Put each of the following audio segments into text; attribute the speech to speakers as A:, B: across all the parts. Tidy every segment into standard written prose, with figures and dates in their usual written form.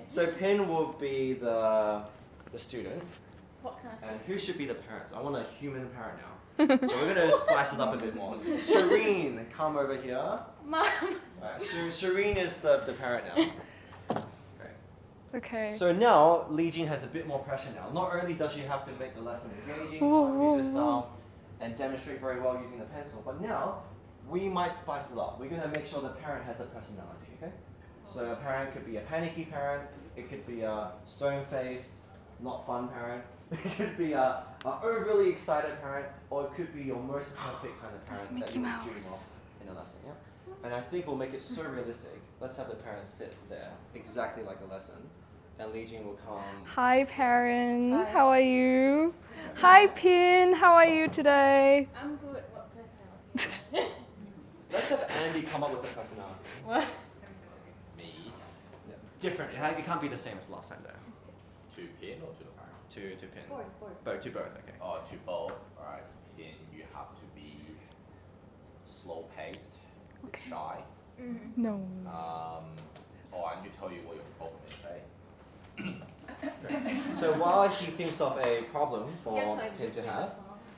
A: So Pin will be the student.
B: What kind of
A: And who should be the parents? I want a human parent now. So we're going to spice it up a bit more. Shireen, come over here.
B: Mom.
A: Right, Shireen is the parent now.
C: Okay.
A: So now, Li Jin has a bit more pressure now. Not only does she have to make the lesson engaging, user style, and demonstrate very well using the pencil, but now we might spice it up. We're going to make sure the parent has a personality, okay? So a parent could be a panicky parent, it could be a stone-faced, not fun parent, it could be a overly excited parent, or it could be your most perfect kind of parent that you would dream of in a lesson, yeah? And I think we'll make it so realistic. Let's have the parents sit there, exactly like a lesson, and Li Jin will come.
C: Hi, parent.
B: Hi.
C: How are you? Hi, Pin. How are you today?
B: I'm good. What personality?
A: Let's have Andy come up with a personality.
B: What?
D: Me,
A: Yeah. Different. It can't be the same as last time, though.
D: to Pin or to the parent?
A: To Pin.
B: Both.
A: To both. Okay.
D: Oh, to both. Alright, Pin, you have to be slow-paced,
C: Okay.
D: shy.
C: No.
D: I need to tell you what your problem is, eh?
A: So while he thinks of a problem for
B: Yeah,
A: Pin to have,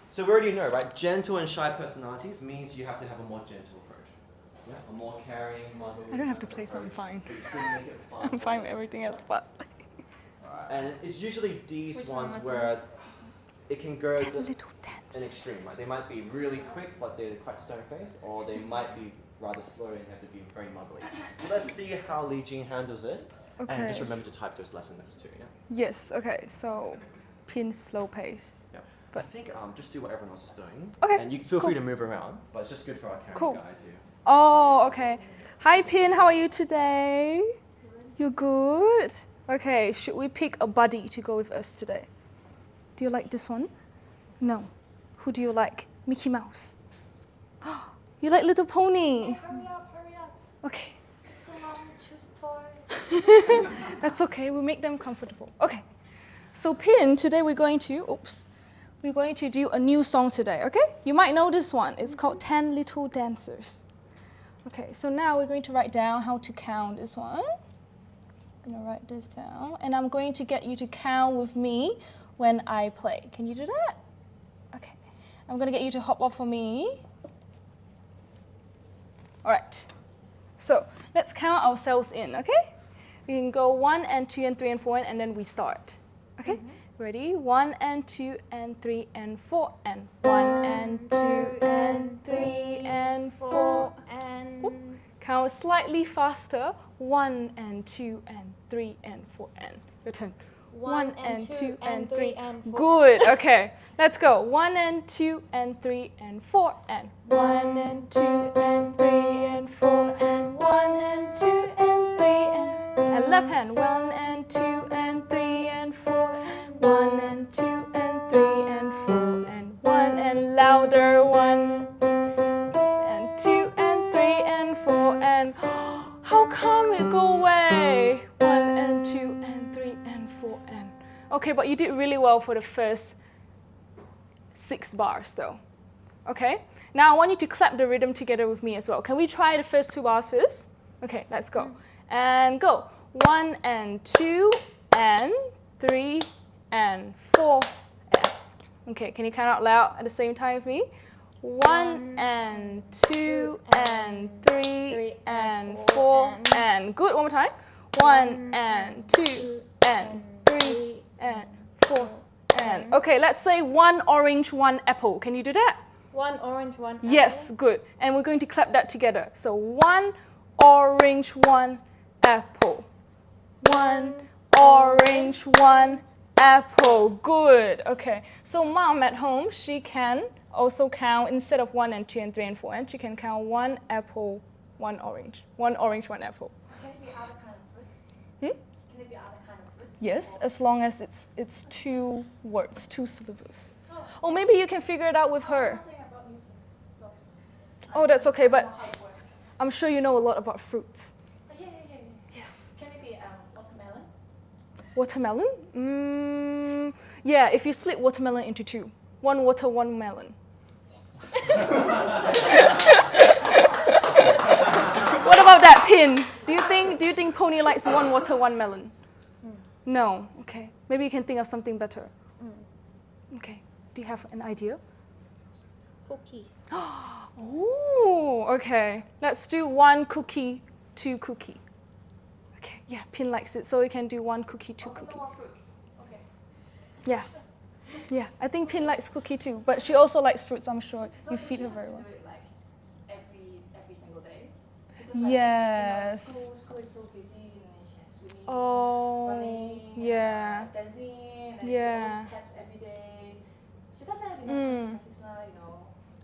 A: so we already know, right? Gentle and shy personalities means you have to have a more gentle approach. Yeah? A more caring, motherly.
C: I don't have to
A: kind of
C: play, so I'm
A: approach,
C: fine.
A: but you still make it fun.
C: I'm fine with everything else, but
D: Alright.
A: And it's usually these
B: Which one
A: ones
B: am I
A: where it can go
C: that
A: the,
C: little dance.
A: an extreme. Right? They might be really quick, but they're quite stone-faced, or they might be rather slow and have to be very motherly. So let's see how Li Jin handles it. And
C: Okay.
A: just remember to type those lesson notes too, yeah?
C: Yes. Okay. So, Pin slow pace.
A: Yeah. I think just do what everyone else is doing.
C: Okay,
A: And you feel
C: cool.
A: free to move around, but it's just good for our camera
C: Cool.
A: guy too.
C: Oh, okay. Hi, Pin. How are you today? You're good. Okay. Should we pick a buddy to go with us today? Do you like this one? No. Who do you like? Mickey Mouse. You like Little Pony?
B: Hurry up.
C: Okay.
B: So long, choose toy.
C: That's okay. We'll make them comfortable. Okay. So Pin, today we're going to do a new song today, okay? You might know this one. It's called 10 Little Dancers. Okay, so now we're going to write down how to count this one. I'm gonna write this down, and I'm going to get you to count with me when I play. Can you do that? Okay. I'm gonna get you to hop off for me. All right. So let's count ourselves in, okay? We can go 1 and 2 and 3 and 4 and then we start. Okay? Ready? 1 and 2 and 3 and 4 and 1 and 2 and 3 and 4
B: and
C: Oop. Count slightly faster. 1 and 2 and 3 and 4 and your turn. 1 and 2 and 3
B: and 4.
C: Good. Okay. Let's go. 1 and 2 and 3 and 4 and 1 and 2 and 3 and 4 and 1 and 2 and 3 and left hand. 1 and 2 and 3 and 4 and 1 and 2 and 3 and 4 and 1 and louder. 1 and 2 and 3 and 4 and how come it go away? 1 and 2 and 3 and 4 and okay, but you did really well for the first 6 bars though. Okay, now I want you to clap the rhythm together with me as well. Can we try the first 2 bars first? Okay, let's go. And go. 1 and 2 and 3 and 4 and okay, can you count out loud at the same time with me? 1 and 2 and 3 and 4 and good. One more time. 1 and 2 and 3 and 4 and okay, let's say 1 orange, 1 apple. Can you do that?
B: 1 orange, 1 apple.
C: Yes, good. And we're going to clap that together. So 1 orange, 1 apple. 1 orange, 1 apple. Good. Okay. So mom at home, she can also count instead of 1 and 2 and 3 and 4, and she can count 1 apple, 1 orange. 1 orange, 1 apple.
B: Can it be other kind of fruits?
C: Hmm?
B: Can it be other kind of fruits?
C: Yes, as long as it's 2 words, 2 syllables. Or maybe you can figure it out with her.
B: Nothing about music. So
C: Oh, that's okay,
B: I don't
C: but
B: know how it works.
C: I'm sure you know a lot about fruits.
B: Yeah.
C: Yes.
B: Can it be watermelon?
C: Watermelon? Yeah, if you split watermelon into 2. 1 water, 1 melon. What about that, Pin? Do you think Pony likes one water, one melon? No. Okay. Maybe you can think of something better. Okay. Do you have an idea?
E: Cookie.
C: Oh, okay. Let's do 1 cookie, 2 cookie. Okay, yeah, Pin likes it, so we can do 1 cookie, 2
B: Also
C: cookie.
B: no more fruits. Okay.
C: Yeah. Yeah, I think Pin likes cookie too, but she also likes fruits, I'm sure.
B: So
C: You
B: does
C: feed
B: she
C: her
B: have
C: very
B: to
C: well.
B: do it like every single day? Because, like,
C: Yes.
B: School is so busy, and then she has swimming,
C: Oh,
B: running,
C: yeah.
B: dancing, and
C: Yeah.
B: she always taps every day. She doesn't have enough time to practice now,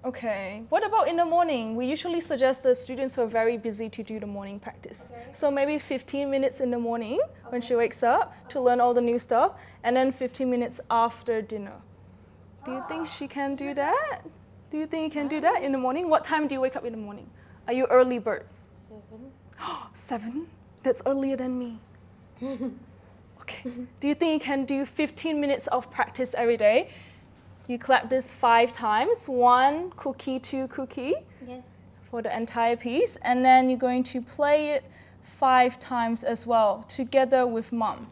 C: Okay. What about in the morning? We usually suggest the students who are very busy to do the morning practice.
B: Okay.
C: So maybe 15 minutes in the morning when she wakes up to learn all the new stuff, and then 15 minutes after dinner. Do you think she can do that? Do you think you can do that in the morning? What time do you wake up in the morning? Are you early bird?
E: 7.
C: 7? That's earlier than me. Okay. Do you think you can do 15 minutes of practice every day? You clap this 5 times, 1 cookie, 2 cookie
E: Yes.
C: for the entire piece, and then you're going to play it 5 times as well, together with mom.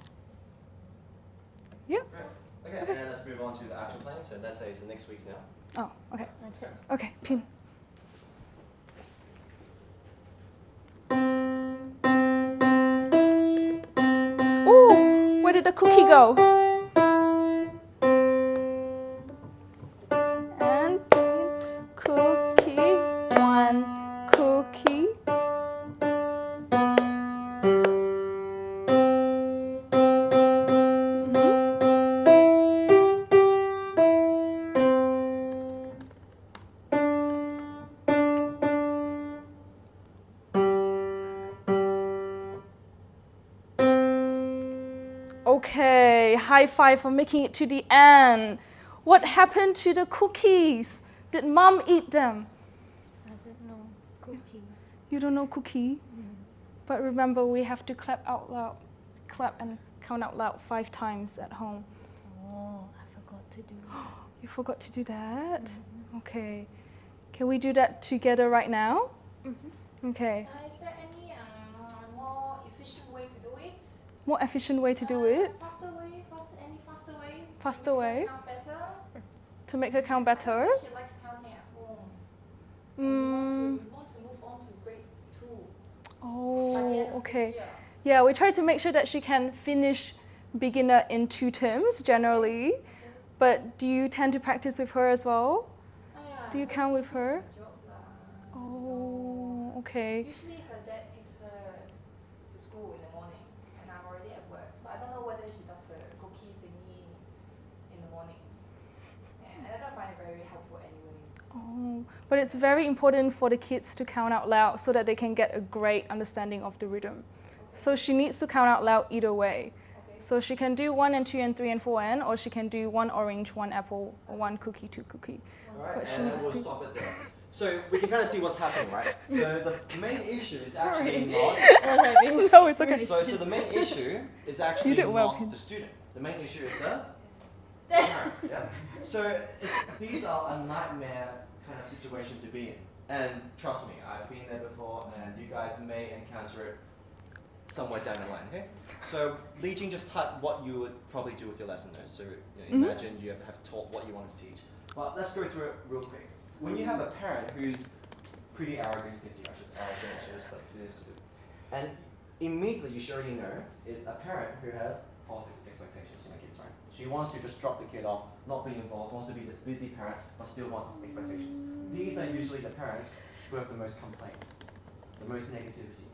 C: Yeah?
A: Great. Okay, and then let's move on to the actual playing. So let's say it's the next week now.
C: Oh, okay.
E: Okay.
C: Okay, Pin. Ooh, where did the cookie go? And cookie, 1 cookie. Okay, high five for making it to the end. What happened to the cookies? Did mom eat them?
E: I don't know. Cookie.
C: You don't know cookie? But remember, we have to clap out loud. Clap and count out loud 5 times at home.
E: Oh, I forgot to do that.
C: You forgot to do that? Okay. Can we do that together right now? Okay.
B: Is there any more efficient way to do it?
C: More efficient way to do it?
B: Faster way? Any faster way?
C: Faster way?
B: Count better?
C: To make her count better?
B: She likes counting at home.
C: Mm.
B: We want to move on to grade 2.
C: Oh, okay. Yeah, we try to make sure that she can finish beginner in 2 terms generally. But do you tend to practice with her as well? Do you count with her? Oh, okay.
B: Usually her dad takes her to school in the morning, and I'm already at work, so I don't know whether she does her cookie thingy in the morning. And I don't find it very helpful anyways.
C: Oh, but it's very important for the kids to count out loud so that they can get a great understanding of the rhythm. So she needs to count out loud either way.
B: Okay.
C: So she can do 1 and 2 and 3 and 4 and, or she can do 1 orange, 1 apple, or 1 cookie, 2 cookie.
A: Alright,
C: But she
A: and
C: needs
A: we'll
C: to-
A: stop it there. So we can kind of see what's happening, right? So the main issue is actually not.
C: No, it's okay.
A: So the main issue is actually
C: You did well,
A: not
C: Pin.
A: the student. The main issue is the parents. Yeah. So these are a nightmare kind of situation to be in. And trust me, I've been there before, and you guys may encounter it somewhere down the line. Okay. So Li Jing just typed what you would probably do with your lesson notes. So imagine you have taught what you wanted to teach. But let's go through it real quick. When you have a parent who's pretty arrogant, you can see I'm just arrogant, just like this, and immediately you should already know it's a parent who has false expectations on the kids, right? She wants to just drop the kid off, not be involved, wants to be this busy parent, but still wants expectations. These are usually the parents who have the most complaints, the most negativity.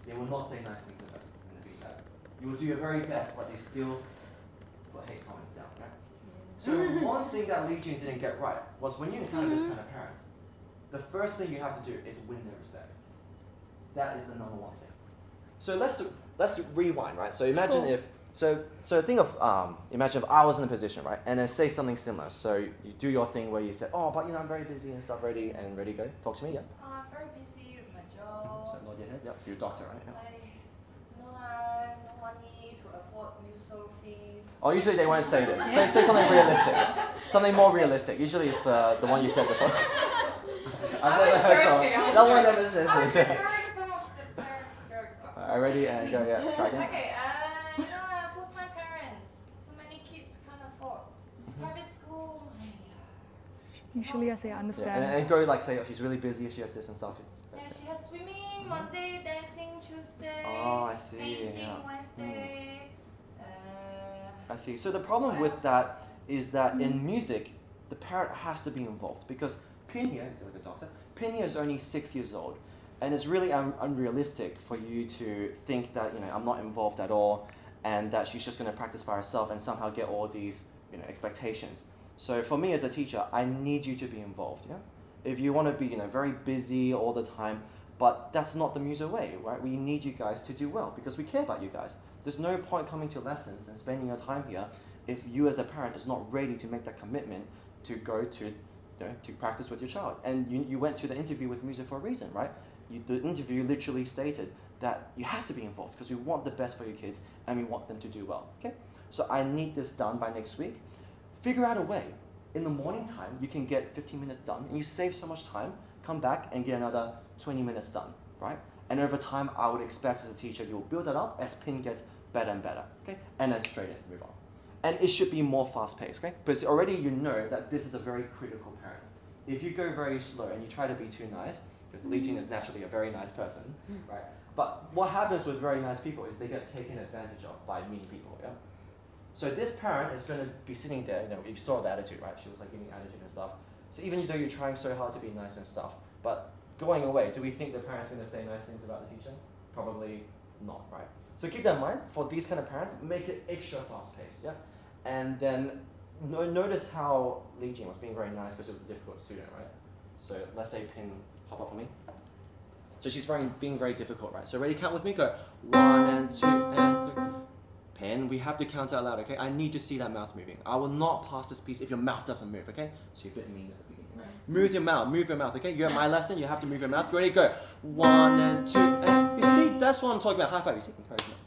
A: They will not say nice things about you in the feedback. You will do your very best, but they still put hate comments down, right? So one thing that Li Jing didn't get right was when you encounter this kind of parents, the first thing you have to do is win their respect. That is the number 1 thing. So let's rewind, right? So imagine if think of imagine if I was in the position, right, and then say something similar. So you do your thing where you say, oh, but I'm very busy and stuff. Ready, go. Talk to me, yeah.
B: I'm very busy with my
A: So
B: job.
A: nod your head. Yep. You're a doctor, right? Yep.
B: No money to afford MUSO fees.
A: Oh, usually they won't say this. Say something realistic. Something more realistic. Usually it's the one you said before. I've never heard someone. That one never says
B: I was
A: this.
B: referring some of the parents' jokes.
A: Alright, ready and go. Yeah, try again.
B: Okay, full-time parents, too many kids can't afford. Private school,
C: Usually I say I
A: Yeah,
C: understand.
A: and go like say, oh, she's really busy. She has this and stuff.
B: yeah, she has swimming Monday, dancing Tuesday,
A: Oh, I see,
B: painting
A: yeah.
B: Wednesday.
A: I see. So the problem
B: What
A: with
B: else?
A: that is that in music, the parent has to be involved because Pin here, is like a doctor, Pin here is only 6 years old, and it's really unrealistic for you to think that I'm not involved at all, and that she's just going to practice by herself and somehow get all these expectations. So for me as a teacher, I need you to be involved. Yeah, if you want to be very busy all the time, but that's not the MUSO way, right? We need you guys to do well because we care about you guys. There's no point coming to lessons and spending your time here if you as a parent is not ready to make that commitment to go to practice with your child. And you went to the interview with MUSO for a reason, right? The interview literally stated that you have to be involved because we want the best for your kids and we want them to do well. Okay? So I need this done by next week. Figure out a way. In the morning time, you can get 15 minutes done and you save so much time, come back and get another 20 minutes done, right? And over time, I would expect as a teacher, you'll build that up as Pin gets better and better, okay? And then straight in, move on. And it should be more fast-paced, okay? Because already you know that this is a very critical parent. If you go very slow and you try to be too nice, because Li Jing is naturally a very nice person, right? But what happens with very nice people is they get taken advantage of by mean people, yeah? So this parent is going to be sitting there, you saw the attitude, right? She was like giving attitude and stuff. So even though you're trying so hard to be nice and stuff, but going away, do we think the parent's going to say nice things about the teacher? Probably not, right? So keep that in mind. For these kind of parents, make it extra fast-paced, yeah? And then notice how Li Jing was being very nice because she was a difficult student, right? So let's say Pin, hop up for me. So she's being very difficult, right? So ready, count with me, go 1 and 2 and 3. Pin, we have to count out loud, okay? I need to see that mouth moving. I will not pass this piece if your mouth doesn't move, okay? So you're a bit mean at the beginning. Right? Move your mouth, okay? You're at my lesson, you have to move your mouth. Ready, go. 1 and 2 and... You see, that's what I'm talking about. High five, you see? Encouragement.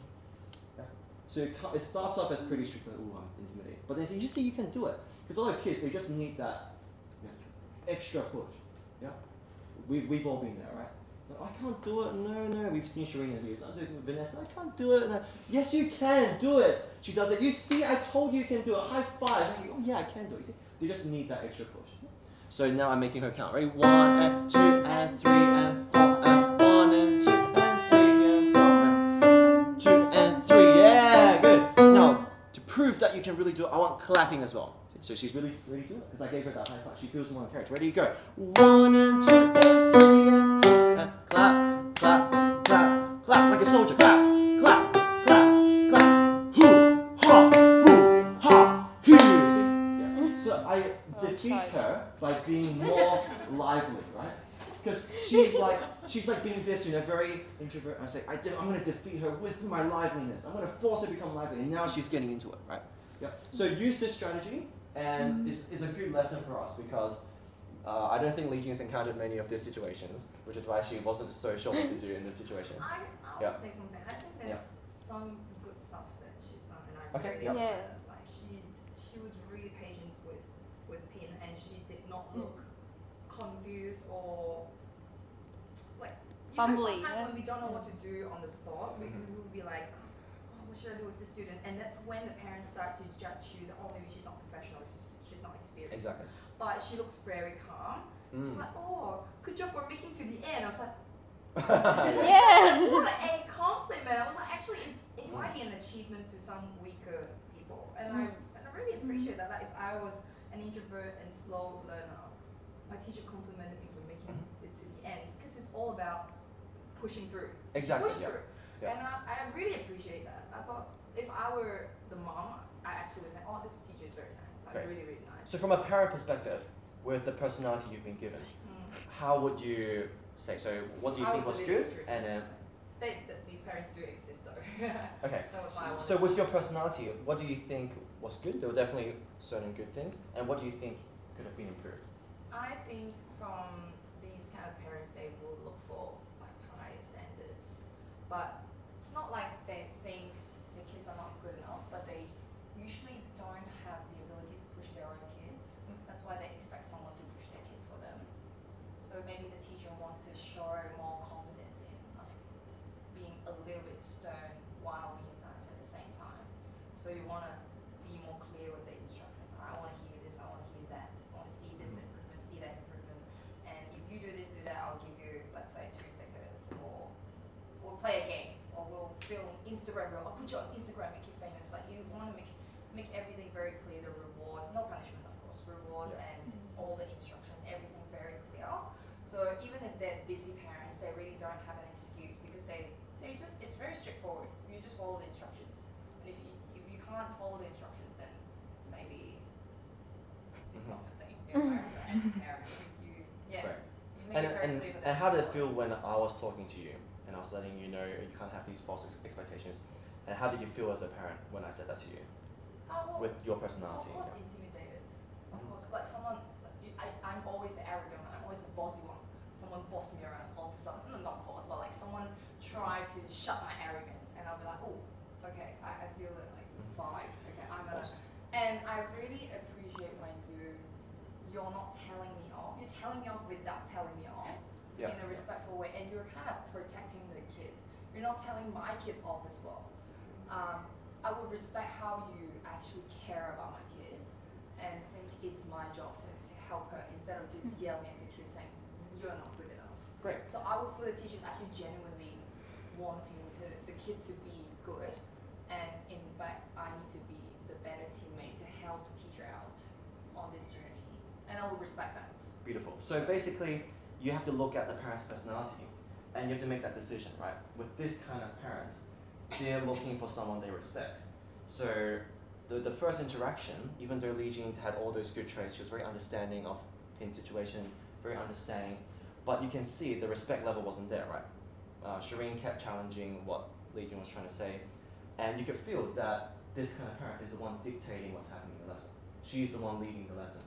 A: Yeah. So it starts off as pretty strict, like, ooh, I'm intimidated. But then you see you can do it. Because a lot of kids, they just need that extra push. Yeah? We've all been there, right? I can't do it. No. We've seen Sharina videos. I'm doing Vanessa. I can't do it. No. Yes, you can do it. She does it. You see, I told you can do it. High five. Oh yeah, I can do it. You see, they just need that extra push. So now I'm making her count. Ready? 1 and 2 and 3 and 4 and 1 and 2 and 3 and 4 and 2 and 3. Yeah, good. Now to prove that you can really do it, I want clapping as well. So she's really ready to do it because I gave her that high five. She feels more encouraged. Ready? Go. 1 and 2 and 3 and 4 and clap, clap, clap, clap like a soldier. Clap, clap, clap, clap. Hoo, ha, hoo, ha, hoo. See? Yeah. So I defeat her by being more lively, right? Because she's like being this, very introvert. I say, I'm going to defeat her with my liveliness. I'm going to force her to become lively, and now she's getting into it, right? Yeah. So use this strategy. And it's a good lesson for us because I don't think Li Jing has encountered many of these situations, which is why she wasn't so sure what to do in this situation.
B: I will say something. I think there's some good stuff that she's done, and I really like. She was really patient with Pin, and she did not look confused or like.
E: Fumbly,
B: Sometimes when we don't know what to do on the spot, we will be like, what should I do with this student? And that's when the parents start to judge you that, maybe she's not professional, she's not experienced.
A: Exactly.
B: But she looked very calm. She's like, good job for making to the end. I was like, what a compliment. I was like, actually, it might be an achievement to some weaker people. And I really appreciate that. Like, if I was an introvert and slow learner, my teacher complimented me for making it to the end. It's because it's all about pushing through.
A: Exactly.
B: Push through. Yeah. And I really appreciate that. I thought if I were the mom, I actually would think, this teacher is very nice. Like, really, really nice.
A: So from a parent perspective, with the personality you've been given, how would you say? So what do you think was good? And
B: these parents do exist though.
A: Okay.
B: That was my
A: So with your personality, what do you think was good? There were definitely certain good things. And what do you think could have been improved?
B: I think from these kind of parents, they will look for like higher standards. But it's not like they think the kids are not good enough, but they usually don't have the ability to push their own kids. That's why they expect someone to push their kids for them. So maybe the teacher wants to show more confidence in like being a little bit So you want to be more clear with the instructions. I want to hear this, I want to hear that, I want to see this improvement, see that improvement. And if you do this, do that, I'll give you, let's say, 2 stickers, or we'll play a game, or we'll film Instagram reel. I'll put you on Instagram, make you famous. Like you want to make everything very clear. The rewards, no punishment, of course. Rewards and all the instructions, everything very clear. So even if they're busy parents, they really don't have an excuse because they just, it's very straightforward. You just follow the instructions. And if you can't follow the instructions, then maybe it's not the thing. As a parent, you make it very clear for them.
A: And how did it feel when I was talking to you and I was letting you know you can't have these false expectations? And how did you feel as a parent when I said that to you?
B: Well,
A: with your personality?
B: Of course, intimidated. Of course, like someone, I'm always the arrogant one. I'm always the bossy one. Someone bossed me around all of a sudden. No, not boss, but like someone tried to shut my arrogance, and I'll be like, oh, okay, I feel it like vibe. Okay, I'm gonna.
A: Awesome.
B: And I really appreciate when you're not telling me off. You're telling me off without telling me off in a respectful way, and you're kind of protecting the kid. You're not telling my kid off as well. I would respect how you actually care about my kid and think it's my job to help her instead of just yelling at the kid saying, you're not good enough.
A: Great.
B: So I would feel the teacher's actually genuinely wanting the kid to be good, and in fact, I need to be the better teammate to help the teacher out on this journey, and I would respect that.
A: Beautiful. So basically, you have to look at the parent's personality, and you have to make that decision, right? With this kind of parents, they're looking for someone they respect. So the first interaction, even though Li Jing had all those good traits, she was very understanding of Pin's situation, very understanding, but you can see the respect level wasn't there, right? Shireen kept challenging what Li Jing was trying to say, and you could feel that this kind of parent is the one dictating what's happening in the lesson. She's the one leading the lesson.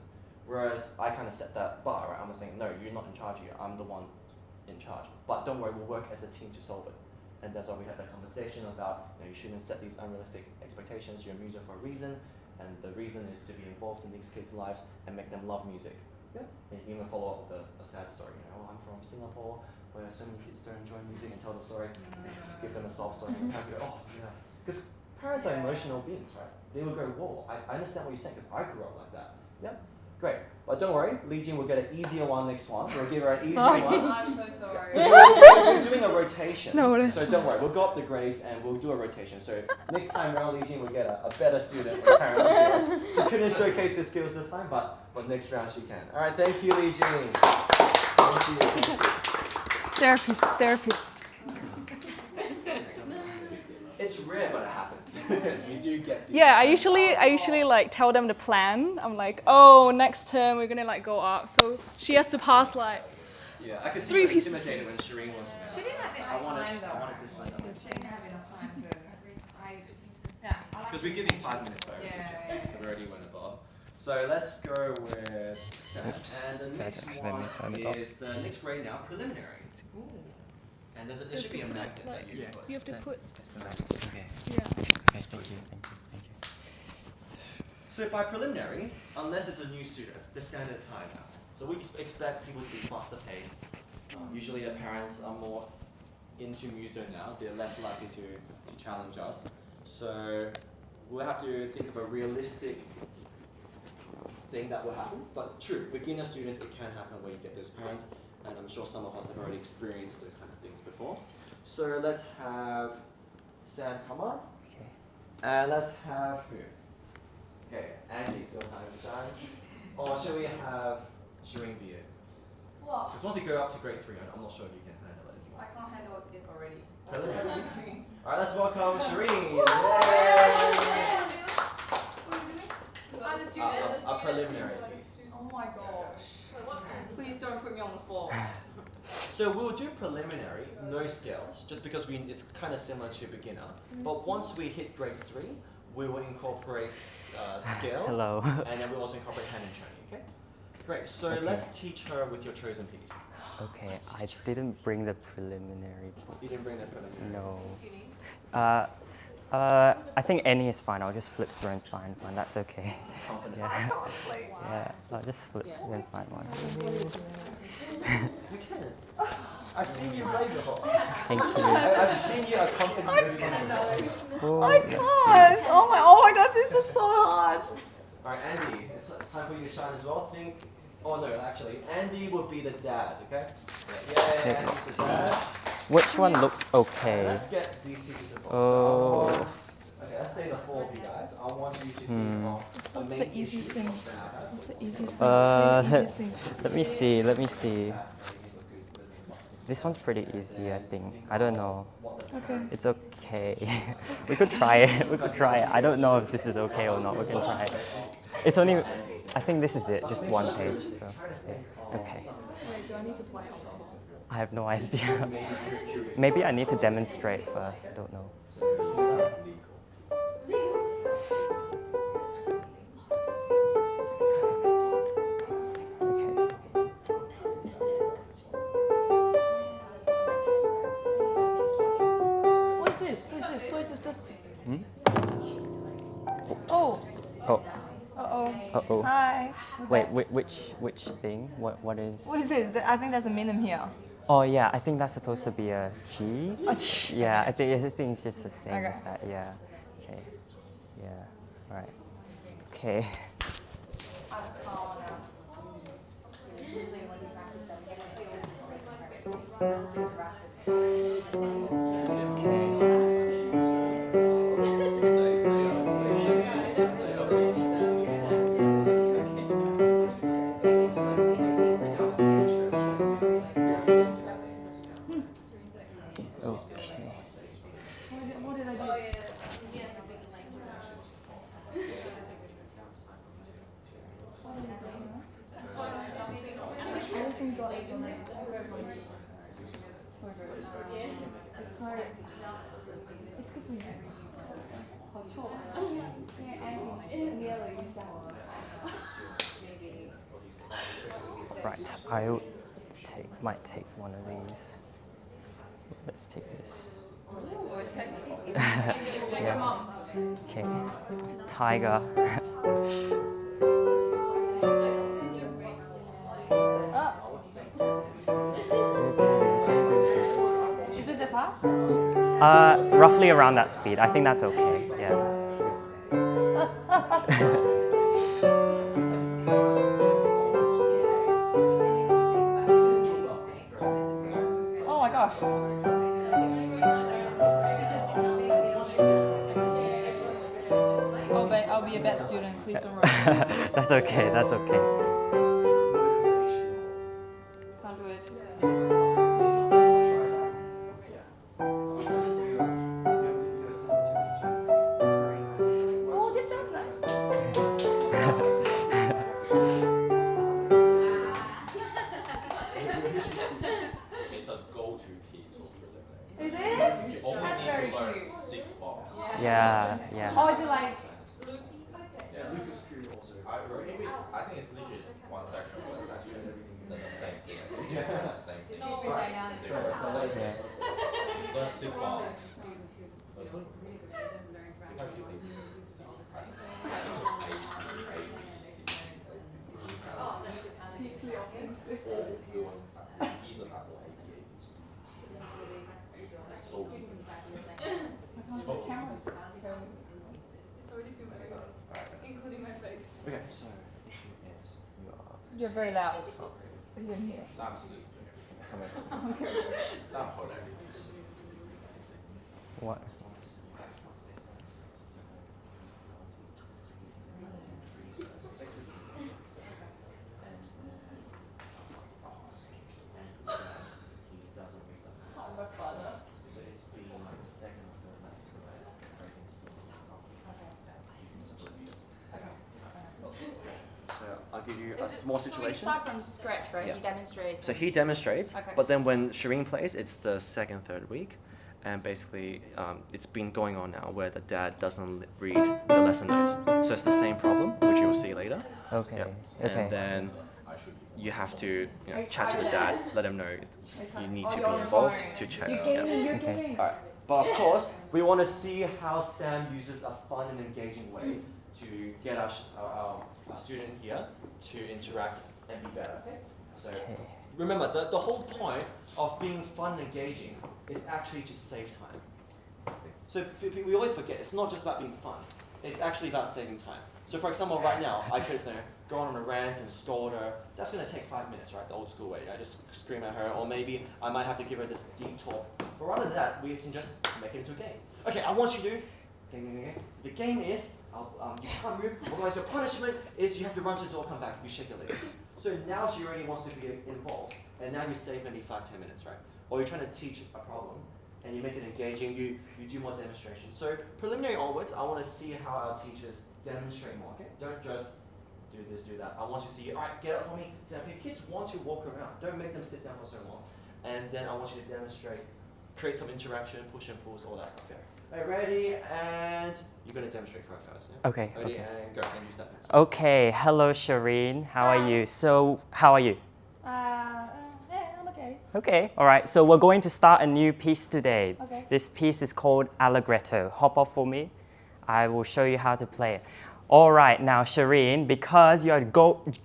A: Whereas I kind of set that bar, right? I'm saying, no, you're not in charge here, I'm the one in charge. But don't worry, we'll work as a team to solve it. And that's why we had that conversation about, you shouldn't set these unrealistic expectations. You're a muso for a reason, and the reason is to be involved in these kids' lives and make them love music. Yeah. And you can even follow up with a sad story. I'm from Singapore, where so many kids don't enjoy music, and tell the story. Just give them a sob story, and parents go, oh yeah. Because parents are emotional beings, right? They will go, whoa, I understand what you're saying, because I grew up like that. Yeah. Great. But don't worry, Li Jing will get an easier one next one. We'll give her an easier one.
B: I'm so sorry.
A: We're doing a rotation.
C: No,
A: so don't worry, we'll go up the grades and we'll do a rotation. So next time around, Li Jing will get a better student and parents. She couldn't showcase her skills this time, but next round she can. All right, thank you, Li Jing. Thank you.
C: Therapist.
A: It's rare, but it happens. You do get these.
C: Yeah, I usually like tell them the plan. I'm like, oh, next term we're gonna like go up. So she has to pass like.
A: Yeah, I could see
C: 3
A: you
C: pieces.
A: intimidated when Shireen was.
B: She didn't have enough time though.
A: I wanted this one.
B: She didn't have enough time to.
A: Because we're giving 5 minutes for every teacher, so we already went above. So let's go with 7. And the next one is the next grade now, preliminary.
B: Ooh.
A: And there should be a magnet that you put.
C: You have to put.
F: Okay.
C: Yeah.
F: Okay, thank you.
A: So by preliminary, unless it's a new student, the standard is high now. So we just expect people to be faster paced. Usually the parents are more into muso now. They're less likely to challenge us. So we'll have to think of a realistic thing that will happen. But true, beginner students, it can happen where you get those parents. And I'm sure some of us have already experienced those kind of things before. So let's have Sam come up.
F: Okay.
A: And let's have who? Okay, Andy, so time to shine. Or shall we have Shireen be it?
B: Wow.
A: Because once you go up to grade 3, I'm not sure if you can handle it anymore.
B: I can't handle it already.
A: Preliminary. Alright, let's welcome Shireen. Yay!
B: I'm the student.
A: A preliminary piece.
B: Oh my gosh. Please don't put me on the spot.
A: So we'll do preliminary, no scales, just because it's kind of similar to beginner. But once we hit grade 3, we will incorporate scales.
F: Hello.
A: And then we'll also incorporate hand and training, okay? Great, so let's teach her with your chosen piece.
F: Okay, I didn't bring the preliminary book.
A: You didn't bring that preliminary?
F: No. I think any is fine. I'll just flip through and find one. That's okay.
A: It's confident.
F: Yeah. Yeah. I'll just flip through and find one.
A: You can. I've seen you play before.
F: Thank you.
A: I've seen you accompany.
F: Oh,
C: I can't. Oh my
B: This is so hard.
A: Alright, Andy, it's time for you to shine as well. Think. Oh no, actually, Andy would be the dad, okay? Yeah,
F: Okay,
A: Andy's
F: let's
A: the
F: see.
A: dad.
F: Which one looks
A: Okay,
F: okay?
A: let's get these teachers involved.
F: Oh.
A: So I want, okay, let's say the four of you guys. I want you to think of the
B: What's
A: main
B: the easiest
A: issues
B: thing?
A: of the house.
B: What's the easiest thing? The easiest thing.
F: Let me see. Let me see. This one's pretty easy, I think. I don't know.
B: Okay.
F: It's okay. We could try it. We could try it. I don't know if this is okay or not. We can try it. It's only. I think this is it. Just one page. So yeah. Okay.
B: Wait, do I need to play on the spot?
F: I have no idea. Maybe I need to demonstrate first. Don't know. Okay.
B: What is this? What is this? What is this?
F: Oops.
B: Oh.
F: Oh.
B: Uh-oh.
F: Uh-oh.
B: Hi.
F: Wait. Which thing? What is?
B: What is this? I think there's a minimum here.
F: Oh yeah, I think that's supposed to be a G.
B: A G.
F: Yeah, I think this thing is just the same
B: Okay.
F: as that. Yeah. Okay. Yeah. Right. Okay.
B: What did I do?
F: Right. Might take one of these. Let's take this. Yes. Okay. Tiger.
B: Is it that fast?
F: Roughly around that speed. I think that's okay. Yeah.
B: Oh my gosh. I'll be a bad student. Please don't worry.
F: That's okay. That's okay.
B: Can't do it. Oh, this sounds nice.
D: It's a go-to piece for preliminary.
B: Is it?
D: You only
B: That's
D: need
B: very
D: to learn
B: cute.
D: 6 bars.
F: Yeah. Yeah.
B: Oh, is it like?
D: I think it's literally one section, then the same thing. Same thing. Learn 6 bars.
B: Including my face.
A: Okay, so issue is you are.
B: You're very loud. You didn't hear.
F: What?
A: So it's been like the second or third lesson where phrasing is still he seems oblivious. So I'll give you a small
B: So we
A: situation.
B: start from scratch, right?
A: Yeah.
B: He demonstrates.
A: So he demonstrates,
B: Okay.
A: but then when Shireen plays, it's the second, third week. And basically, it's been going on now where the dad doesn't read the lesson notes. So it's the same problem, which you'll see later.
F: Okay.
A: Yep.
F: Okay.
A: And then you have to chat to the dad, let him know you need to be involved to check. Yeah.
F: Okay.
A: Alright. But of course, we want to see how Sam uses a fun and engaging way to get our student here to interact and be better. Okay? So remember, the whole point of being fun and engaging is actually to save time. So we always forget, it's not just about being fun. it's actually about saving time. So for example, right now, I could go on a rant and scold her. That's going to take 5 minutes, right? The old school way. I just scream at her, or maybe I might have to give her this deep talk. But rather than that, we can just make it into a game. Okay, I want you to game. The game is you can't move. Otherwise, your punishment is you have to run to the door, come back, you shake your legs. So now she already wants to be involved, and now you save maybe 5-10 minutes, right? Or you're trying to teach a problem, and you make it engaging. You do more demonstration. So preliminary onwards, I want to see how our teachers demonstrate more. Okay, don't just do this, do that. I want you to see. All right, get up for me. So if your kids want to walk around, don't make them sit down for so long. And then I want you to demonstrate, create some interaction, push and pulls, all that stuff there. All right, ready, and you're going to demonstrate for her first. Yeah?
F: Okay.
A: Ready,
F: Okay.
A: and go, and use that next.
F: Okay. Hello, Shireen. How are you? So, how are you?
B: Yeah, I'm okay.
F: Okay. All right. So we're going to start a new piece today.
B: Okay.
F: This piece is called Allegretto. Hop off for me. I will show you how to play it. All right, now Shireen, because you're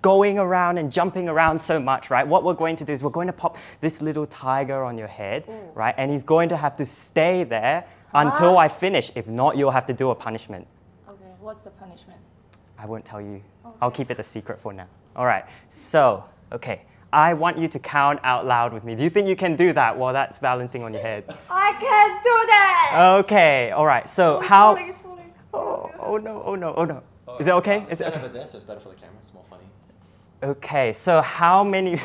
F: going around and jumping around so much, right? What we're going to do is we're going to pop this little tiger on your head, right? And he's going to have to stay there until I finish. If not, you'll have to do a punishment.
B: Okay, what's the punishment?
F: I won't tell you.
B: Okay.
F: I'll keep it a secret for now. All right, so, okay. I want you to count out loud with me. Do you think you can do that while that's balancing on your head?
B: I can't do that!
F: Okay, all right. So
B: It's
F: how...
B: falling, it's falling.
F: Oh no, oh no, oh no. Is it okay? Is it
A: Stand
F: okay?
A: over there, so it's better for the camera. It's more funny.
F: Okay, so how many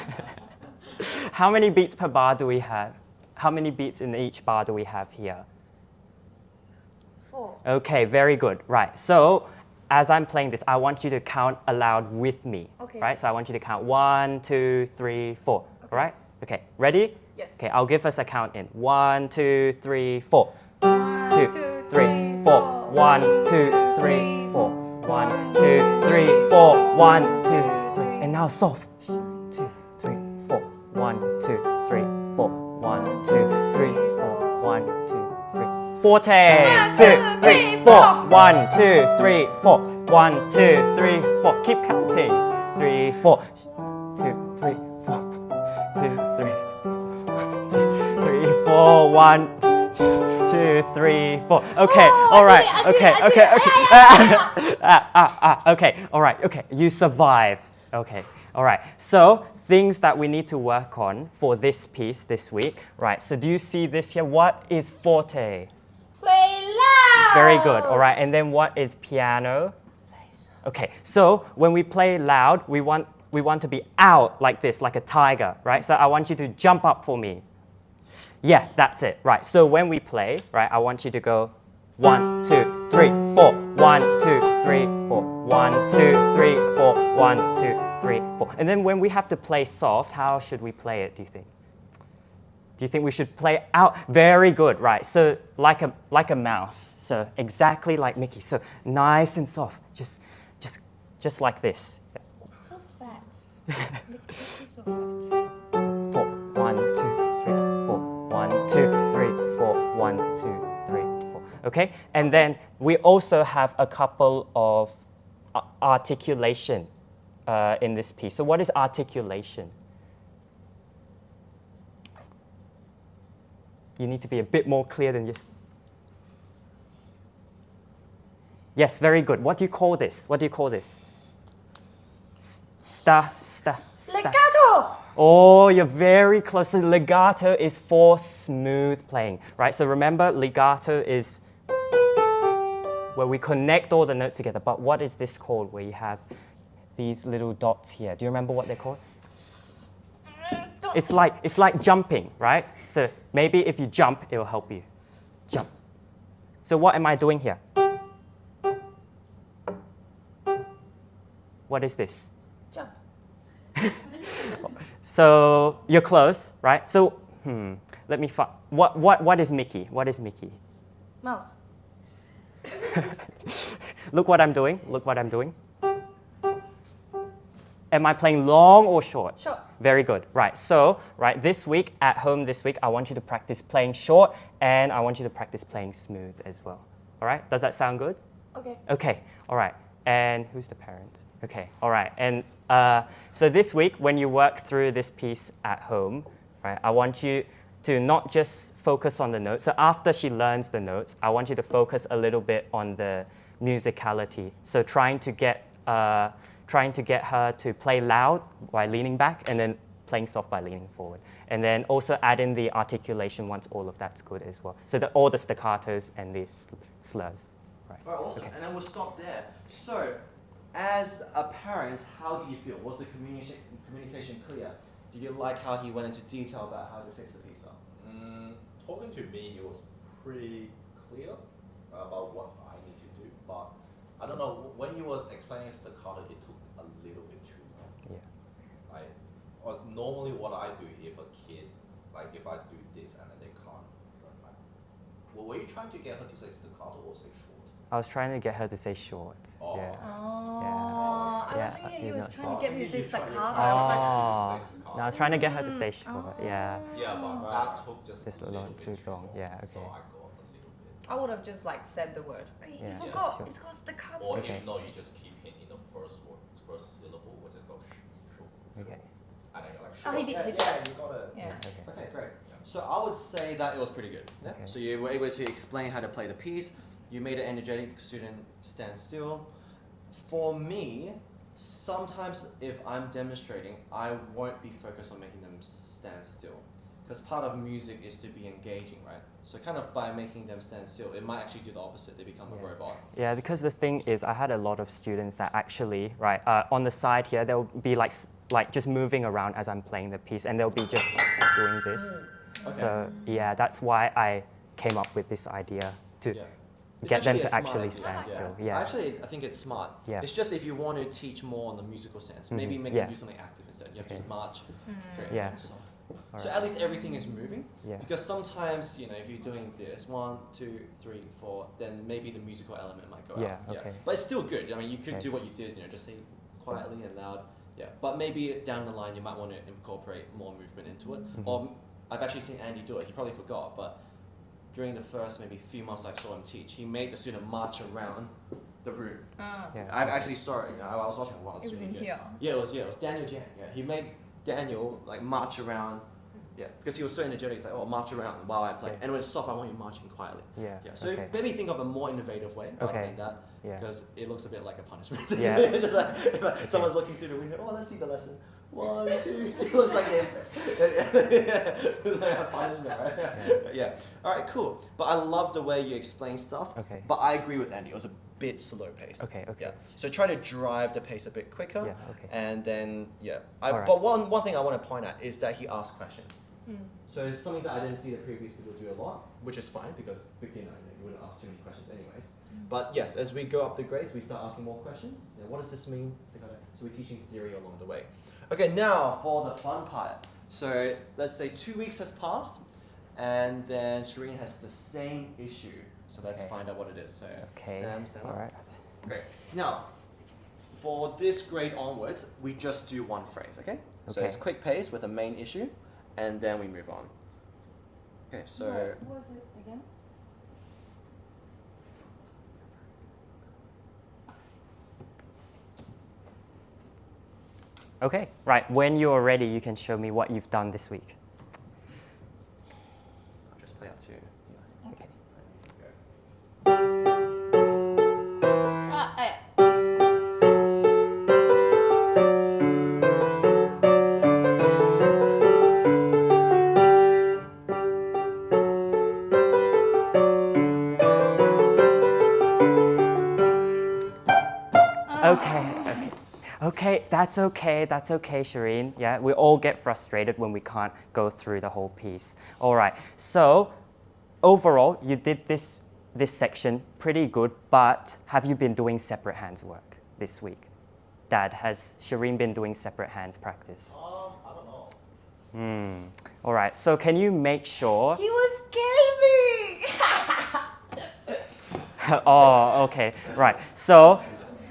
F: how many beats per bar do we have? How many beats in each bar do we have here?
B: 4.
F: Okay, very good. Right. So as I'm playing this, I want you to count aloud with me.
B: Okay.
F: Right? So I want you to count 1, 2, 3, 4.
B: Okay.
F: All right? Okay. Ready?
B: Yes.
F: Okay, I'll give us a count in. 1, 2, 3, 4.
B: 1,
F: 2, 3, 4. 1, 2, 3, 4. 1, 2, 3, 4. 1, 2, 3. And now soft. 2, 3, 4. 1, 2, 3, 4. 1, 2, 3, 4. 1, 2, 3. Forte. 2, 3, 4. 1, 2, 3, 4. 1, 2, 3, 4. Keep counting. 3, 4. 2, 3, 4. 2, 3, 3, 4. 1, 2, 3, 4. Okay, all right. Okay. Okay, all right. Okay, you survived. Okay, all right. So things that we need to work on for this piece this week. Right, so do you see this here? What is forte?
B: Play loud!
F: Very good, all right. And then what is piano? Okay, so when we play loud, we want to be out like this, like a tiger, right? So I want you to jump up for me. Yeah, that's it, right. So when we play, right, I want you to go 1, 2, 3, 4. 1, 2, 3, 4. 1, 2, 3, 4. 1, 2, 3, 4. And then when we have to play soft, how should we play it, do you think? Do you think we should play out? Very good, right. So like a mouse. So exactly like Mickey. So nice and soft. Just like this.
E: So fat. Mickey's so fat.
F: 4. 1, 2, 3, 4. 1, 2, 3, 4. 1, 2, 3, 4. Okay? And then we also have a couple of articulation in this piece. So what is articulation? You need to be a bit more clear than just... Yes, very good. What do you call this? What do you call this?
B: Legato!
F: Oh, you're very close. So legato is for smooth playing, right? So remember, legato is where we connect all the notes together. But what is this called, where you have these little dots here? Do you remember what they're called? It's like jumping, right? So maybe if you jump, it will help you. Jump. So what am I doing here? What is this?
B: Jump.
F: So you're close, right? So let me find. What is Mickey? What is Mickey?
B: Mouse.
F: Look what I'm doing. Look what I'm doing. Am I playing long or short?
B: Short.
F: Very good. Right. So, right, this week, at home this week, I want you to practice playing short and I want you to practice playing smooth as well. All right? Does that sound good?
B: Okay.
F: Okay. All right. And who's the parent? Okay. All right. And so this week, when you work through this piece at home, right, I want you to not just focus on the notes. So after she learns the notes, I want you to focus a little bit on the musicality. So trying to get her to play loud by leaning back and then playing soft by leaning forward. And then also add in the articulation once all of that's good as well. So all the staccatos and the slurs. Right.
A: All right, awesome. And then we'll stop there. So, as a parent, how do you feel? Was the communication clear? Do you like how he went into detail about how to fix the piece up?
D: Talking to me, it was pretty clear about what I need to do, but I don't know, when you were explaining staccato, it took a little bit too long.
F: Yeah.
D: Normally what I do if a kid, like if I do this and then they can't, like, well, were you trying to get her to say staccato or say short?
F: I was trying to get her to say short.
D: Oh.
F: Yeah.
B: Oh, I
F: Yeah,
B: was thinking he
F: you're
B: was
F: not
B: trying
F: sure.
B: to get me to say staccato.
F: Oh. No, I was trying to get her to say short. Yeah.
D: Yeah, but that took just
F: Just
D: a little bit
F: too long. Yeah,
D: So
F: okay.
D: I got a little bit.
B: I would have just like said the word. Hey,
F: Yeah.
B: you forgot.
F: Sure.
B: It's called staccato.
D: Or
F: Okay.
D: if not, you just keep hitting the first word, first syllable, which is called short.
F: Okay.
D: And then you're like
B: Oh,
D: short.
B: he did.
A: Yeah,
B: He did.
A: yeah, you got it.
B: Yeah.
F: Okay.
A: Okay, great. So I would say that it was pretty good. Yeah.
F: Okay.
A: So you were able to explain how to play the piece. You made an energetic student stand still. For me, sometimes if I'm demonstrating, I won't be focused on making them stand still. Because part of music is to be engaging, right? So kind of by making them stand still, it might actually do the opposite. They become a robot.
F: Yeah, because the thing is, I had a lot of students that actually, right, on the side here, they'll be like just moving around as I'm playing the piece, and they'll be just doing this.
A: Okay.
F: So yeah, that's why I came up with this idea to
A: Yeah. It's
F: get them
A: actually a
F: to
A: smart
F: actually
A: idea.
F: stand still. Yeah.
A: Actually, I think it's smart.
F: Yeah.
A: It's just if you want to teach more on the musical sense, maybe make
F: Yeah.
A: them do something active instead. You have to
F: Okay.
A: march. Great.
F: Yeah.
A: So
F: Alright.
A: at least everything is moving.
F: Yeah.
A: Because sometimes, if you're doing this, 1, 2, 3, 4, then maybe the musical element might go
F: Yeah,
A: out.
F: okay.
A: But it's still good. I mean, you could
F: Okay.
A: do what you did, just say quietly and loud. Yeah. But maybe down the line, you might want to incorporate more movement into it. Or I've actually seen Andy do it. He probably forgot, but during the first maybe few months I saw him teach, he made the student march around the room.
F: Yeah.
A: I actually saw it. I was watching while I was
B: It was
A: doing
B: in here.
A: Yeah, it was Daniel Jan. Yeah, he made Daniel like march around. Yeah, because he was so energetic. He's like, oh, march around while I play.
F: Okay.
A: And when it's soft, I want you marching quietly.
F: Yeah.
A: Yeah. So
F: okay.
A: maybe think of a more innovative way rather
F: Okay.
A: than that,
F: Yeah.
A: because it looks a bit like a punishment.
F: Yeah.
A: Just like if someone's looking through the window. Oh, let's see the lesson. 1, 2, 3. It looks like it's like a punishment, right? Yeah. All right, cool. But I love the way you explain stuff.
F: Okay.
A: But I agree with Andy. It was a bit slow paced.
F: Okay. Okay.
A: Yeah. So try to drive the pace a bit quicker.
F: Yeah. Okay.
A: And then
F: Alright.
A: But one thing I want to point out is that he asked questions. So it's something that I didn't see the previous people do a lot, which is fine because beginner, you wouldn't ask too many questions anyways. But yes, as we go up the grades, we start asking more questions. What does this mean? So we're teaching theory along the way. Okay, now for the fun part. So let's say 2 weeks has passed, and then Shireen has the same issue. So let's
F: Okay.
A: find out what it is. So
F: Okay.
A: Sam, stand
F: All
A: up.
F: right.
A: Great. Now, for this grade onwards, we just do one phrase, okay? So
F: Okay.
A: it's quick pace with a main issue, and then we move on. Okay, so
B: What was it again?
F: Okay. Right. When you're ready, you can show me what you've done this week.
A: I'll just play up to
F: Okay. Okay, that's okay, Shireen. Yeah, we all get frustrated when we can't go through the whole piece. All right, so overall, you did this section pretty good, but have you been doing separate hands work this week? Dad, has Shireen been doing separate hands practice?
D: I don't know.
F: All right, so can you make sure?
B: He was gaming!
F: Oh, okay, right. So,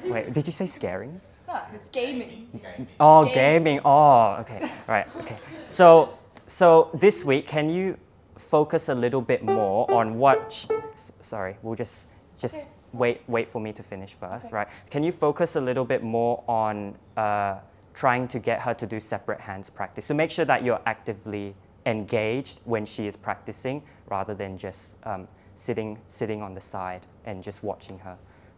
F: wait, did you say scaring?
B: No, he was gaming.
F: Oh,
B: Gaming.
F: gaming. Oh, okay. Right. Okay. So this week, can you focus a little bit more on what? Sorry, we'll just
B: Okay.
F: wait for me to finish first,
B: Okay.
F: right? Can you focus a little bit more on trying to get her to do separate hands practice? So make sure that you're actively engaged when she is practicing, rather than just sitting on the side and just watching her.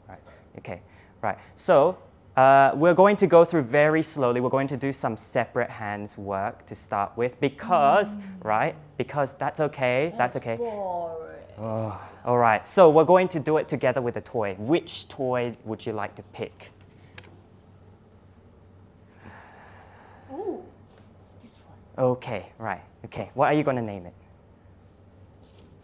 F: Right. Okay. Right. So we're going to go through very slowly. We're going to do some separate hands work to start with because, right? Because that's okay. That's okay.
E: Boring.
F: Oh, all right. So we're going to do it together with a toy. Which toy would you like to pick?
E: Ooh, this one.
F: Okay. Right. Okay. What are you going to name it?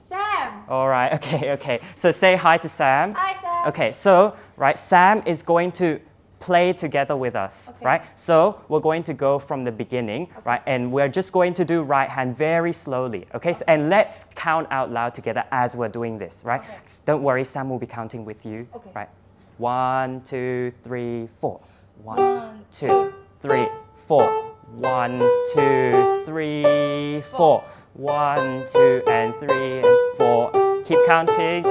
E: Sam.
F: All right. Okay. Okay. So say hi to Sam.
E: Hi, Sam.
F: Okay. So right, Sam is going to play together with us,
E: Okay.
F: right? So we're going to go from the beginning, right? And we're just going to do right hand very slowly, okay? So, and let's count out loud together as we're doing this, right?
E: Okay.
F: Don't worry, Sam will be counting with you,
E: Okay.
F: right? 1, 2, 3, 4. 1,
E: One,
F: 2,
E: two,
F: 3, 4. 1, 2, 3, 4. 1, 2, and 3, and 4. Keep counting.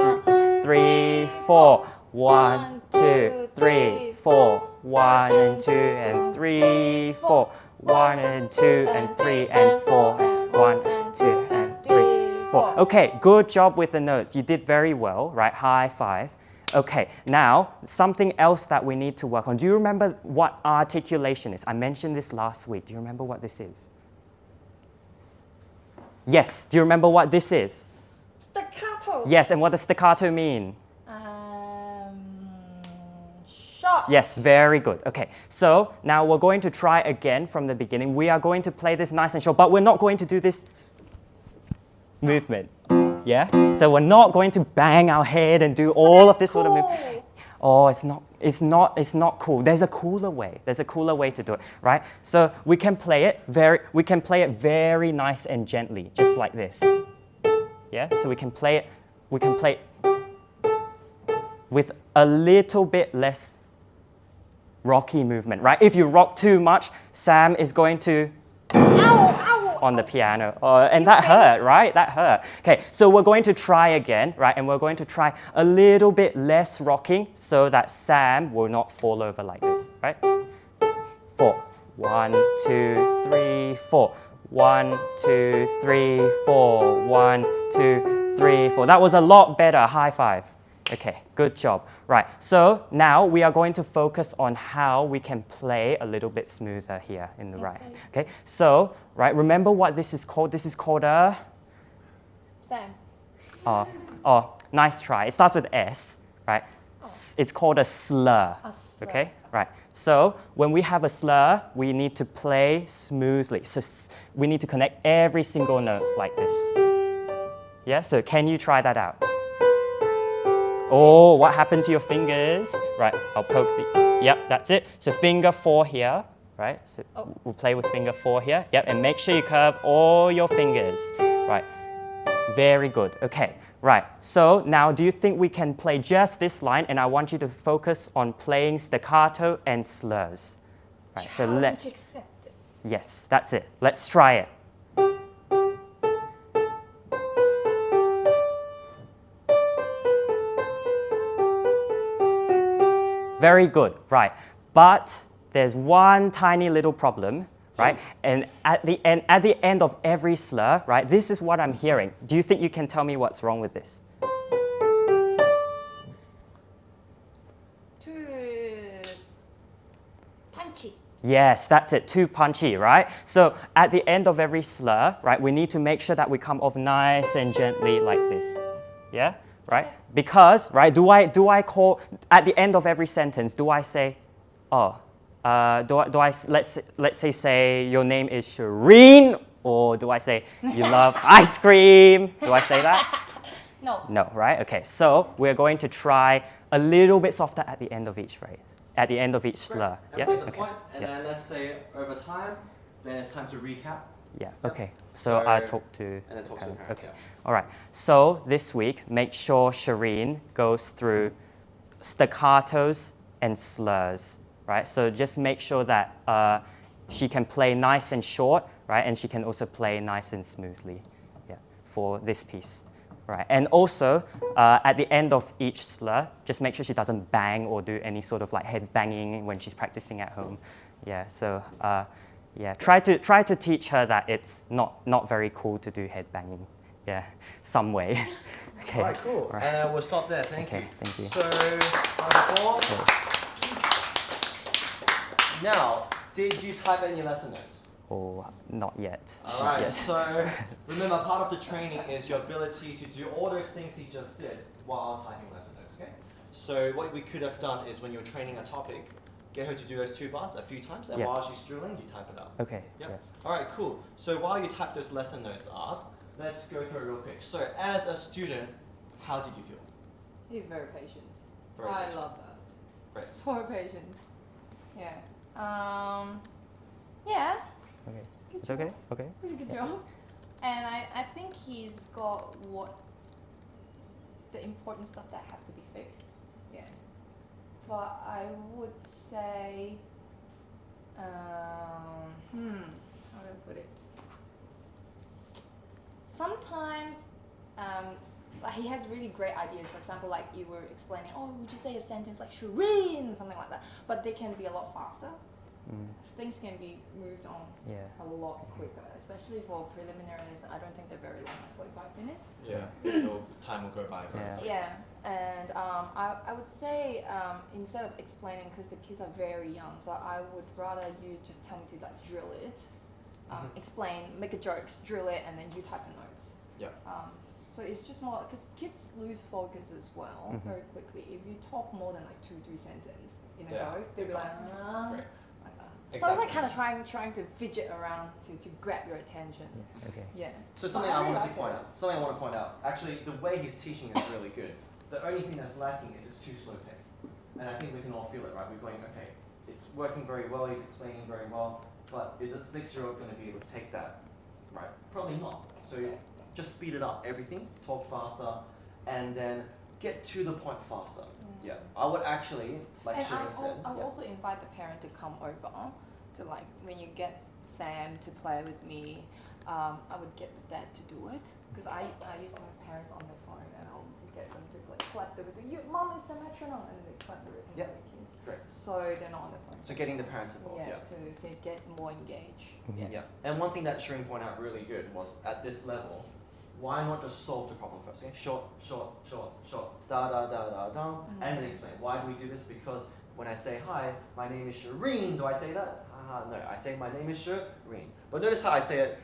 F: 3, 4. 1, 2, 3, 4. 1 and 2 and 3, 4. 1 and 2 and 3 and 4. 1 and 2 and 3, 4. Okay, good job with the notes. You did very well, right? High five. Okay, now something else that we need to work on. Do you remember what articulation is? I mentioned this last week. Do you remember what this is? Yes, do you remember what this is?
E: Staccato.
F: Yes, and what does staccato mean?
E: Short.
F: Yes, very good. Okay, so now we're going to try again from the beginning. We are going to play this nice and short, but we're not going to do this movement. Yeah? So we're not going to bang our head and do all of this sort of movement. Oh, it's not cool. There's a cooler way. There's a cooler way to do it, right? So we can play it very nice and gently, just like this. Yeah? So we can play it with a little bit less rocky movement, right? If you rock too much, Sam is going to on the piano. And that hurt, right? That hurt. Okay, so we're going to try again, right? And we're going to try a little bit less rocking so that Sam will not fall over like this, right? 4. 1, 2, 3, 4. 1, 2, 3, 4. 1, 2, 3, 4. That was a lot better. High five. Okay, good job. Right, so now we are going to focus on how we can play a little bit smoother here in the right. Okay, so, right, remember what this is called? This is called a...
E: Sam.
F: Nice try. It starts with S, right? It's called a slur.
E: A slur.
F: Okay, right. So when we have a slur, we need to play smoothly. So we need to connect every single note like this. Yeah, so can you try that out? Oh, what happened to your fingers? Right, I'll poke the... Yep, that's it. So finger 4 here, right? So we'll play with finger 4 here. Yep, and make sure you curve all your fingers. Right, very good. Okay, right. So now do you think we can play just this line? And I want you to focus on playing staccato and slurs. Right, so let's...
E: Accepted.
F: Yes, that's it. Let's try it. Very good, right. But there's one tiny little problem, right? And at the end of every slur, right, this is what I'm hearing. Do you think you can tell me what's wrong with this?
E: Too punchy.
F: Yes, that's it, too punchy, right? So at the end of every slur, right, we need to make sure that we come off nice and gently like this. Yeah? Right? Because, right, do I call, at the end of every sentence, do I say, let's say your name is Shireen, or do I say you love ice cream? Do I say that?
E: No.
F: No, right? Okay, so we're going to try a little bit softer at the end of each phrase, at the end of each slur.
A: And
F: Yeah?
A: get the
F: Okay.
A: point, and then let's say over time, then it's time to recap.
F: Yeah,
A: Yep.
F: okay. So I talk to...
A: And then talk to the parent,
F: Okay.
A: yeah.
F: All right. So this week, make sure Shireen goes through staccatos and slurs, right? So just make sure that she can play nice and short, right? And she can also play nice and smoothly, yeah, for this piece, right? And also, at the end of each slur, just make sure she doesn't bang or do any sort of like head banging when she's practicing at home. Yeah. So. Yeah, try to teach her that it's not very cool to do head banging. yeah, some way. Okay.
A: All right, cool.
F: All right.
A: And we'll stop there. Thank
F: Okay,
A: you.
F: thank you.
A: So, round 4. Now, did you type any lesson notes?
F: Oh, not yet.
A: All
F: Not
A: right,
F: yet.
A: so remember, part of the training is your ability to do all those things he just did while typing lesson notes, okay? So what we could have done is when you're training a topic, get her to do those 2 bars a few times, and
F: Yeah.
A: while she's drilling, you type it up.
F: Okay.
A: Yep.
F: Yeah.
A: All right, cool. So while you type those lesson notes up, let's go through it real quick. So as a student, how did you feel?
B: He's very patient.
A: Very
B: I
A: patient.
B: love that.
A: Right.
B: So patient. Yeah. Yeah.
F: Okay.
B: Good
F: It's
B: job.
F: okay. Okay.
B: Pretty good job. And I think he's got what's the important stuff that have to be fixed. Yeah. But I would say, how do I put it? Sometimes, like he has really great ideas. For example, like you were explaining, oh, would you say a sentence like Shireen, something like that. But they can be a lot faster. Things can be moved on
F: Yeah.
B: a lot quicker, especially for preliminaries. I don't think they're very long, like 45 minutes.
A: Yeah, time will go by very
F: Yeah.
A: fast.
B: Yeah, and I would say instead of explaining, because the kids are very young, so I would rather you just tell me to like drill it, explain, make a joke, drill it, and then you type the notes.
A: Yeah.
B: So it's just more, because kids lose focus as well very quickly. If you talk more than like 2-3 sentences in a
A: Yeah.
B: go, they'll be like,
A: Great.
B: like that. So I
A: Exactly.
B: was like kind of trying to fidget around to grab your attention.
F: Yeah. Okay.
B: Yeah.
A: So something
B: But
A: I
B: really
A: wanted to
B: like
A: point
B: it.
A: out. Something I want to point out. Actually, the way he's teaching is really good. The only thing that's lacking is it's too slow paced. And I think we can all feel it, right? We're going, okay, it's working very well. He's explaining very well. But is a 6-year-old going to be able to take that? Right? Probably not. So just speed it up. Everything. Talk faster, and then get to the point faster. Yeah. I would actually, like
B: And
A: Shireen said.
B: I'll
A: yeah.
B: also invite the parent to come over to like when you get Sam to play with me. I would get the dad to do it because I used to have parents on their phone and I'll get them to like clap the rhythm. Mom is the metronome, and they clap the rhythm
A: Yeah.
B: for the kids.
A: Great.
B: So they're not on their phone.
A: So getting the parents involved.
B: Yeah, to get more engaged.
A: Yeah. And one thing that Shireen pointed out really good was at this level, why not just solve the problem first? Okay? Short, da da da da da, and then explain. Why do we do this? Because when I say hi, my name is Shireen, do I say that? No, I say my name is Shireen. But notice how I say it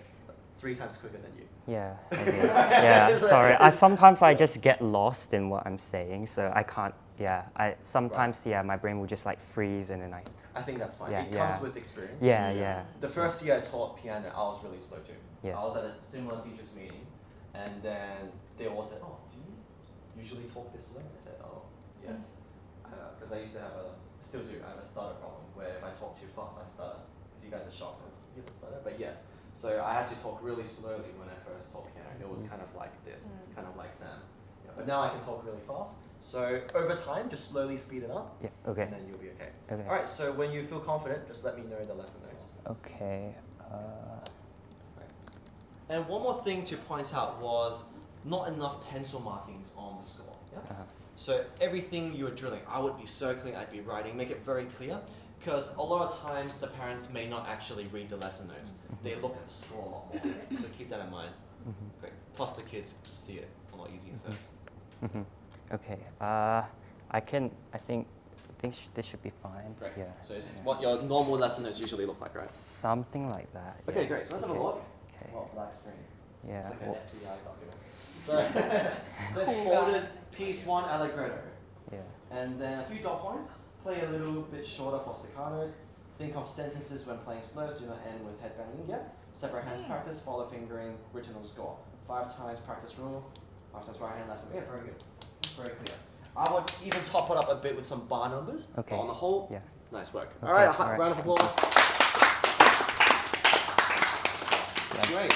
A: 3 times quicker than you.
F: Yeah. Okay. Yeah. Sorry. Sometimes I just get lost in what I'm saying, so I can't. Yeah. Sometimes my brain will just like freeze and then
A: I think that's fine.
F: Yeah,
A: It
F: yeah.
A: comes with experience.
F: Yeah.
A: The first year I taught piano, I was really slow too.
F: Yeah.
A: I was at a similar teachers meeting, and then they all said, "Oh, do you usually talk this slow?" I said, "Oh, yes," because I used to have still do. I have a stutter problem where if I talk too fast, I stutter. Because you guys are shocked, like, you have a stutter, but yes. So I had to talk really slowly when I first taught piano. It was kind of like this, kind of like Sam. Yeah, but now I can talk really fast. So over time, just slowly speed it up,
F: Yeah. Okay.
A: and then you'll be okay.
F: Okay.
A: All right. So when you feel confident, just let me know the lesson notes.
F: Okay.
A: And one more thing to point out was not enough pencil markings on the score. Yeah? So everything you were drilling, I would be circling, I'd be writing, make it very clear. Because a lot of times the parents may not actually read the lesson notes. They look at the score a lot more. So keep that in mind. Great. Plus the kids see it a lot easier first.
F: Okay. I think this should be fine.
A: Great.
F: Yeah.
A: So it's what your normal lesson notes usually look like, right?
F: Something like that.
A: Okay,
F: yeah.
A: great. So let's have a
F: Okay.
A: look.
F: Okay.
A: Oh, black screen.
F: Yeah.
A: It's like an
F: Whoops.
A: FBI document. So it's folded piece 1 allegretto.
F: Yeah.
A: And then a few dot points. Play a little bit shorter for staccatos. Think of sentences when playing slows. Do not end with headbanging yet. Separate hands practice. Follow fingering. Written on score. 5 times practice rule. 5 times right hand, left hand. Yeah, very good. Very clear. I would even top it up a bit with some bar numbers.
F: Okay.
A: But on the whole,
F: Yeah.
A: nice work.
F: Okay,
A: All right,
F: alright,
A: round of
F: thank
A: applause. Great.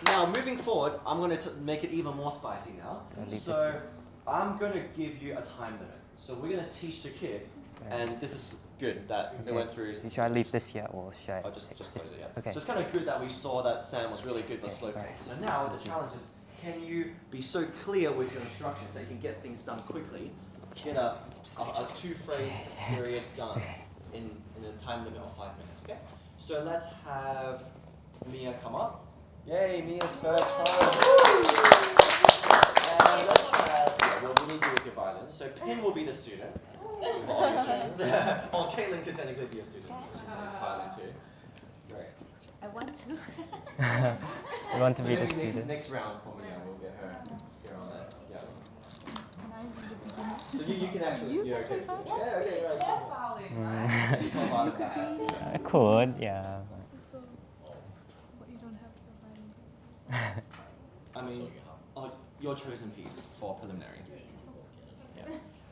A: Now, moving forward, I'm going to make it even more spicy now.
F: I'll leave
A: So,
F: this here.
A: I'm going to give you a time limit. So, we're going to teach the kid, and this is good that they went through.
F: Should I leave this here or should I?
A: Oh, just close it, yeah.
F: Okay.
A: So, it's kind of good that we saw that Sam was really good with
F: Okay,
A: slow
F: right.
A: pace. So, now the challenge is, can you be so clear with your instructions that you can get things done quickly, get a 2-phrase period done in a time limit of 5 minutes, okay? So, let's have Mia come up. Yay, Mia's first time. And let's have, well, we need to do with your violin. So Pin will be the student, for obvious reasons. Or Caitlin could technically be a student, because she plays violin too. Great.
E: I want to.
F: We want to
A: So
F: be the
A: maybe
F: student.
A: next round for Mia, we'll get her on that. Yeah. So you can actually, you're okay. Yeah, okay, right. You can't violin that.
F: I could, yeah.
C: So, but you don't have the violin.
A: I mean, your chosen piece for preliminary. Yeah.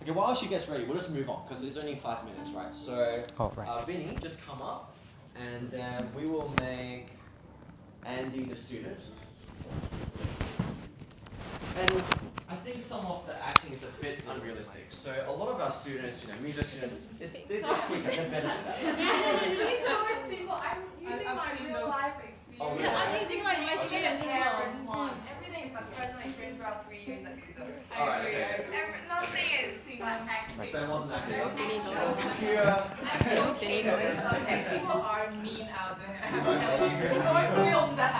A: Okay, while she gets ready, we'll just move on because it's only 5 minutes, right? So, Vinny, just come up, and then we will make Andy the student. And I think some of the acting is a bit unrealistic. So a lot of our students, MUSO students, they're quicker, they're better than that.
B: Those people, I'm using my real life experience.
A: Oh,
E: Yeah, I'm using like my students as well.
B: Everything is my personal experience throughout 3 years at CONCERTO.
A: Alright, okay.
B: Nothing is like acting.
A: So it wasn't acting, it was pure.
B: People are mean out there. I'm telling you. Don't film that.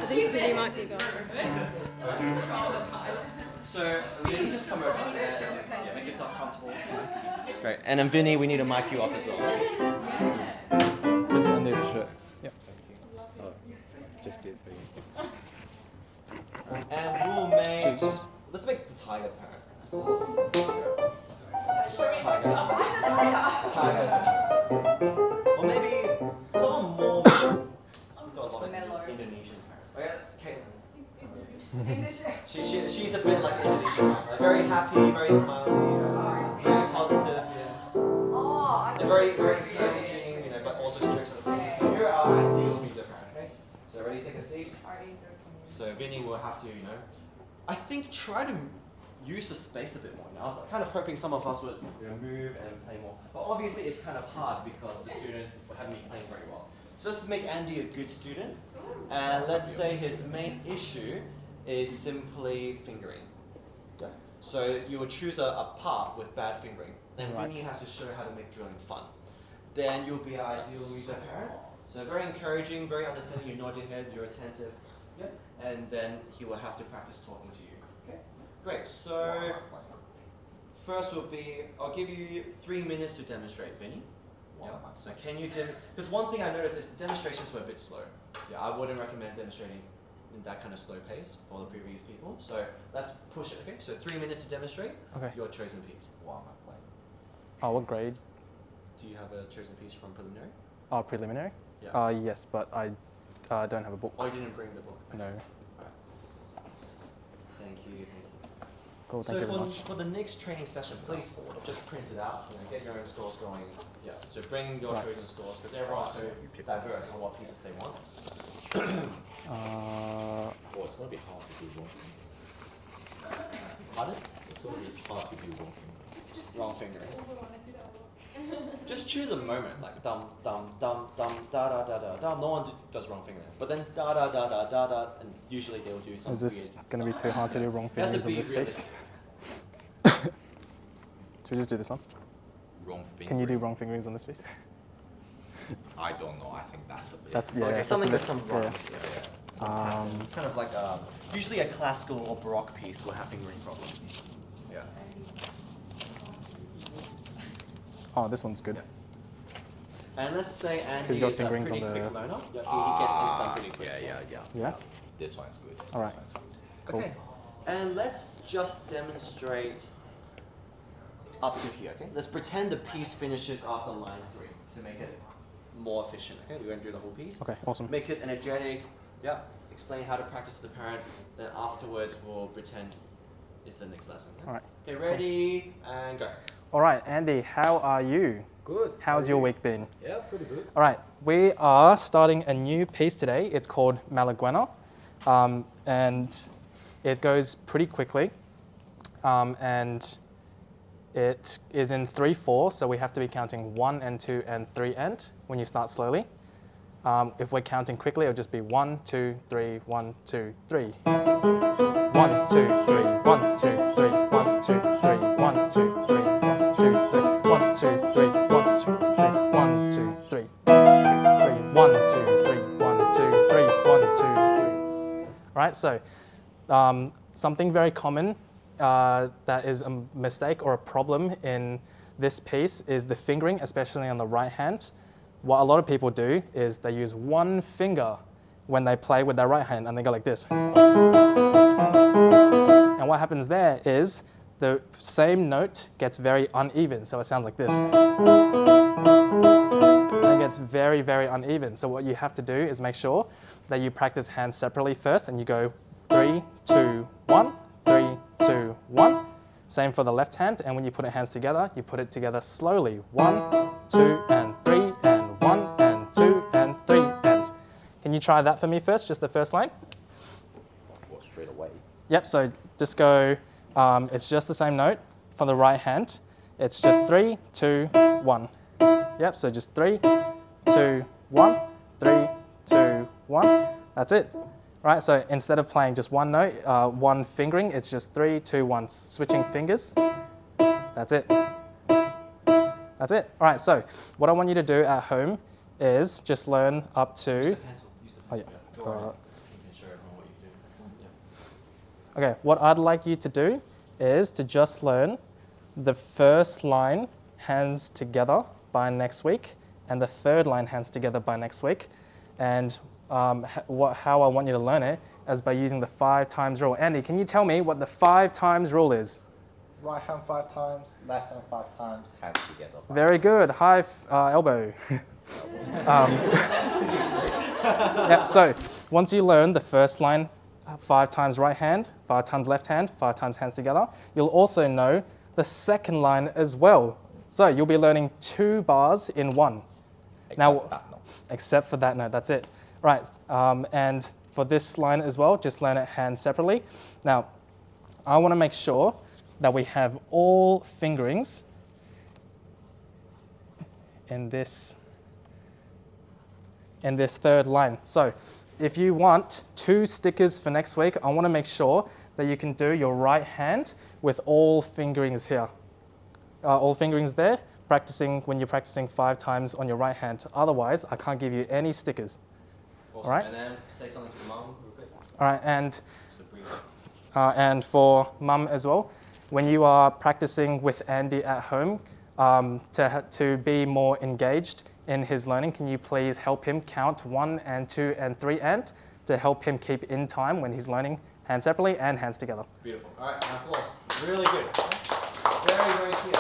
E: I think Vinny might be gone.
B: Traumatized.
A: So Vinny, just come over and make yourself comfortable. Great. And then Vinny, we need to mic you up as well.
G: Put it under your shirt. Yep. Oh, just it for you.
A: And we'll make.
G: Cheers.
A: Let's make the tiger parrot. Tiger. Or maybe someone more. We've got a lot of Indonesian parrots. Okay, Caitlin. She's a bit like Indonesian. Like very happy, very smiley, very positive. Yeah. Very encouraging, but also strict. So you're our ideal MUSO parent. Okay. So ready? Take a seat. So Vinny will have to, I think try to use the space a bit more. I was kind of hoping some of us would move and play more. But obviously it's kind of hard because the students haven't been playing very well. So let's make Andy a good student. And let's say his main issue is simply fingering. Yeah. So you will choose a part with bad fingering. And Vinny has to show how to make drilling fun. Then you'll be our ideal MUSO parent. So very encouraging, very understanding, you nod your head, you're attentive. Yeah. And then he will have to practice talking to you. Okay. Great. So first will be, I'll give you 3 minutes to demonstrate, Vinny. Yeah. So can you because one thing I noticed is the demonstrations were a bit slow. Yeah, I wouldn't recommend demonstrating in that kind of slow pace for the previous people. So let's push it, okay? So 3 minutes to demonstrate your chosen piece.
G: What am I playing? Oh, what grade?
A: Do you have a chosen piece from preliminary?
G: Oh, preliminary?
A: Yeah.
G: Yes, but I don't have a book.
A: Oh, you didn't bring the book?
G: No.
A: Alright. Thank you.
G: Cool, thank you very much.
A: For the next training session, please just print it out, get your own scores going. Yeah, so bring your chosen scores because everyone's so diverse on what pieces they want.
D: Oh, it's going to be hard to do wrong.
A: Pardon?
D: It's going to be hard to do wrong.
A: Wrong fingering. Just choose a moment, like dum dum dum dum da da da da dum. No one does wrong fingering, but then da da da da da da, and usually they'll do something.
G: Is this going to be too hard to do wrong
A: Has to
G: fingers on
A: be
G: this piece? Should we just do this one?
D: Wrong finger.
G: Can you do wrong fingerings on this piece?
D: I don't know. I think that's a bit.
G: That's
A: Okay,
G: that's
A: something
G: a
A: with
G: bit,
A: some problems. Yeah. Some
G: Um,
A: patterns. It's kind of like usually a classical or baroque piece will have fingering problems. Yeah.
G: Oh, this one's good.
A: And let's say Andy
G: He's got
A: is a
G: fingerings
A: pretty
G: on
A: quick
G: the-
A: learner. Yeah, he gets things done pretty quick.
G: Yeah?
D: This one's good.
G: All right.
D: This one's good.
G: Cool.
A: Okay, and let's just demonstrate up to here, okay? Let's pretend the piece finishes after line 3 to make it more efficient, okay? We won't do the whole piece.
G: Okay, awesome.
A: Make it energetic, yeah. Explain how to practice to the parent, then afterwards we'll pretend it's the next lesson. Yeah?
G: All right.
A: Okay, ready, and go.
G: All right, Andy, how are you?
D: Good.
G: How's your week been?
D: Yeah, pretty good.
G: All right, we are starting a new piece today. It's called Malaguena, and it goes pretty quickly, and it is in 3/4, so we have to be counting 1 and 2 and 3 and when you start slowly. If we're counting quickly, it'll just be 1, 2, 3, 1, 2, 3. 1, 2, 3, 1, 2, 3, 1, 2, 3, 1, 2, 3, 1, 2, 3, 1, 2, 3, 1, 2, 3, 1, 2, 3, 1, 2, 3, 1, 2, 3, 1, 2, 3, 1, 2, 3. So something very common that is a mistake or a problem in this piece is the fingering, especially on the right hand. What a lot of people do is they use one finger when they play with their right hand, and they go like this. And what happens there is the same note gets very uneven, so it sounds like this. And it gets very, very uneven. So what you have to do is make sure that you practice hands separately first, and you go 3, 2, 1, 3, 2, 1. Same for the left hand, and when you put your hands together, you put it together slowly. 1, 2, and 3, and 1, and 2, and 3, and. Can you try that for me first, just the first line?
D: Well, straight away.
G: Yep, so just go, it's just the same note for the right hand. It's just 3, 2, 1. Yep, so just 3, 2, 1, 3, 2, 1. That's it. Right, so instead of playing just one note, one fingering, it's just 3, 2, 1, switching fingers. That's it. That's it. All right, so what I want you to do at home is just learn up to...
A: Use the pencil. Use the pencil.
G: Oh, yeah.
A: Draw it out, so you can show everyone what you do. Yeah.
G: Okay, what I'd like you to do is to just learn the first line hands together by next week, and the third line hands together by next week. And how I want you to learn it is by using the 5 times rule. Andy, can you tell me what the 5 times rule is?
D: Right hand 5 times, left hand 5 times, hands together.
G: Very good. High elbow. Yep, so once you learn the first line, 5 times right hand, 5 times left hand, 5 times hands together, you'll also know the second line as well. So you'll be learning 2 bars in one. Except for that note, that's it. Right, and for this line as well, just learn it hands separately. Now, I want to make sure that we have all fingerings in this third line. So if you want 2 stickers for next week, I want to make sure that you can do your right hand with all fingerings here. All fingerings there, when you're practicing 5 times on your right hand. Otherwise, I can't give you any stickers.
A: Awesome.
G: All right?
A: And then say something to mum real quick.
G: All right, and
A: Just a brief.
G: and for mum as well, when you are practicing with Andy at home, to be more engaged in his learning, can you please help him count 1 and 2 and 3 and to help him keep in time when he's learning hands separately and hands together.
A: Beautiful. All right, now applause. Really good. Very, very clear.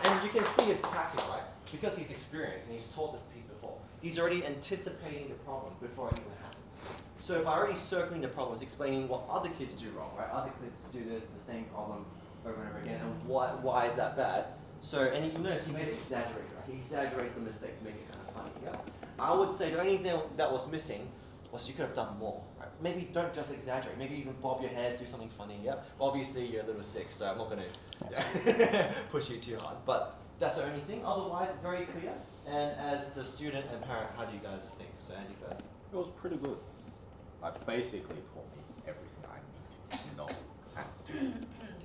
A: And you can see his tactic, right? Because he's experienced and he's taught this piece before. He's already anticipating the problem before it even happens. So if I already circling the problems, explaining what other kids do wrong, right? Other kids do this, the same problem over and over again, and why is that bad? So, and you notice he made it exaggerated, right? He exaggerated the mistake to make it kind of funny, yeah? I would say the only thing that was missing was you could have done more, right? Maybe don't just exaggerate, maybe even bob your head, do something funny, yeah? But obviously you're a little sick, so I'm not gonna push you too hard. But that's the only thing, otherwise very clear. And as the student and parent, how do you guys think? So Andy first.
D: It was pretty good. Like basically taught me everything I need to know and do.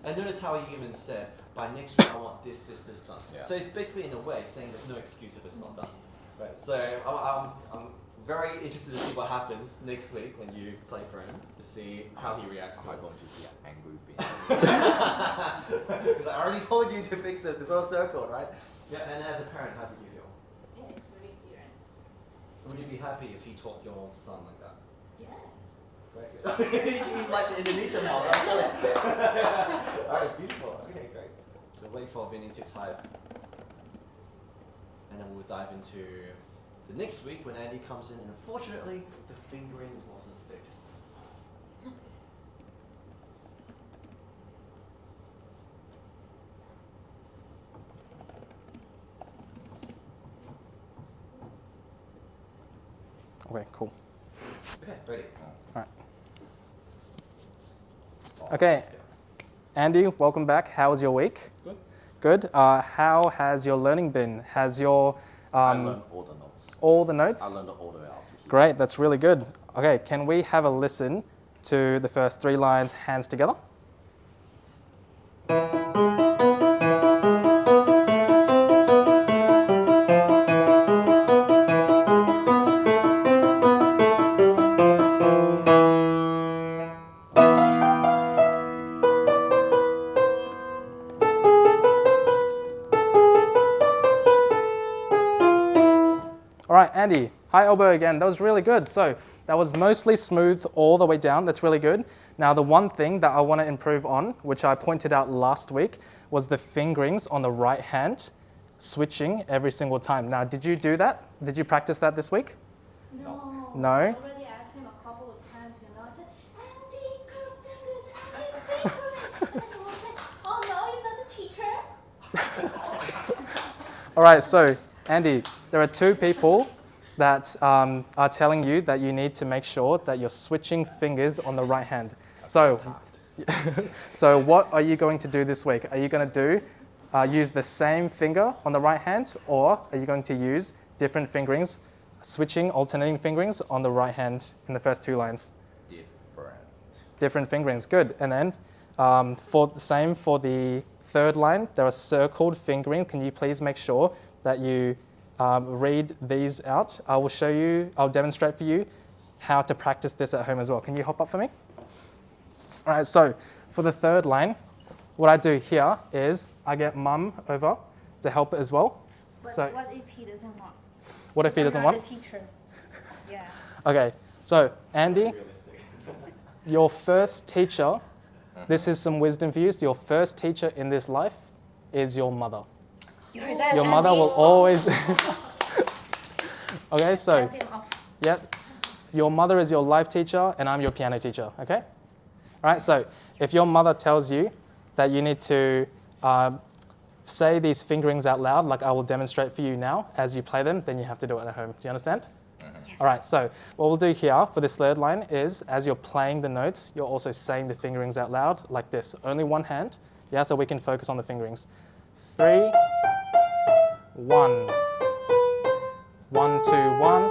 A: And notice how he even said, by next week I want this done.
D: Yeah.
A: So it's basically in a way saying there's no excuse if it's not done. Right. So I'm very interested to see what happens next week when you play for him, to see how he reacts to
D: Am I
A: it.
D: going to see an angry video?
A: Because I already told you to fix this, it's all circled, right? Yeah, and as a parent, how did you feel?
B: Yeah, it's very clear.
A: Would you be happy if he taught your son like that?
B: Yeah.
A: Very good. He's like the Indonesian model. Alright, beautiful. Okay, great. So wait for Vinny to type. And then we'll dive into the next week when Andy comes in, and unfortunately the fingering wasn't fixed.
G: Okay, cool.
A: Okay, ready.
G: All right. Okay, Andy, welcome back. How was your week?
D: Good.
G: Good. How has your learning been? Has your
D: I learned all the notes.
G: all the notes?
D: I learned all the way out to here.
G: Great, that's really good. Okay, can we have a listen to the first 3 lines, hands together? All right, Andy, high elbow again. That was really good. So that was mostly smooth all the way down. That's really good. Now, the one thing that I want to improve on, which I pointed out last week, was the fingerings on the right hand, switching every single time. Now, did you do that? Did you practice that this week?
E: No.
G: No?
E: I already asked him a couple of times, I said, Andy, group members, Andy, and then he was like, oh no, you're not the teacher.
G: All right, so Andy, there are two people that are telling you that you need to make sure that you're switching fingers on the right hand. So, so what are you going to do this week? Are you going to use the same finger on the right hand, or are you going to use different fingerings, switching, alternating fingerings on the right hand in the first 2 lines? Different fingerings, good. And then for the same for the 3rd line, there are circled fingerings. Can you please make sure that you read these out? I'll demonstrate for you how to practice this at home as well. Can you hop up for me? All right, so for the 3rd line, what I do here is I get mum over to help as well.
E: But
G: So-
E: what if he doesn't want?
G: What if he doesn't
E: I'm
G: want?
E: not a teacher. Yeah.
G: Okay, so Andy, your first teacher, this is some wisdom for you. Your first teacher in this life is your mother.
E: You heard that?
G: Your mother will always. Okay, so,
E: Tap him off.
G: yep. Your mother is your life teacher, and I'm your piano teacher, okay? All right, so if your mother tells you that you need to say these fingerings out loud, like I will demonstrate for you now as you play them, then you have to do it at home. Do you understand?
E: Yes.
G: All right, so what we'll do here for this 3rd line is as you're playing the notes, you're also saying the fingerings out loud like this. Only one hand, yeah, so we can focus on the fingerings. 3, 1. 1, 2, 1.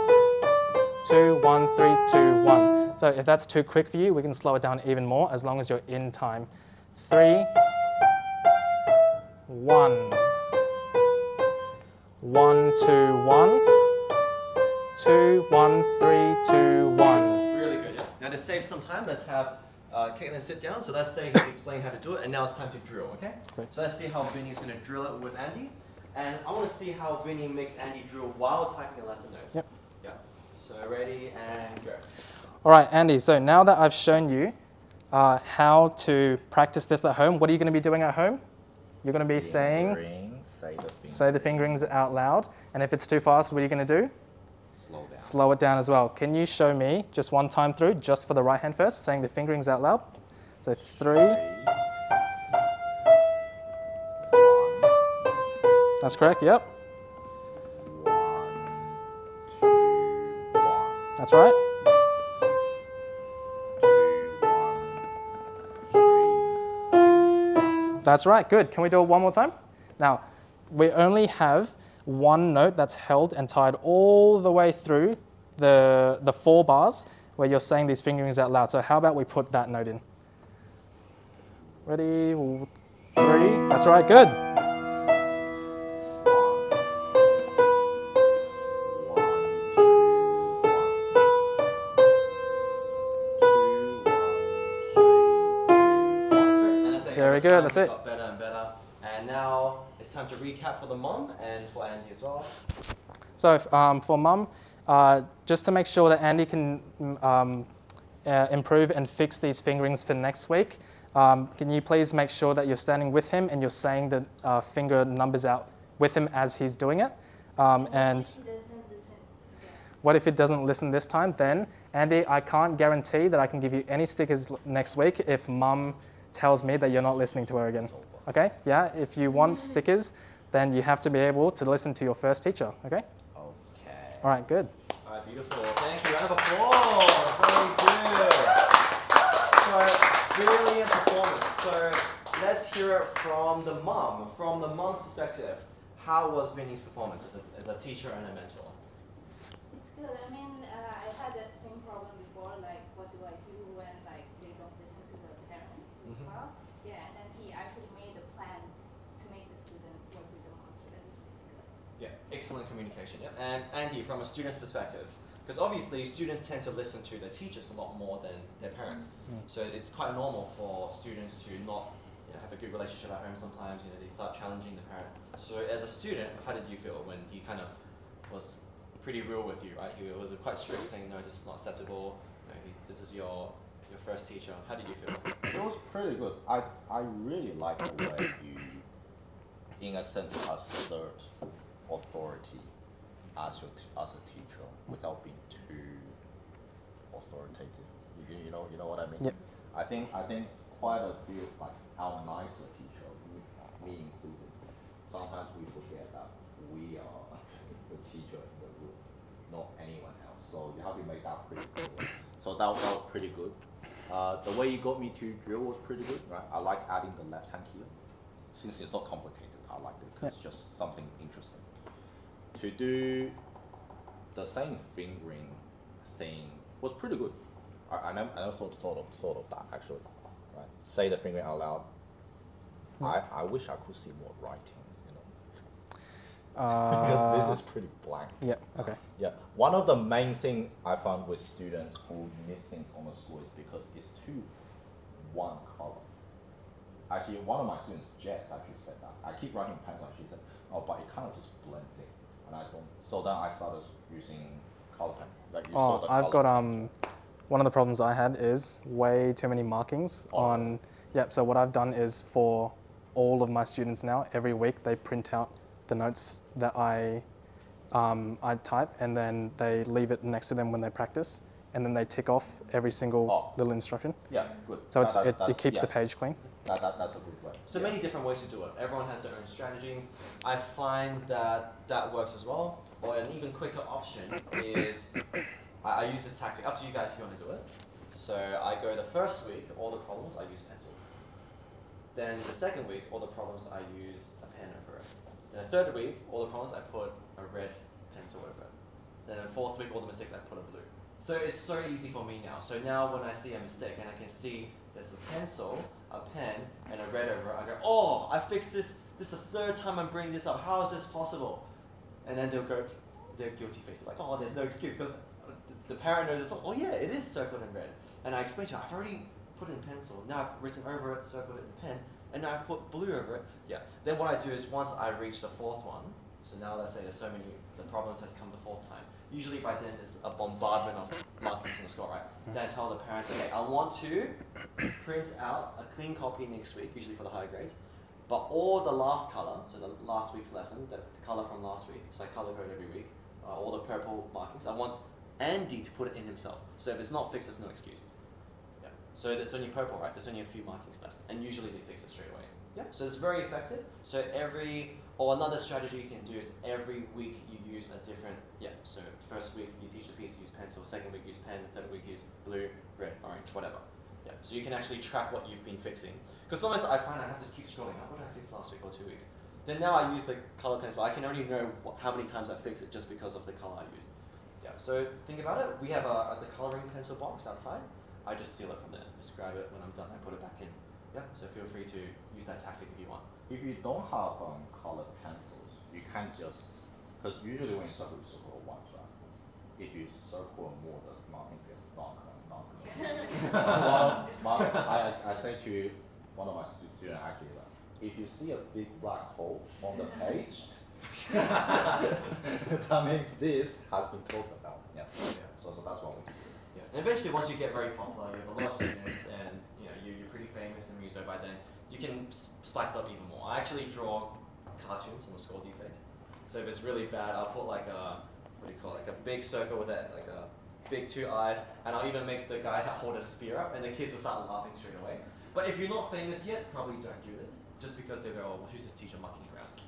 G: 2, 1, 3, 2, 1. So if that's too quick for you, we can slow it down even more as long as you're in time. 3, 1. 1, 2, 1. 2, 1, 3, 2, 1.
A: Really good, yeah. Now to save some time, let's have Caitlin sit down. So let's say he's explaining how to do it, and now it's time to drill, okay?
G: Great.
A: So let's see how Vinny's going to drill it with Andy. And I want to see how Vinny makes Andy drill while typing the lesson notes.
G: Yep.
A: Yeah. So ready and go.
G: All right, Andy, so now that I've shown you how to practice this at home, what are you going to be doing at home? You're going to be saying, say the fingerings out loud. And if it's too fast, what are you going to do?
D: Slow down.
G: Slow it down as well. Can you show me just one time through, just for the right hand first, saying the fingerings out loud? So 3. That's correct, yep.
D: 1, 2, 1.
G: That's right.
D: 2, 1, 3.
G: That's right, good. Can we do it one more time? Now, we only have one note that's held and tied all the way through the 4 bars where you're saying these fingerings out loud. So how about we put that note in? Ready? 3. That's right, good.
A: 3.
G: Very good, that's it.
A: Got better and better. And now it's time to recap for the mom and for Andy as well.
G: So for mum, just to make sure that Andy can improve and fix these fingerings for next week, can you please make sure that you're standing with him and you're saying the finger numbers out with him as he's doing it? And
E: He doesn't listen.
G: what if it doesn't listen this time? Then, Andy, I can't guarantee that I can give you any stickers next week if mum tells me that you're not listening to her again. Okay? Yeah? If you want stickers, then you have to be able to listen to your first teacher. Okay?
D: Okay.
G: All right, good.
A: All right, beautiful. Thank you. Round of applause. Very good. So, brilliant performance. So, let's hear it from the mom. From the mom's perspective, how was Vinny's performance as a teacher and a mentor?
E: It's good. I mean, I've had that same problem before. Like, what do I do when like they don't listen to the parents as well? Yeah, and then he actually made a plan to make the student work with the mom. So that's really good.
A: Yeah, excellent communication. Yeah. And Andy, from a student's perspective, because obviously students tend to listen to their teachers a lot more than their parents. So it's quite normal for students to not have a good relationship at home sometimes. They start challenging the parent. So as a student, how did you feel when he kind of was pretty real with you, right? He was quite strict, saying, no, this is not acceptable. This is your first teacher. How did you feel?
D: It was pretty good. I really like the way you, in a sense, assert authority as a teacher without being too authoritative. You know what I mean?
G: Yep.
D: I think quite a few, like our nicer teacher, me included, sometimes we forget that we are the teacher in the room, not anyone else. So you have to make that pretty clear. So that was pretty good. The way you got me to drill was pretty good, right? I like adding the left hand here. Since it's not complicated, I like it because it's just something interesting. To do the same fingering thing was pretty good. I never thought of that actually. Right? Say the fingering out loud. I wish I could see more writing, because this is pretty blank.
G: Yeah. Okay.
D: Yeah, one of the main thing I found with students who miss things on the school is because it's too one color. Actually, one of my students, Jess, actually said that. I keep writing pencil, and she said, "Oh, but it kind of just blends in," and I don't. So then I started using color pen. Like you saw the
G: I've
D: color
G: got
D: pen.
G: one of the problems I had is way too many markings on. Yep. So what I've done is for all of my students now, every week they print out the notes that I type, and then they leave it next to them when they practice, and then they tick off every single little instruction.
D: Yeah, good.
G: So it keeps the page clean.
D: That's a good way.
A: So many different ways to do it. Everyone has their own strategy. I find that works as well. Or an even quicker option is, I use this tactic, up to you guys if you want to do it. So I go the first week, all the problems I use pencil. Then the second week, all the problems I use a pen over it. Then the third week, all the problems I put a red pencil over it. Then the fourth week, all the mistakes I put a blue. So it's so easy for me now. So now when I see a mistake and I can see there's a pencil, a pen, and a red over it, I go, oh, I fixed this. This is the third time I'm bringing this up. How is this possible? And then they'll go, they're guilty faces, like, oh, there's no excuse, because the parent knows it's, oh yeah, it is circled in red. And I explain to them, I've already put it in pencil, now I've written over it, circled it in pen, and now I've put blue over it. Yeah. Then what I do is once I reach the fourth one, so now let's say there's so many, the problems has come the fourth time. Usually by then it's a bombardment of markings on the score, right? Then I tell the parents, okay, I want to print out a clean copy next week, usually for the higher grades, but all the last color, so the last week's lesson, the color from last week, so I color code every week, all the purple markings, I want Andy to put it in himself. So if it's not fixed, there's no excuse. Yeah. So it's only purple, right? There's only a few markings left, and usually they fix it straight away. Yeah. So it's very effective. So another strategy you can do is every week you use a different, so first week you teach the piece, use pencil, second week use pen, third week use blue, red, orange, whatever. Yeah. So you can actually track what you've been fixing. Because sometimes I find I have to keep scrolling, what did I fix last week or 2 weeks? Then now I use the color pencil, I can already know how many times I fix it just because of the color I used. Yeah. So think about it, we have the coloring pencil box outside. I just steal it from there, just grab it when I'm done, I put it back in. Yeah. So feel free to use that tactic if you want.
D: If you don't have colored pencils, you can't just, because usually when you circle once, right? If you circle more, the markings gets darker and darker. I say to one of my students actually, like, if you see a big black hole on the page, that means this has been talked about. Yeah. So that's what we do.
A: Yeah. And eventually, once you get very popular, you have a lot of students, and you're pretty famous in MUSO by then, you can spice it up even more. I actually draw cartoons on the score these days. So if it's really bad, I'll put like a, like a big circle with it, like a big 2 eyes, and I'll even make the guy hold a spear up, and the kids will start laughing straight away. But if you're not famous yet, probably don't do this, just because they go, oh, who's this teacher mucking around?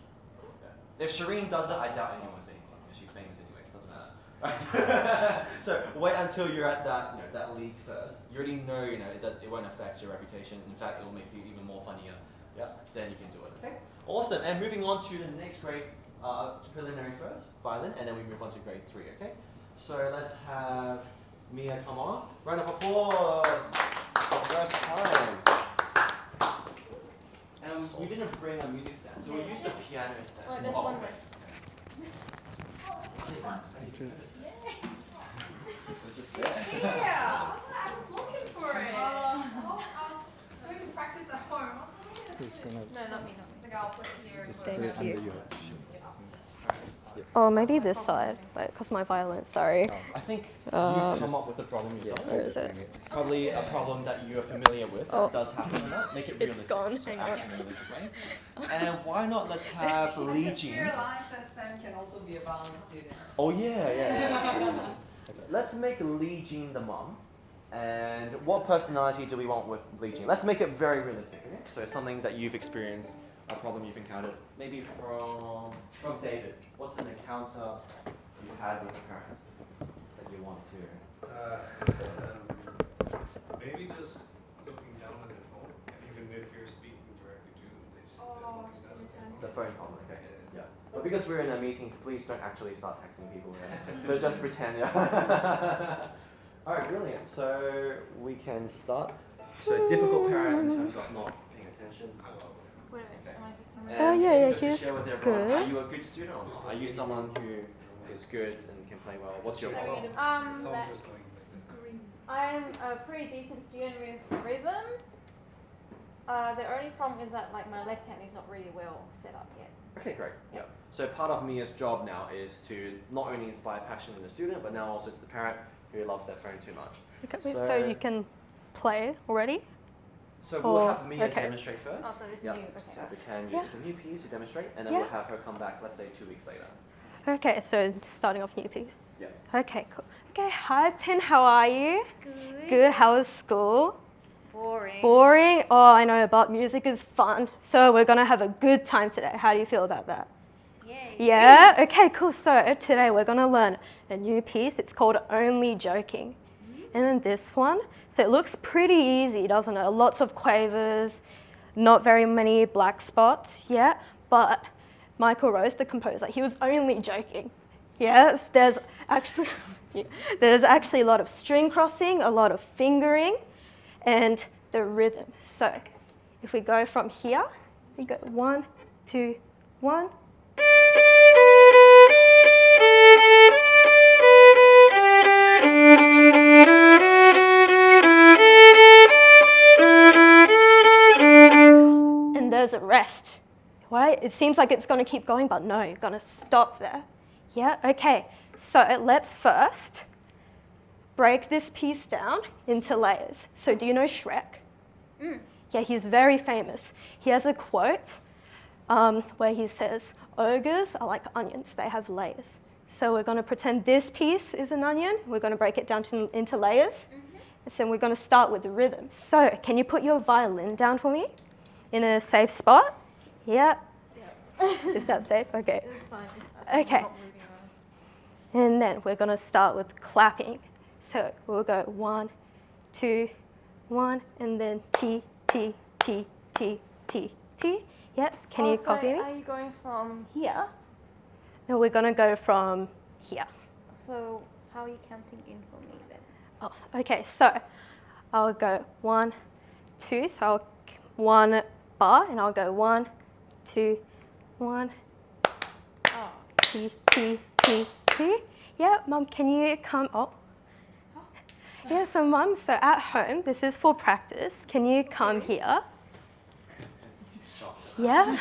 A: Yeah. If Shireen does it, I doubt anyone will say anything, because she's famous anyway, so it doesn't matter. Right? So wait until you're at that, that league first. You already know, it won't affect your reputation. In fact, it will make you even more funnier. Yeah. Then you can do it. Okay. Awesome. And moving on to the next grade, preliminary first, violin, and then we move on to grade 3. Okay. So let's have Mia come on. Round of applause for first time. We didn't bring a music stand, so we'll use the piano instead.
E: Oh, that's one way.
A: It's just there.
B: Yeah, I was looking for it. I was going to practice at home. I was like,
G: Who's gonna
B: no, not me. It's like I'll put it here.
G: just
B: put
G: put
B: it
G: it under your
B: here.
A: Alright.
H: Oh, maybe this side, because my violin, sorry.
A: I think you come up with the problem yourself.
H: Where is it?
A: It's probably a problem that you are familiar with.
H: Oh.
A: That does happen a lot. Make it realistic.
H: It's gone,
A: So
H: hang on.
A: action realistically. And why not let's have Li
B: I just
A: Jin.
B: realized that Sam can also be a violin student.
A: Oh yeah. Okay, let's make Li Jin the mom. And what personality do we want with Li Jin? Let's make it very realistic. Okay? So something that you've experienced, a problem you've encountered, maybe from David. What's an encounter you've had with a parent that you want to?
I: Maybe just looking down on their phone, and even if you're speaking directly to them, they're looking down at
A: The phone problem, okay. Yeah. But because we're in a meeting, please don't actually start texting people. Yeah? So just pretend, yeah. Alright, brilliant. So we can start. So difficult parent in terms of not paying attention.
H: Wait,
A: And
H: Oh, yeah,
A: just to
H: he's
A: share with everyone,
H: good.
A: are you a good student or not? Are you someone who is good and can play well? What's your problem?
I: phone just going
J: I'm a pretty decent student with rhythm. The only problem is that like my left hand is not really well set up yet.
A: Okay, great. Yeah. So part of Mia's job now is to not only inspire passion in the student, but now also to the parent who loves their phone too much.
H: Okay, so you can play already?
A: So we'll
H: Or-
A: have Mia
H: okay.
A: demonstrate first.
J: Oh, so it's
A: Yep.
J: new, okay.
A: So pretend
H: Yeah.
A: it's a new piece, you demonstrate, and then
H: Yeah.
A: we'll have her come back, let's say 2 weeks later.
H: Okay, so starting off new piece.
A: Yeah.
H: Okay, cool. Okay, hi Pin, how are you? Good, how was school?
J: Boring.
H: Boring? Oh, I know, but music is fun. So we're gonna have a good time today. How do you feel about that?
J: Yay.
H: Yeah? Okay, cool. So today we're gonna learn a new piece. It's called Only Joking. And then this one. So it looks pretty easy, doesn't it? Lots of quavers, not very many black spots. Yeah, but Michael Rose, the composer, he was only joking. Yes, there's actually a lot of string crossing, a lot of fingering, and the rhythm. So if we go from here, we go 1, 2, 1. And there's a rest, right? It seems like it's going to keep going, but no, you're going to stop there. Yeah, okay. So let's first break this piece down into layers. So do you know Shrek? Yeah, he's very famous. He has a quote where he says, ogres are like onions, they have layers. So we're going to pretend this piece is an onion. We're going to break it down into layers. So we're going to start with the rhythm. So can you put your violin down for me in a safe spot? Yeah. Is that safe? Okay.
J: It's fine.
H: Okay.
J: Not moving around.
H: And then we're going to start with clapping. So we'll go 1, 2, 1, and then T, T, T, T, T, T. Yes, can you copy me?
J: Are you going from here?
H: No, we're going to go from here.
J: So how are you counting in for me then?
H: Oh, okay, so I'll go 1, 2, so I'll 1 bar, and I'll go 1, 2, 1,
J: Oh.
H: T, T, T, T. Yeah, Mum, can you come? Oh. Yeah, so Mum, so at home, this is for practice. Can you come here? Yeah.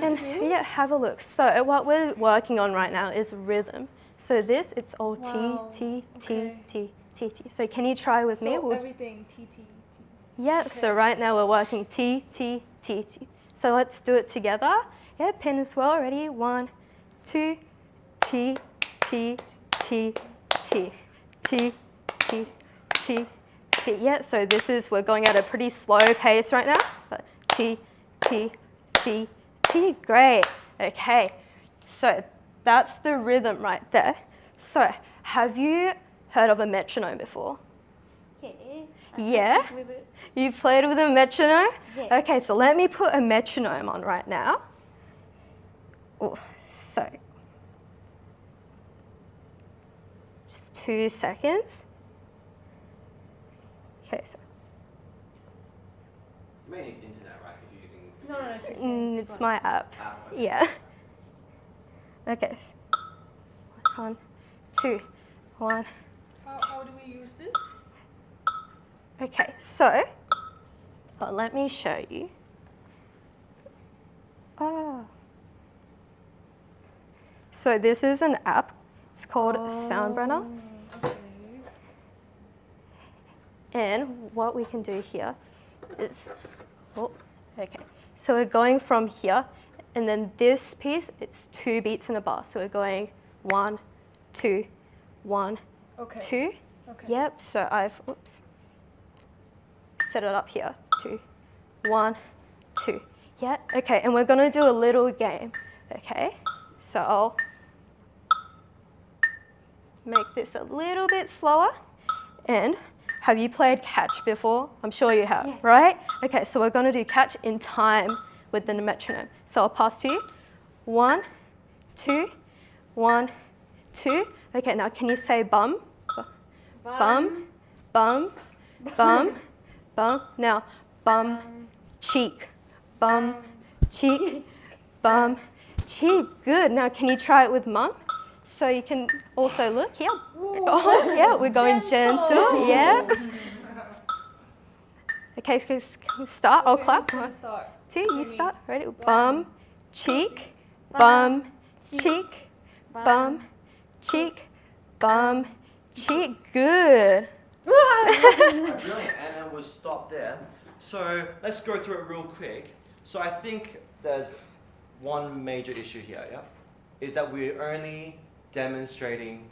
H: And yeah, have a look. So what we're working on right now is rhythm. So this, it's all
J: Wow,
H: T, T, T,
J: okay.
H: T, T, T. So can you try with me?
J: So
H: We'll-
J: everything T T T.
H: yeah, so right now we're working T, T, T, T. So let's do it together. Yeah, pen as well. Ready? 1, 2, T, T, T, T, T, T, T, T. Yeah, so this is, we're going at a pretty slow pace right now. But T, T, T, T. Great. Okay, so that's the rhythm right there. So have you heard of a metronome before? Yeah? You've played with a metronome?
J: Yeah.
H: Okay, so let me put a metronome on right now. Oh, so, just 2 seconds. Okay, so
A: You may need internet, right? If you're using
J: No.
H: it's my app.
A: app.
H: Yeah. Okay. 1, 2, 1.
J: How do we use this?
H: Okay, so let me show you. Oh. So this is an app. It's called Soundbrenner. And what we can do here is, okay. So we're going from here, and then this piece, it's 2 beats in a bar. So we're going 1, 2, 1, 2.
C: Okay.
H: Yep, so I've, set it up here. 2, 1, 2. Yeah, okay, and we're gonna do a little game, okay? So I'll make this a little bit slower. And have you played catch before? I'm sure you have, right? Okay, so we're gonna do catch in time with the metronome. So I'll pass to you. 1, 2, 1, 2. Okay, now can you say bum? Bum, bum, bum, bum. Now, bum, cheek, bum, cheek, bum, cheek. Good. Now, can you try it with mum? So you can also look here. Oh, yeah, we're going gentle. Yeah. Okay, so start. I'll clap. 1, 2, you start. Ready? Bum, cheek, bum, cheek, bum, cheek, bum, cheek. Good.
A: Brilliant, and then we'll stop there. So let's go through it real quick. So I think there's one major issue here, yeah? Is that we're only demonstrating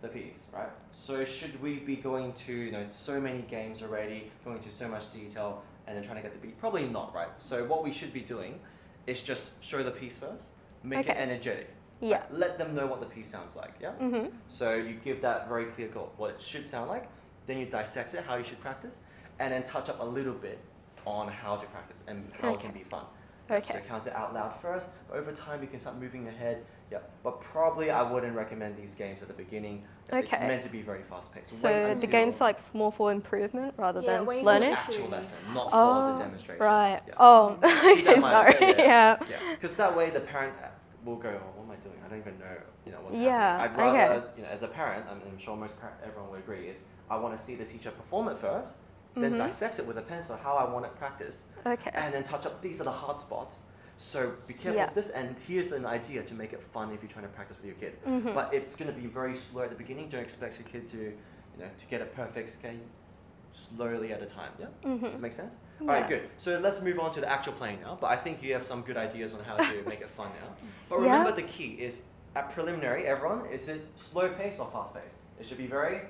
A: the piece, right? So should we be going to so many games already, going to so much detail, and then trying to get the beat? Probably not, right? So what we should be doing is just show the piece first, make it energetic.
H: Yeah.
A: Right? Let them know what the piece sounds like, yeah?
H: Mm-hmm.
A: So you give that very clear goal, what it should sound like, then you dissect it, how you should practice, and then touch up a little bit on how to practice and how it can be fun.
H: Okay.
A: So count it out loud first, but over time you can start moving ahead. Yeah, but probably I wouldn't recommend these games at the beginning. It's
H: Okay.
A: meant to be very fast-paced.
H: So
A: Wait
H: the
A: until
H: game's like more for improvement rather
J: Yeah,
H: than
J: when you
H: learning?
A: the actual lesson, not
H: Oh,
A: for the demonstration.
H: right.
A: Yeah.
H: Oh,
A: Keep that
H: okay,
A: in mind,
H: sorry. Yeah.
A: Yeah, because that way the parent will go, oh, what am I doing? I don't even know, what's
H: Yeah,
A: happening. I'd rather,
H: okay.
A: as a parent, I'm sure everyone will agree, is I want to see the teacher perform it first, then dissect it with a pencil, how I want it practiced,
H: Okay.
A: and then touch up, these are the hard spots. So be careful
H: Yeah.
A: of this, and here's an idea to make it fun if you're trying to practice with your kid. But if it's going to be very slow at the beginning, don't expect your kid to, to get it perfect. Okay, slowly at a time. Yeah. Does it make sense? All right, good. So let's move on to the actual playing now. But I think you have some good ideas on how to make it fun now. But remember, the key is at preliminary. Everyone, is it slow paced or fast paced? It should be very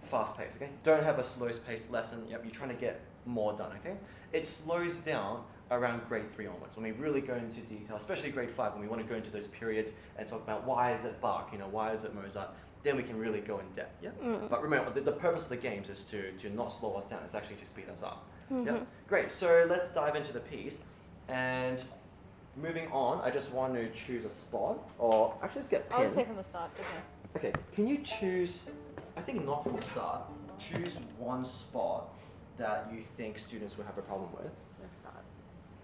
A: fast paced. Okay. Don't have a slow paced lesson. Yep. You're trying to get more done. Okay. It slows down around grade 3 onwards, when we really go into detail, especially grade 5, when we want to go into those periods and talk about why is it Bach, why is it Mozart, then we can really go in depth, yeah? But remember, the purpose of the games is to not slow us down, it's actually to speed us up, yeah? Great, so let's dive into the piece, and moving on, I just want to choose a spot, or actually let's get
J: I'll just
A: pen.
J: play from the start. Okay.
A: Okay, can you choose, I think not from the start, choose one spot that you think students will have a problem with.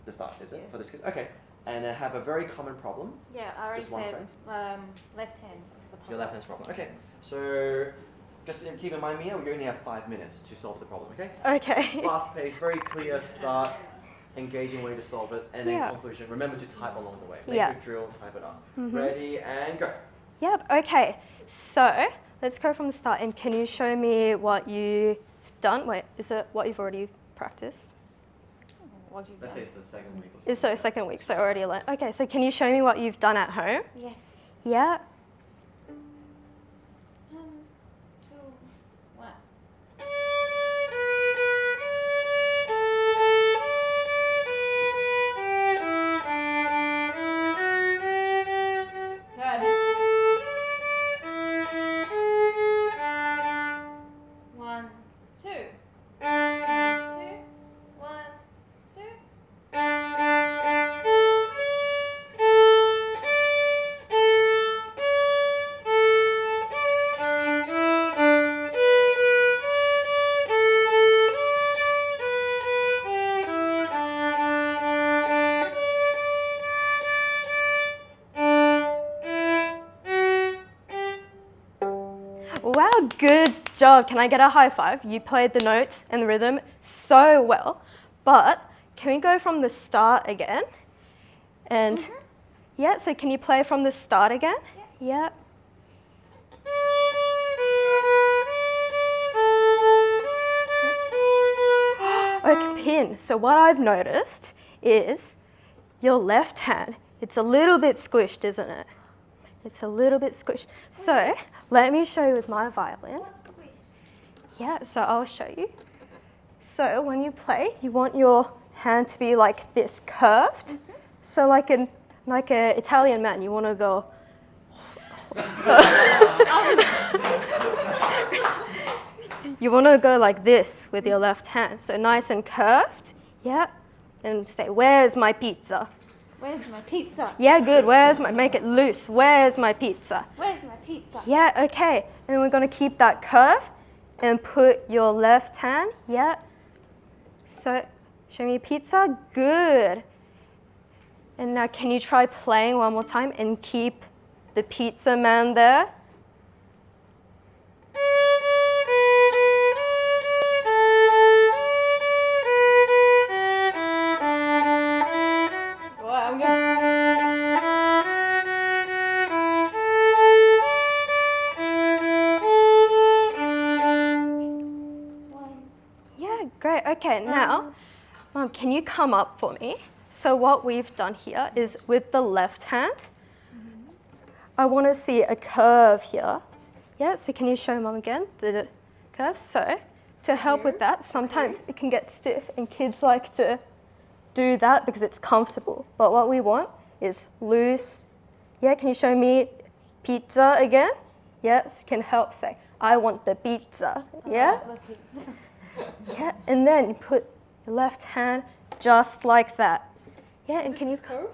A: The start, is it?
J: Yes.
A: For this case? Okay. And have a very common problem.
J: Yeah, I already
A: Just one
J: said
A: phrase?
J: left hand is the problem.
A: Your left hand's problem. Okay. So just keep in mind, Mia, we only have 5 minutes to solve the problem, okay?
H: Okay.
A: Fast paced, very clear start, engaging way to solve it, and then
H: Yeah.
A: conclusion. Remember to type along the way. Make
H: Yeah.
A: your drill, type it up. Ready, and go.
H: Yep, okay. So let's go from the start, and can you show me what you've done? Wait, is it what you've already practiced?
J: What you've
A: Let's say
J: done.
A: it's the second week or something.
H: It's so second week, so already learned. Okay, so can you show me what you've done at home?
J: Yes.
H: Yeah.
J: 1, 2, 1. Good. 1, 2. 2, 1, 2.
H: Wow, good job. Can I get a high five? You played the notes and the rhythm so well. But can we go from the start again? And Yeah, so can you play from the start again? Yeah. Okay, pin. So what I've noticed is your left hand, it's a little bit squished, isn't it? It's a little bit squished. So let me show you with my violin. Yeah, so I'll show you. So when you play, you want your hand to be like this, curved. So like an Italian man, you want to go. You want to go like this with your left hand. So nice and curved. Yeah. And say, where's my pizza?
J: Where's my pizza?
H: Yeah, good. Make it loose. Where's my pizza?
J: Where's my pizza?
H: Yeah, okay. And we're going to keep that curve and put your left hand. Yeah. So show me pizza. Good. And now can you try playing one more time and keep the pizza man there? Yeah, great. Okay, now, Mom, can you come up for me? So what we've done here is with the left hand, I want to see a curve here. Yeah, so can you show Mom again the curve? So to help with that, sometimes it can get stiff and kids like to do that because it's comfortable. But what we want is loose. Yeah, can you show me pizza again? Yes, can help say, I want the pizza. Yeah? Yeah, and then you put your left hand just like that. Yeah, and can you
J: curve?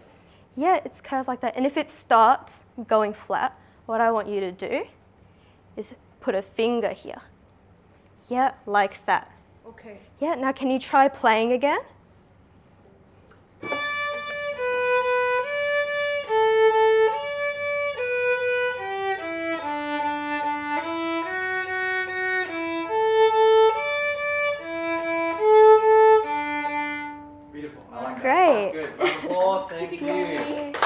H: Yeah, it's curved like that. And if it starts going flat, what I want you to do is put a finger here. Yeah, like that.
J: Okay.
H: Yeah, now can you try playing again?
A: Beautiful. I like
H: Great.
A: that. Good. Round of applause. Thank you. Great.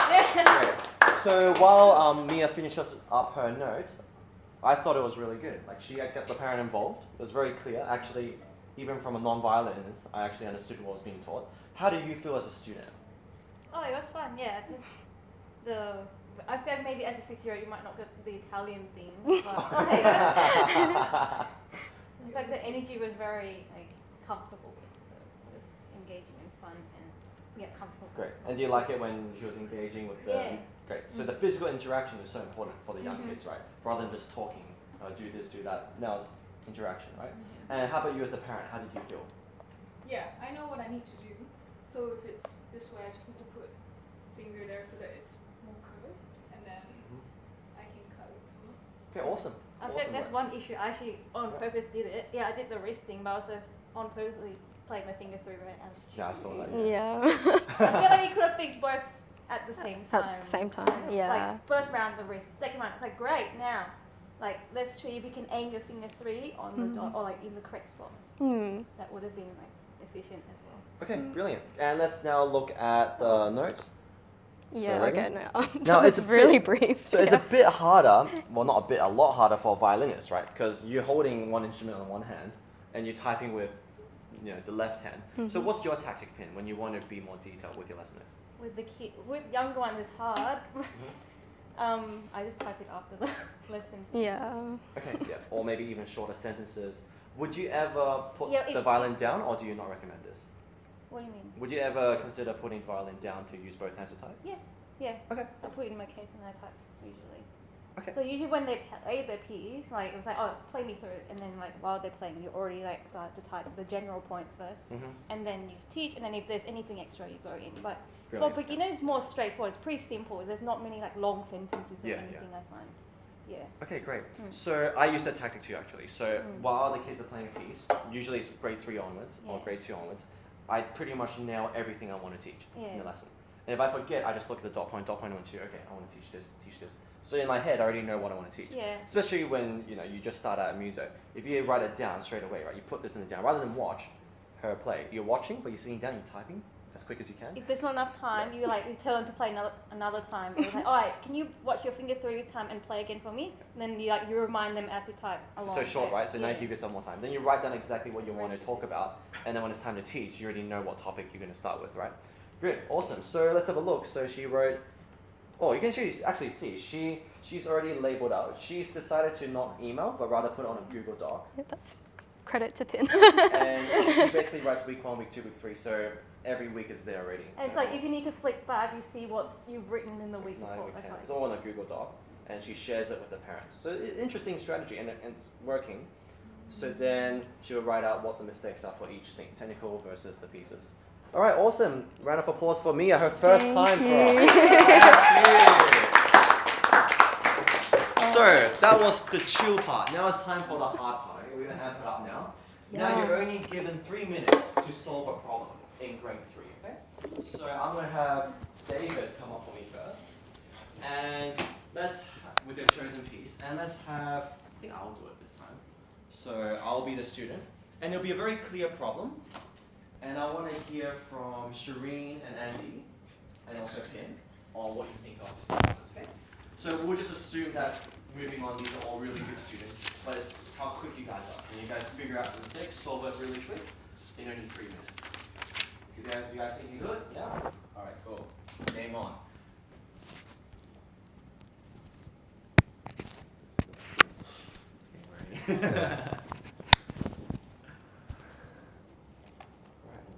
A: So while Mia finishes up her notes, I thought it was really good. Like she got the parent involved. It was very clear. Actually, even from a non-violinist, I actually understood what was being taught. How do you feel as a student?
J: Oh, it was fun. Yeah, it's just I feel maybe as a 6-year-old you might not get the Italian thing, but in fact the energy was very comfortable with, so it was engaging and fun and comfortable.
A: Great. And do you like it when she was engaging with the?
J: Yeah.
A: Great. So the physical interaction is so important for the young kids, right? Rather than just talking, do this, do that. Now it's interaction, right? And how about you as a parent? How did you feel?
B: Yeah, I know what I need to do. So if it's this way, I just need to put finger there so that it's more curved, and then I can cut it.
A: Okay, awesome.
J: I think that's one issue. I actually on purpose did it. Yeah, I did the wrist thing, but I also on purposely played my finger through it. And
A: Yeah, I saw that.
H: Yeah.
J: I feel like you could have fixed both at the same time.
H: At the same time, yeah.
J: Like first round the wrist, second round it's like great now. Like let's see if you can aim your finger 3 on the dot or like in the correct spot. That would have been like efficient as well.
A: Okay, brilliant. And let's now look at the notes.
H: Yeah,
A: ready?
H: okay, no.
A: Now it's a
H: really
A: bit,
H: brief.
A: So it's a bit harder, well not a bit, a lot harder for violinists, right? Because you're holding one instrument on one hand and you're typing with the left hand. So what's your tactic pin when you want to be more detailed with your lesson notes?
J: With younger ones it's hard. I just type it after the lesson.
H: Yeah.
A: Okay, yeah. Or maybe even shorter sentences. Would you ever put
J: Yeah,
A: the violin down or do you not recommend this?
J: What do you mean?
A: Would you ever consider putting violin down to use both hands to type?
J: Yes. Yeah.
A: Okay.
J: I put it in my case and I type usually.
A: Okay.
J: So usually when they play their piece, like it was like, oh, play me through it, and then like while they're playing, you already like start to type the general points first, and then you teach, and then if there's anything extra, you go in. But
A: Brilliant.
J: for beginners, more straightforward. It's pretty simple. There's not many like long sentences or
A: Yeah,
J: anything. I find. Yeah.
A: Okay, great. So I use that tactic too, actually. So while the kids are playing a piece, usually it's grade 3 onwards or grade 2 onwards, I pretty much nail everything I want to teach in the lesson. And if I forget, I just look at the dot point 1 and 2. Okay, I want to teach this, teach this. So in my head, I already know what I want to teach.
J: Yeah.
A: Especially when you just start out at MUSO. If you write it down straight away, right? You put this in it down rather than watch her play. You're watching, but you're sitting down, you're typing as quick as you can.
J: If there's not enough time, you tell them to play another time. It's like, all right, can you watch your finger through this time and play again for me? And then you remind them as you type along.
A: So short, right? So now you give yourself more time. Then you write down exactly what you want to talk about, and then when it's time to teach, you already know what topic you're going to start with, right? Good, awesome. So let's have a look. So she wrote. Oh, you can actually see she's already labeled out. She's decided to not email, but rather put it on a Google Doc.
H: Yeah, that's credit to Pin.
A: And she basically writes week 1, week 2, week 3. So every week is there already.
J: And it's like if you need to flick back, you see what you've written in the week
A: 9,
J: before.
A: week 10.
J: Okay.
A: It's all on a Google Doc, and she shares it with the parents. So interesting strategy, and it's working. So then she'll write out what the mistakes are for each thing, technical versus the pieces. All right, awesome. Round of applause for Mia, her first time for us. Thank you. So that was the chill part. Now it's time for the hard part. We're going to amp it up now. Now you're only given 3 minutes to solve a problem in grade 3, okay? So I'm going to have David come up for me first. And with your chosen piece, and let's have, I think I'll do it this time. So I'll be the student, and it'll be a very clear problem. And I want to hear from Shireen and Andy, and also Pin, on what you think of this performance, okay? So we'll just assume that moving on, these are all really good students, but it's how quick you guys are. Can you guys figure out the mistake, solve it really quick? You only need 3 minutes. Do you guys think you do it? Yeah? Alright, cool. Game on. Let's get ready.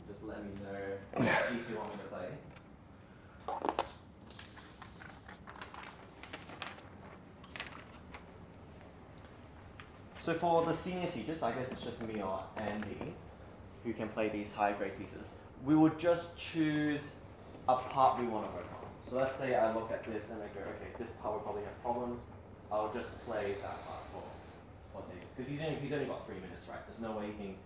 A: Just let me know what piece you want me to play. So for the senior teachers, I guess it's just me or Andy who can play these high grade pieces. We would just choose a part we want to work on. So let's say I look at this and I go, okay, this part will probably have problems. I'll just play that part for David. Because he's only got 3 minutes, right? There's no way he can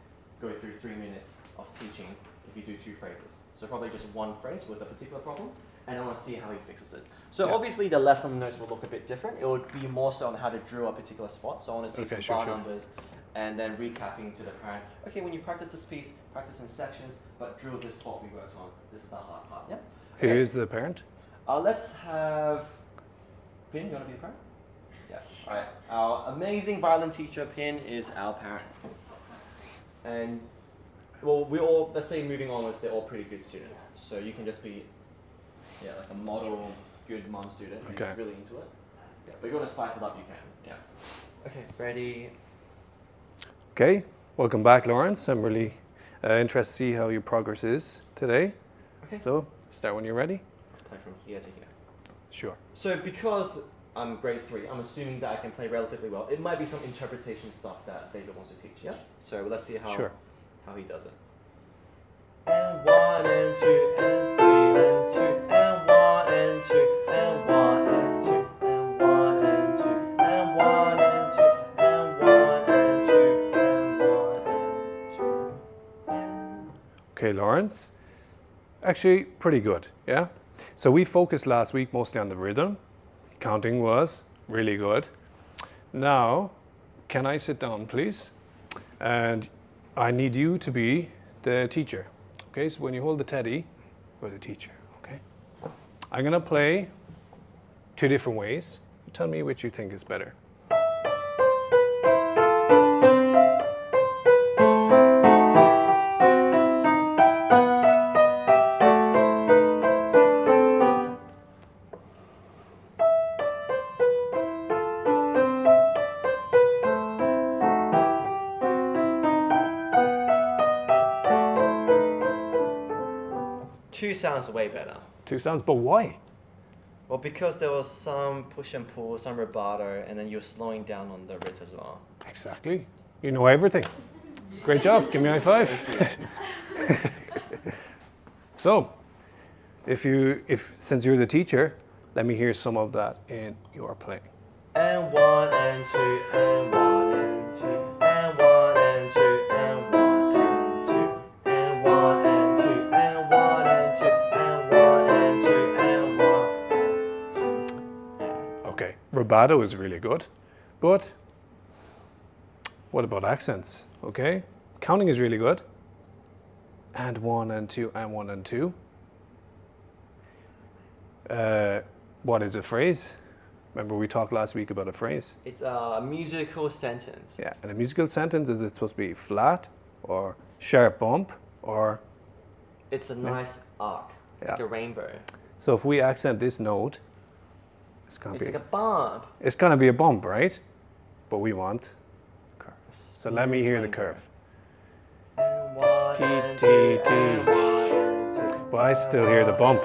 A: go through 3 minutes of teaching if you do 2 phrases. So probably just one phrase with a particular problem, and I want to see how he fixes it. So obviously the lesson notes will look a bit different. It would be more so on how to drill a particular spot. So I want to see some bar numbers, and then recapping to the parent, okay, when you practice this piece, practice in sections, but drill this spot we worked on. This is the hard part, yeah?
K: Who is the parent?
A: Let's have Pin, you want to be the parent? Yes. All right. Our amazing violin teacher, Pin, is our parent. And, well, we all, let's say moving onwards, they're all pretty good students. So you can just be, like a model good mom student who's really into it. Yeah, but if you want to spice it up, you can. Yeah. Okay, ready?
K: Okay, welcome back, Lawrence. I'm really interested to see how your progress is today.
A: Okay.
K: So, start when you're ready.
A: Play from here to here.
K: Sure.
A: So because I'm grade 3, I'm assuming that I can play relatively well. It might be some interpretation stuff that David wants to teach, yeah? So let's see how he does it. And 1 and 2 and 3 and 2 and 1 and 2 and 1 and 2 and 1 and 2 and 1 and 2 and 1 and 2 and 1 and 2.
K: Okay, Lawrence. Actually, pretty good, yeah? So we focused last week mostly on the rhythm. Counting was really good. Now, can I sit down, please? And I need you to be the teacher. Okay, so when you hold the teddy, you're the teacher, okay? I'm gonna play 2 different ways. Tell me which you think is better.
A: Sounds way better.
K: 2 sounds, but why?
A: Well, because there was some push and pull, some rubato, and then you're slowing down on the Ritz as well.
K: Exactly. You know everything. Great job. Give me a high 5. So, since you're the teacher, let me hear some of that in your playing.
A: And 1 and 2 and 1 and 2 and 1 and 2 and 1 and 2 and 1 and 2 and 1 and 2 and 1 and 2 and 1 and 2.
K: Okay, rubato is really good, but what about accents? Okay, counting is really good. And 1 and 2 and 1 and 2. what is a phrase? Remember we talked last week about a phrase?
A: It's a musical sentence.
K: Yeah, and a musical sentence, is it supposed to be flat or sharp bump or...
A: It's a nice arc, like
K: Yeah.
A: a rainbow.
K: So if we accent this note, it's gonna
A: It's
K: be
A: like a bump.
K: it's gonna be a bump, right? But we want curve. So let me hear the
A: Rainbow.
K: curve.
A: And one,
K: T,
A: and
K: T,
A: two,
K: T,
A: and
K: T.
A: one, two.
K: But I still hear the bump.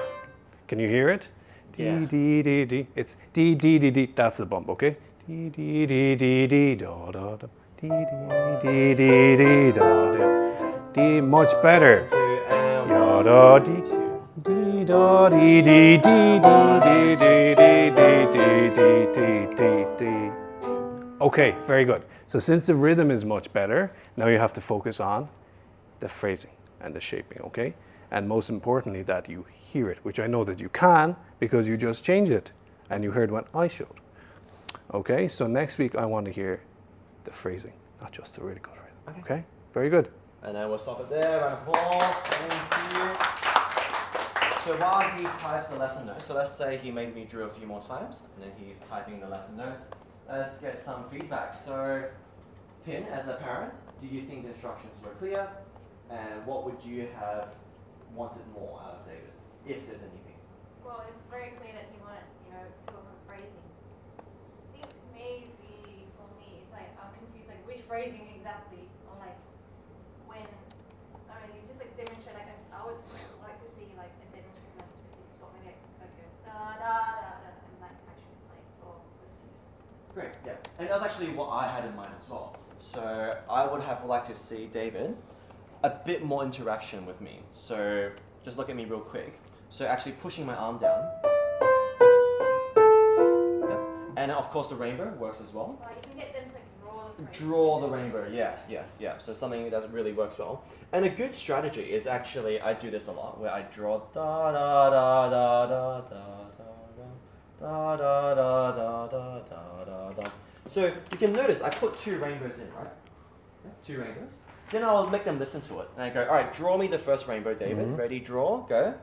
K: Can you hear it? D,
A: Yeah.
K: D, D, D. It's D, D, D, D. That's the bump, okay? D, D, D, D, D, da, da, da. D, D, D, D, D, da, da. D, much better.
A: Two, and
K: Ya,
A: one,
K: da, D.
A: two.
K: D, da, D, D, D, D, D, D, D, D, D, D, D, D. Okay, very good. So since the rhythm is much better, now you have to focus on the phrasing and the shaping, okay? And most importantly, that you hear it, which I know that you can because you just changed it and you heard what I showed. Okay, so next week I want to hear the phrasing, not just the really good rhythm. Okay, very good.
A: And then we'll stop it there. Round of applause. Thank you. So while he types the lesson notes, so let's say he made me drill a few more times, and then he's typing the lesson notes. Let's get some feedback. So, Pin, as a parent, do you think the instructions were clear? And what would you have wanted more out of David, if there's anything?
E: Well, it's very clear that you want, to work on phrasing. I think maybe for me, it's like I'm confused, like which phrasing exactly, or like when, I don't know, you just like demonstrate, like I would like to see like a demonstration of specific spot, like a da da da da, and like actually play for the student.
A: Great, yeah. And that's actually what I had in mind as well. So I would have liked to see David a bit more interaction with me. So just look at me real quick. So actually pushing my arm down. Yep. And of course the rainbow works as well.
E: Like you can get them to like, draw the phrase.
A: Draw the rainbow, yes, yes, yeah. So something that really works well. And a good strategy is actually, I do this a lot, where I draw da da da da da da da da da da da da da. So you can notice I put two rainbows in, right? Yeah, two rainbows. Then I'll make them listen to it. And I go, all right, draw me the first rainbow, David. Ready, draw, go.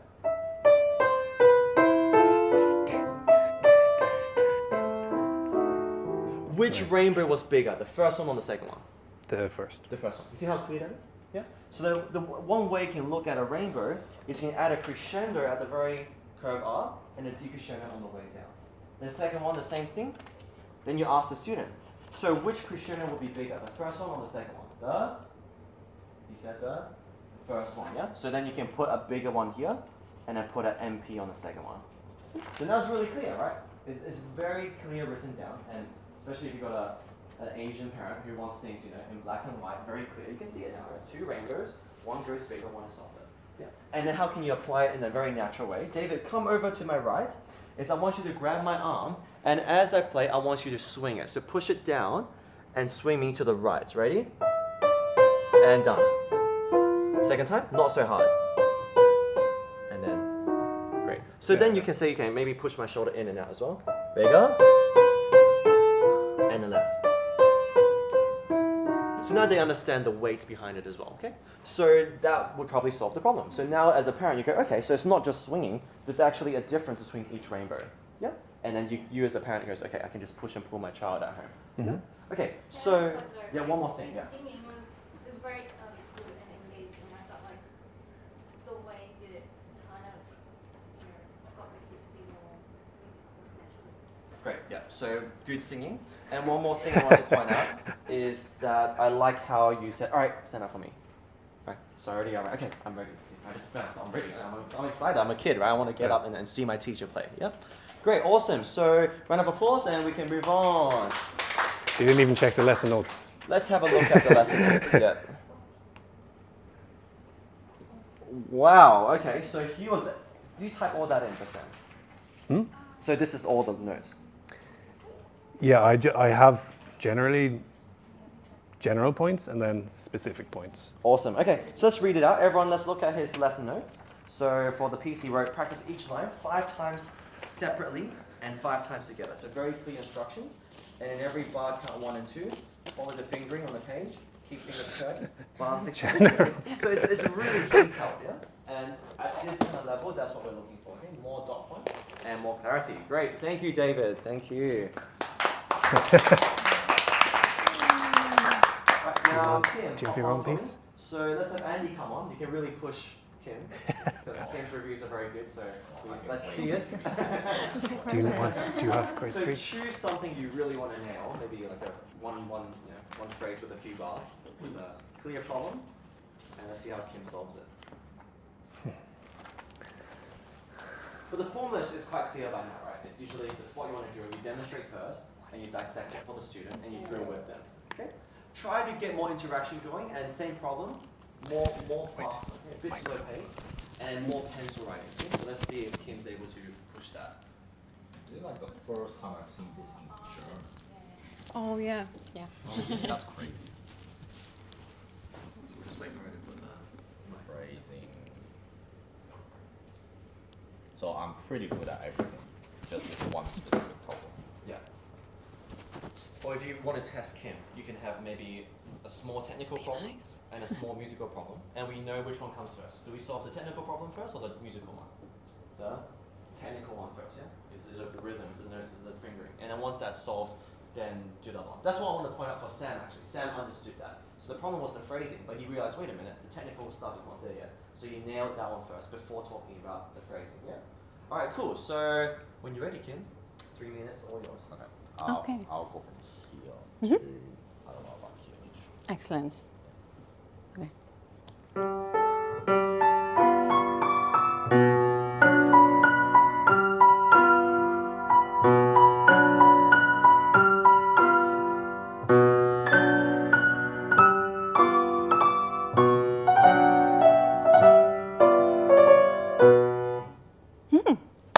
A: Which rainbow was bigger, the first one or the second one?
K: The first.
A: The first one. You see how clear that is? Yeah? So the one way you can look at a rainbow is you can add a crescendo at the very curved arc and a decrescendo on the way down. And the second one, the same thing. Then you ask the student, so which crescendo will be bigger, the first one or the second one? He said the first one, yeah? So then you can put a bigger one here and then put an MP on the second one. So that's really clear, right? It's very clear written down, and especially if you've got an Asian parent who wants things, in black and white, very clear. You can see it now, right? Two rainbows, one goes bigger, one is softer. Yeah. And then how can you apply it in a very natural way? David, come over to my right. I want you to grab my arm, and as I play, I want you to swing it. So push it down and swing me to the right. Ready? And done. Second time, not so hard. And then, great. So then you can say, okay, maybe push my shoulder in and out as well. Bigger. And then less. So now they understand the weight behind it as well, okay? So that would probably solve the problem. So now as a parent, you go, okay, so it's not just swinging, there's actually a difference between each rainbow. Yeah? And then you as a parent goes, okay, I can just push and pull my child at home. Yeah? Okay, so, yeah, one more thing, yeah.
E: Singing was very good and engaging. I thought like the way he did it kind of, got the kids to be more musical naturally.
A: Great, yeah. So good singing. And one more thing I want to point out is that I like how you said, all right, stand up for me. Right, so already, all right, okay, I'm ready. I just fell, so I'm ready. I'm excited, I'm a kid, right? I want to get up and see my teacher play, yep. Great, awesome. So round of applause and we can move on.
K: You didn't even check the lesson notes.
A: Let's have a look at the lesson notes, yeah. Wow, okay, so do you type all that in just then? So this is all the notes.
K: Yeah, I have generally general points and then specific points.
A: Awesome. Okay, so let's read it out. Everyone, let's look at his lesson notes. So for the piece he wrote, practice each line 5 times separately and 5 times together. So very clear instructions. And in every bar, count 1 and 2. Follow the fingering on the page. Keep fingers turned. Bar 6. So it's really detailed, yeah? And at this kind of level, that's what we're looking for, okay? More dot points. and more clarity. Great. Thank you, David. Thank you. Right, now, Kim,
K: Do you have your own piece?
A: So let's have Andy come on. You can really push Kim because Kim's reviews are very good. So let's see it.
K: Do you have grade
A: So
K: 3?
A: choose something you really want to nail. Maybe like one phrase with a few bars with a clear problem, and let's see how Kim solves it. But the formula is quite clear by now, right? It's usually this is what you want to do. You demonstrate first, and you dissect it for the student, and you drill with them. Okay. Try to get more interaction going, and same problem, more faster, a bit slow pace, and more pencil writing. Okay? So let's see if Kim's able to push that.
D: This is like the first time I've seen this in German.
J: Oh yeah. Yeah.
D: That's crazy.
A: So we'll just wait for her to put the
D: Phrasing. So I'm pretty good at everything, just with one specific problem.
A: Yeah. Or if you want to test Kim, you can have maybe a small technical problem and a small musical problem, and we know which one comes first. Do we solve the technical problem first or the musical one? The technical one first, yeah? These are the rhythms, the notes, the fingering. And then once that's solved, then do the other one. That's what I want to point out for Sam, actually. Sam understood that. So the problem was the phrasing, but he realized, wait a minute, the technical stuff is not there yet. So you nailed that one first before talking about the phrasing, yeah? All right, cool. So when you're ready, Kim, 3 minutes, all yours.
D: Okay.
J: Okay.
D: I'll go from here to, I don't know about here.
J: Excellent. Okay.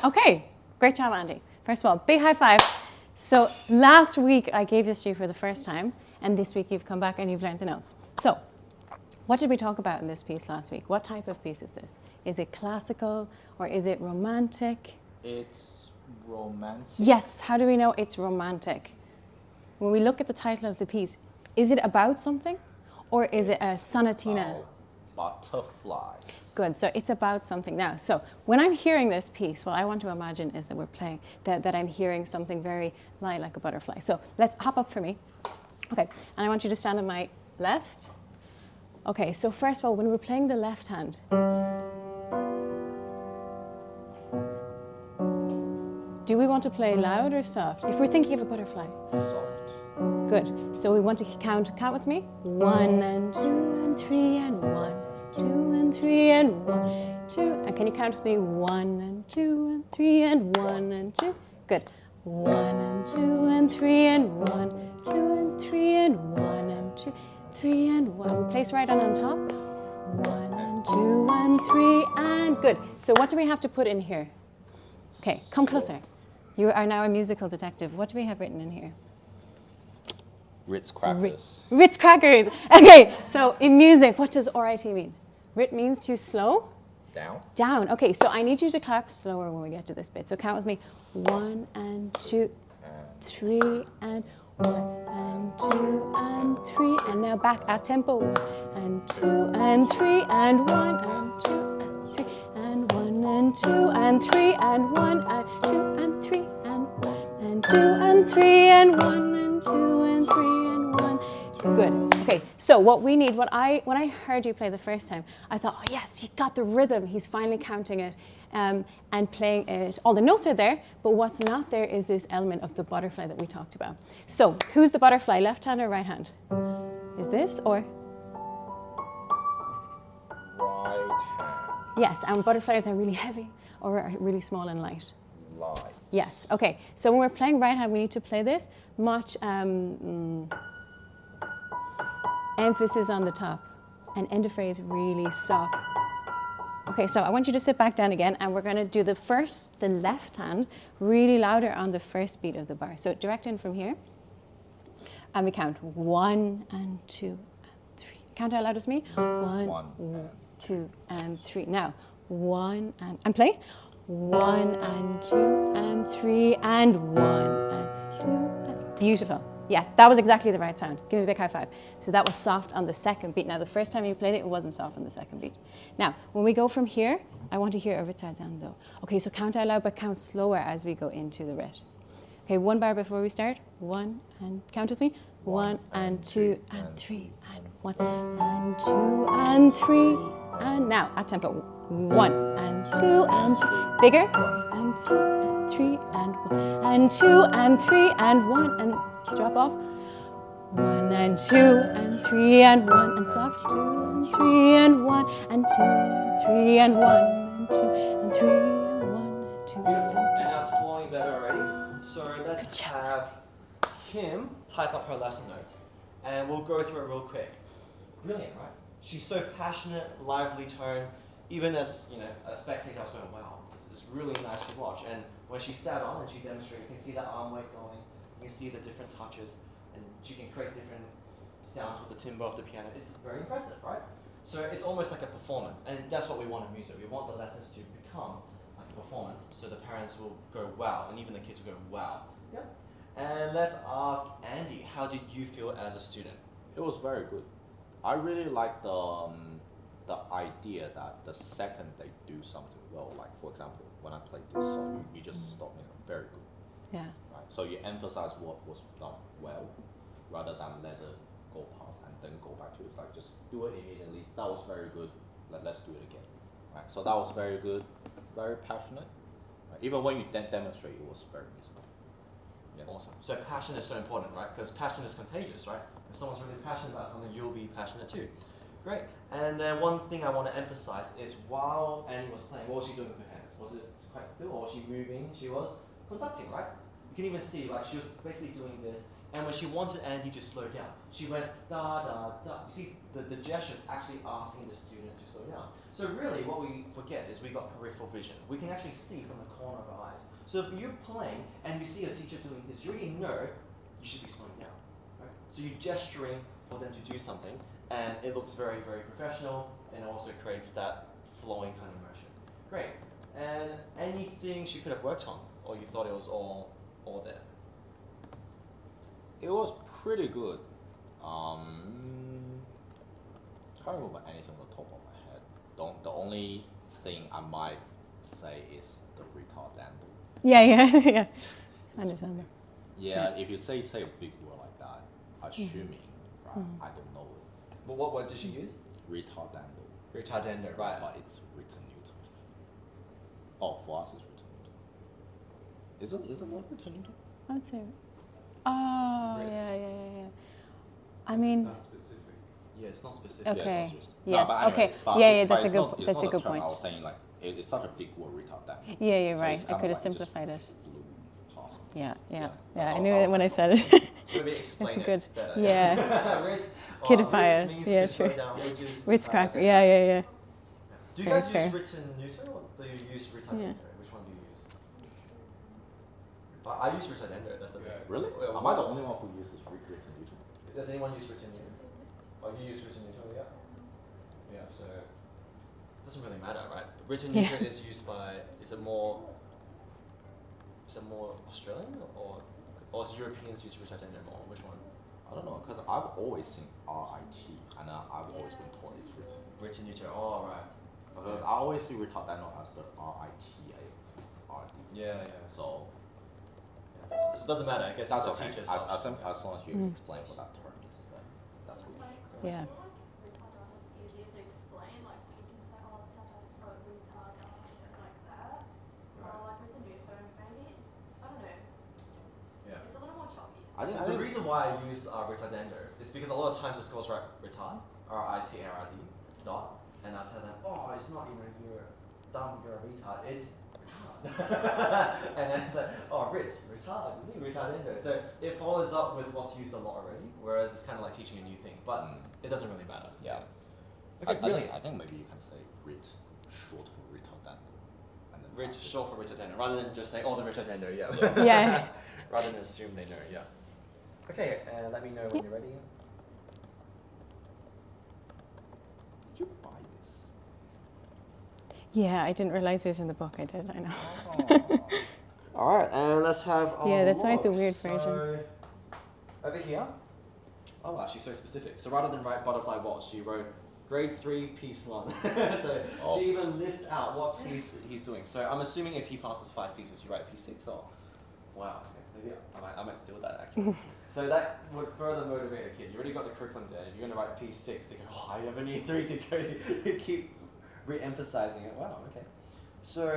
J: Okay, great job, Andy. First of all, big high five. So last week I gave this to you for the first time, and this week you've come back and you've learned the notes. So what did we talk about in this piece last week? What type of piece is this? Is it classical or is it romantic?
D: It's romantic.
J: Yes, how do we know it's romantic? When we look at the title of the piece, is it about something or is it a sonatina?
D: Butterflies.
J: Good, so it's about something now. So when I'm hearing this piece, what I want to imagine is that we're playing, that I'm hearing something very light like a butterfly. So let's hop up for me. Okay, and I want you to stand on my left. Okay, so first of all, when we're playing the left hand, do we want to play loud or soft? If we're thinking of a butterfly.
D: Soft.
J: Good, so we want to count with me. 1 and 2 and 3 and 1. 2 and 3 and 1, 2. And can you count with me? 1 and 2 and 3 and 1 and 2. Good. 1 and 2 and 3 and 1, 2 and 3 and 1 and 2, 3 and 1. Place right on top. 1 and 2 and 3 and good. So what do we have to put in here? Okay, come closer. You are now a musical detective. What do we have written in here?
D: Ritz crackers.
J: Ritz crackers. Okay, so in music, what does RIT mean? Rit means to slow.
D: Down.
J: Down. Okay, so I need you to clap slower when we get to this bit. So count with me. 1 and 2, 3 and 1 and 2 and 3. And now back at tempo. 1 and 2 and 3 and 1 and 2 and 3 and 1 and 2 and 3 and 1 and 2 and 3 and 1 and 2 and 3 and 1 and 2 and 3 and 1. Good. Okay, so what we need, when I heard you play the first time, I thought, oh yes, he got the rhythm. He's finally counting it and playing it. All the notes are there, but what's not there is this element of the butterfly that we talked about. So who's the butterfly, left hand or right hand? Is this or?
D: Right hand.
J: Yes, and butterflies are really heavy or are really small and light.
D: Light.
J: Yes, okay. So when we're playing right hand, we need to play this much emphasis on the top and end of phrase really soft. Okay, so I want you to sit back down again and we're going to do the left hand really louder on the first beat of the bar. So direct in from here and we count 1 and 2 and 3. Count out loud with me. 1, 2 and 3. Now 1 and play. 1 and 2 and 3 and 1 and 2 and beautiful. Yes, that was exactly the right sound. Give me a big high five. So that was soft on the second beat. Now, the first time you played it, it wasn't soft on the second beat. Now, when we go from here, I want to hear a retardando. Okay, so count out loud, but count slower as we go into the rit. Okay, one bar before we start. 1 and count with me. 1 and 2 and 3 and 1 and 2 and 3 and now at tempo. 1 and 2 and 3. Bigger. And 3 and 3 and 1 and 2 and 3 and 1 and drop off. 1 and 2 and 3 and 1 and soft. 2 and 3 and 1 and 2 and 3 and 1 and 2 and 3 and 1 and 2.
A: Beautiful. And now it's flowing better already. So let's have Kim type up her lesson notes, and we'll go through it real quick. Brilliant, right? She's so passionate, lively tone. Even as a spectator, I was going, wow, this is really nice to watch. And when she sat on and she demonstrated, you can see that arm weight going. You can see the different touches, and she can create different sounds with the timbre of the piano. It's very impressive, right? So it's almost like a performance, and that's what we want in MUSO. We want the lessons to become like a performance, so the parents will go wow, and even the kids will go wow. Yeah. And let's ask Andy, how did you feel as a student?
D: It was very good. I really like the idea that the second they do something well, like for example, when I played this song, you just stop me very good.
J: Yeah.
D: Right. So you emphasize what was done well, rather than let it go past and then go back to it. Like just do it immediately. That was very good. Let's do it again. Right. So that was very good. Very passionate. Right. Even when you demonstrate, it was very musical.
A: Yeah, awesome. So passion is so important, right? Because passion is contagious, right? If someone's really passionate about something, you'll be passionate too. Great. And then one thing I want to emphasize is while Annie was playing, what was she doing with her hands? Was it quite still, or was she moving? She was conducting, right? You can even see, like, she was basically doing this. And when she wanted Andy to slow down, she went da da da. You see, the gestures actually asking the student to slow down. So really, what we forget is we got peripheral vision. We can actually see from the corner of our eyes. So if you're playing and you see a teacher doing this, you already know you should be slowing down, right? So you're gesturing for them to do something, and it looks very, very professional, and it also creates that flowing kind of motion. Great. And anything she could have worked on, or you thought it was all there?
D: It was pretty good. Can't remember anything on the top of my head. The only thing I might say is the retardando.
J: Yeah. I understand that.
D: Yeah, if you say a big word like that, assuming, right, I don't know it.
A: Well, what word did she use?
D: Retardando.
A: Retardando, right.
D: But it's written neutral. Oh, for us it's written neutral. Is it not written neutral?
J: I would say. Oh,
A: Ritz.
J: yeah. I mean,
I: It's not specific.
A: Yeah, it's not specific.
J: okay.
D: it's not specific.
J: Yes.
D: No, but anyway,
J: Okay.
D: but
J: Yeah.
D: it's
J: That's a
D: not-
J: good.
D: it's
J: That's a
D: not
J: good
D: term.
J: point.
D: I was saying like it's such a big word, retardando.
J: Yeah, you're
D: So
J: right.
D: it's
J: I
D: kind of
J: could have
D: like just
J: simplified it.
D: flew past.
J: Yeah.
D: Yeah.
J: I knew it when I said it.
A: So maybe explain
J: That's
A: it
J: good.
A: better.
J: Yeah.
A: Ritz,
J: Kidify
A: Ritz
J: it.
A: means
J: Yeah,
A: to slow
J: true.
A: down, which is
J: Ritz crack.
A: okay.
J: Yeah.
A: Do you
J: Very
A: guys
J: fair.
A: use written neutral, or do you use retardando?
J: Yeah.
A: Which one do you use? But I use retardando, that's the thing.
D: Really?
A: Well,
D: Am I the only one who uses written neutral?
A: Does anyone use written neutral? Oh, you use written neutral, yeah? Yeah, so it doesn't really matter, right? Written
J: Yeah.
A: neutral is used by, is it more Australian, or is Europeans use retardando more? Which one?
D: I don't know, because I've always seen RIT, and I've always been told it's written.
A: Written neutral, oh, right.
D: Because I always see retardando as the RITA, RD.
A: Yeah.
D: So
A: Yeah. So it doesn't matter, I guess
D: that's
A: it's the
D: okay.
A: teacher
D: As long as you explain what that term is, then that's good.
J: Yeah.
E: Retardando is easier to explain, like you can say, oh, retardando is so retardado, like that. Or like written neutral, maybe, I don't know.
A: Yeah.
E: It's a little more choppy.
A: The reason why I use retardando is because a lot of times the schools write retard, R-I-T-A-R-D, dot, and I tell them, oh, it's not, you're dumb, you're a retard, it's retard. And then it's like, oh, retard, isn't it retardando? So it follows up with what's used a lot already, whereas it's kind of like teaching a new thing, but it doesn't really matter.
D: Yeah.
A: Okay, brilliant.
D: I think maybe you can say RIT, short for retardando. And then
A: Rit, short for retardando, rather than just say, oh, the retardando, yeah.
J: Yeah.
A: Rather than assume they know, yeah. Okay, let me know when you're ready.
D: Did you buy this?
J: Yeah, I didn't realize it was in the book. I did. I know.
A: All right, and let's have our
J: Yeah, that's why it's a
A: logs.
J: weird version.
A: So, over here. Oh wow, she's so specific. So rather than write butterfly waltz, she wrote grade 3 piece 1. So she even lists out what piece he's doing. So I'm assuming if he passes 5 pieces, you write piece 6 or? Wow, okay. Maybe I might steal that actually. So that would further motivate a kid. You already got the curriculum there. If you're going to write piece 6, they go, oh, I never need 3 to go. You keep re-emphasizing it. Wow, okay. So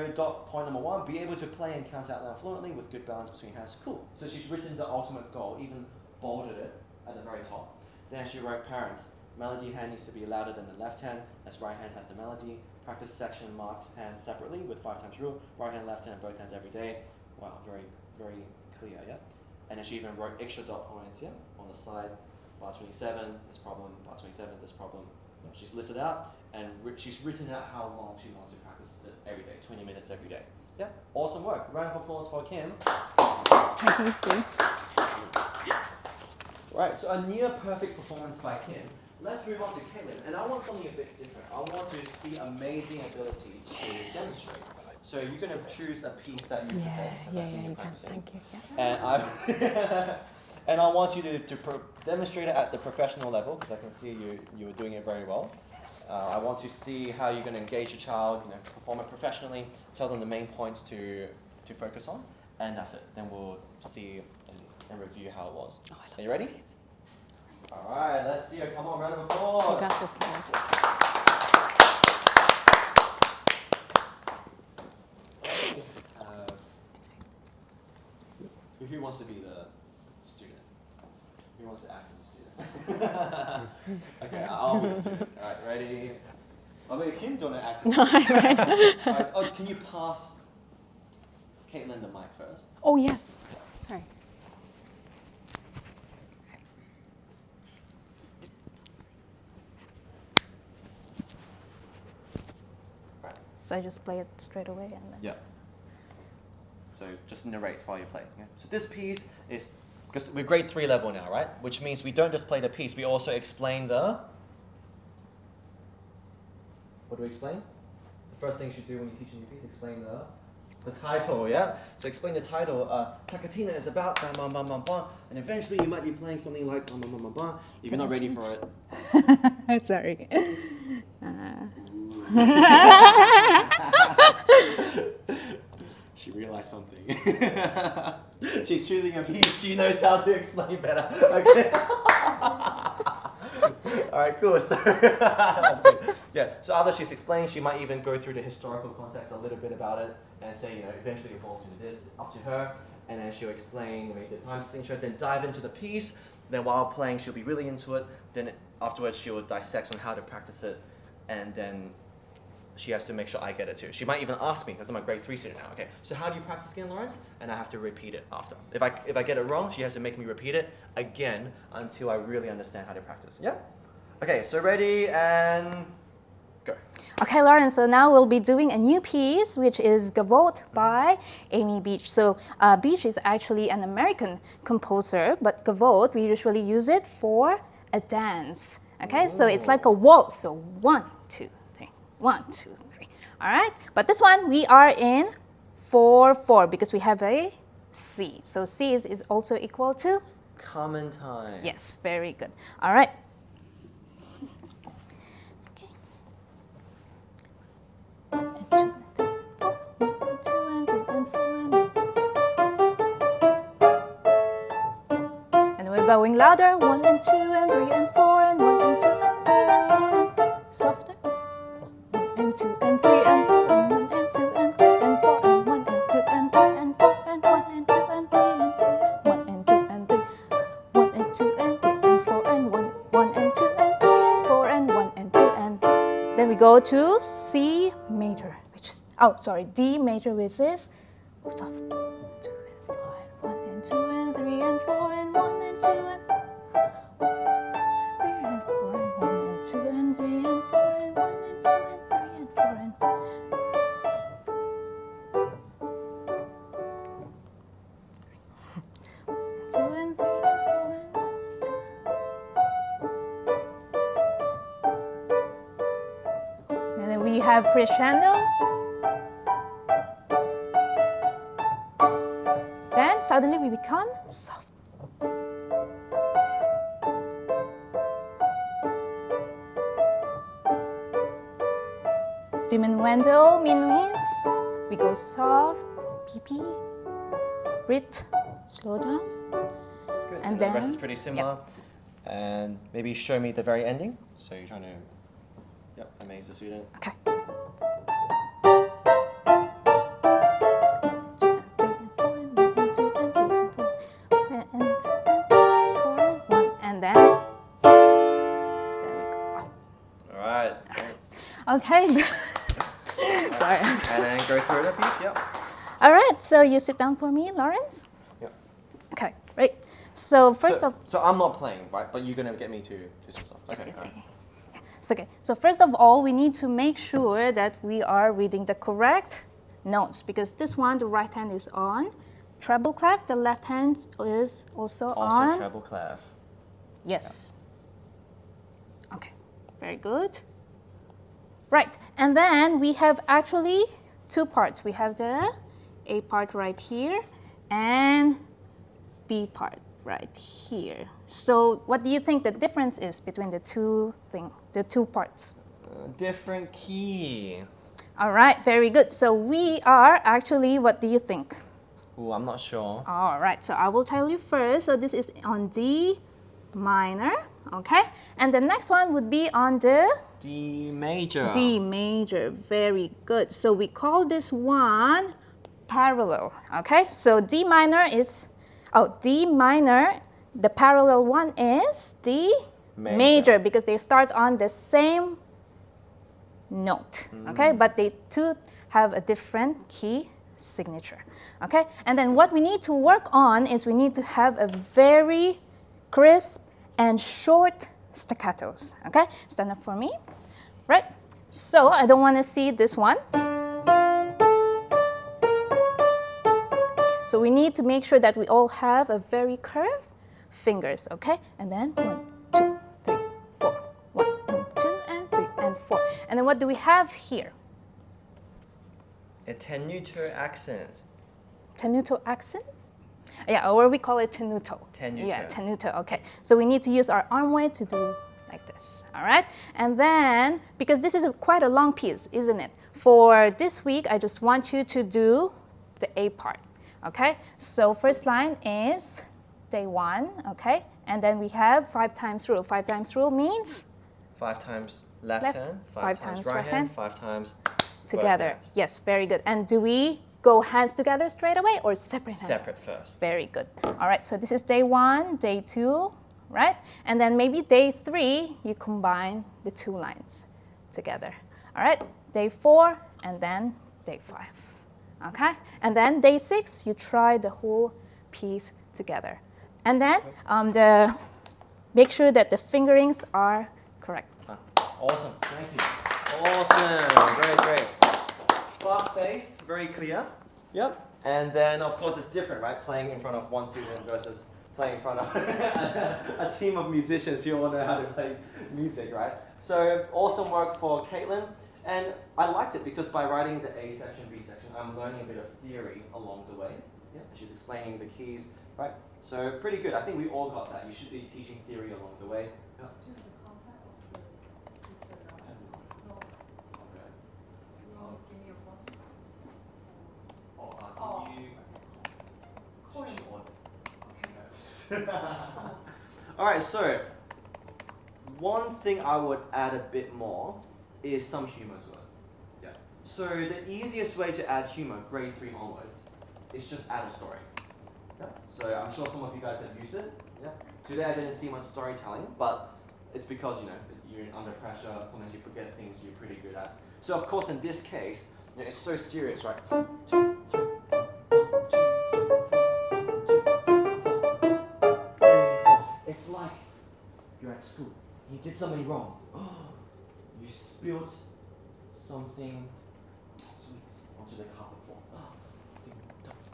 A: point number 1, be able to play and count out loud fluently with good balance between hands. Cool. So she's written the ultimate goal, even bolded it at the very top. Then she wrote parents. Melody hand needs to be louder than the left hand, as right hand has the melody. Practice section marked hands separately with 5 times rule. Right hand, left hand, both hands every day. Wow, very, very clear, yeah? And then she even wrote extra dot points, yeah? On the side, bar 27, this problem, bar 27, this problem. She's listed out, and she's written out how long she wants to practice it every day, 20 minutes every day. Yeah, awesome work. Round of applause for Kim.
J: Thank you, Steve.
A: Right, so a near perfect performance by Kim. Let's move on to Caitlin, and I want something a bit different. I want to see amazing ability to demonstrate. So you're going to choose a piece that you prepared, because I've seen you practicing.
J: Thank you. Yeah.
A: And I want you to demonstrate it at the professional level, because I can see you were doing it very well. I want to see how you're going to engage your child, perform it professionally, tell them the main points to focus on, and that's it. Then we'll see and review how it was.
J: Oh, I love
A: Are you ready?
J: these.
A: All right, let's see her. Come on, round of applause.
J: You got this, Karen.
A: Who wants to be the student? Who wants to act as a student? Okay, I'll be the student. All right, ready? Oh, wait, Kim, do you want to act as a student? All right. Oh, can you pass Caitlin the mic first?
J: Oh, yes. Sorry.
A: Right.
J: So I just play it straight away and then.
A: Yeah. So just narrate while you play. Yeah? So this piece is, because we're grade 3 level now, right? Which means we don't just play the piece, we also explain the, what do we explain? The first thing you should do when you're teaching your piece, explain the title, yeah? So explain the title. Takatina is about bam, bam, bam, bam, bam, and eventually you might be playing something like bam, bam, bam, bam, bam. If you're not ready for it.
J: Sorry.
A: She realized something. She's choosing a piece she knows how to explain better. Okay. All right, cool. So that's good. Yeah. So after she's explained, she might even go through the historical context a little bit about it and say, eventually it evolves into this, up to her. And then she'll explain maybe the time distinction, then dive into the piece. Then while playing, she'll be really into it. Then afterwards, she will dissect on how to practice it, and then she has to make sure I get it too. She might even ask me, because I'm a grade 3 student now. Okay, so how do you practice again, Lawrence? And I have to repeat it after. If I get it wrong, she has to make me repeat it again until I really understand how to practice. Yeah? Okay, so ready and go.
L: Okay, Lauren, so now we'll be doing a new piece, which is Gavotte by Amy Beach. So Beach is actually an American composer, but Gavotte, we usually use it for a dance. Okay, so it's like a waltz. So 1, 2, 3, 1, 2, 3. All right, but this one we are in 4/4 because we have a C. So C is also equal to
A: common time.
L: Yes, very good. All right. Going louder, 1 and 2 and 3 and 4 and 1 and 2 and 3 and 4 and softer, 1 and 2 and 3 and 4 and 1 and 2 and 3 and 4 and 1 and 2 and 3 and 4 and 1 and 2 and 3 and 1 and 2 and 3, 1 and 2 and 3 and 4 and 1 and 2 and 3 and 4 and 1 and 2 and then we go to C major, which is D major, which is soft. 1 and 2 and 3 and 4 and 1 and 2 and 3 and 4 and 1 and 2 and 3 and 4 and 1 and 2 and 3 and 4 and 2 and 3 and 4 and 1 and 2. And then we have crescendo. Then suddenly we become soft. Diminuendo means we go soft, PP, rit, slow down.
A: Good.
L: And
A: the
L: then-
A: rest is pretty similar. And maybe show me the very ending. So you're trying to, amaze the student.
L: Okay. And then there we go.
A: All right.
L: Okay. Sorry.
A: And then go through the piece. Yep.
L: All right. So you sit down for me, Lawrence.
A: Yep.
L: Okay. Right. So first of
A: So I'm not playing, right? But you're gonna get me to do some stuff. Okay.
L: yes,
A: all right.
L: So, okay. So first of all, we need to make sure that we are reading the correct notes because this one, the right hand is on treble clef, the left hand is also on.
A: treble clef.
L: Yes. Okay. Very good. Right. And then we have actually two parts. We have the A part right here and B part right here. So what do you think the difference is between the two parts?
A: Different key.
L: All right, very good. So we are actually, what do you think?
A: Ooh, I'm not sure.
L: All right, so I will tell you first. So this is on D minor, okay? And the next one would be on the
A: D major.
L: D major, very good. So we call this one parallel, okay? So D minor is, D minor, the parallel one is D major because they start on the same note, okay? But they two have a different key signature, okay? And then what we need to work on is we need to have a very crisp and short staccatos, okay? Stand up for me, right? So I don't want to see this one. So we need to make sure that we all have a very curved fingers, okay? And then 1, 2, 3, 4. 1 and 2 and 3 and 4. And then what do we have here?
A: A tenuto accent.
L: Tenuto accent? Yeah, or we call it tenuto.
A: Tenuto.
L: Yeah, tenuto, okay. So we need to use our arm weight to do like this, all right? And then, because this is quite a long piece, isn't it? For this week, I just want you to do the A part, okay? So first line is day 1, okay? And then we have 5 times rule. 5 times rule means?
A: 5 times left hand, 5 times right hand, 5 times
L: together.
A: both hands.
L: Yes, very good. And do we go hands together straight away or separate hands?
A: Separate first.
L: Very good. All right, so this is day 1, day 2, right? And then maybe day 3, you combine the 2 lines together. All right, day 4, and then day 5. Okay? And then day 6, you try the whole piece together. And then make sure that the fingerings are correct.
A: Awesome, thank you. Awesome, very great. Fast-paced, very clear. Yep. And then, of course, it's different, right? Playing in front of one student versus playing in front of a team of musicians who all know how to play music, right? So, awesome work for Caitlin. And I liked it because by writing the A section, B section, I'm learning a bit of theory along the way. Yeah. She's explaining the keys, right? So, pretty good. I think we all got that. You should be teaching theory along the way. Yeah. All right, so one thing I would add a bit more is some humor to it. Yeah. So the easiest way to add humor, grade 3 onwards, is just add a story. Yeah. So I'm sure some of you guys have used it. Yeah. Today I didn't see much storytelling, but it's because you're under pressure. Sometimes you forget things you're pretty good at. So of course in this case, it's so serious, right? 1, 2, 3, 4. 1, 2, 3, 4. 1, 2, 3, 4. It's like you're at school. You did something wrong. You spilled something sweet onto the carpet floor.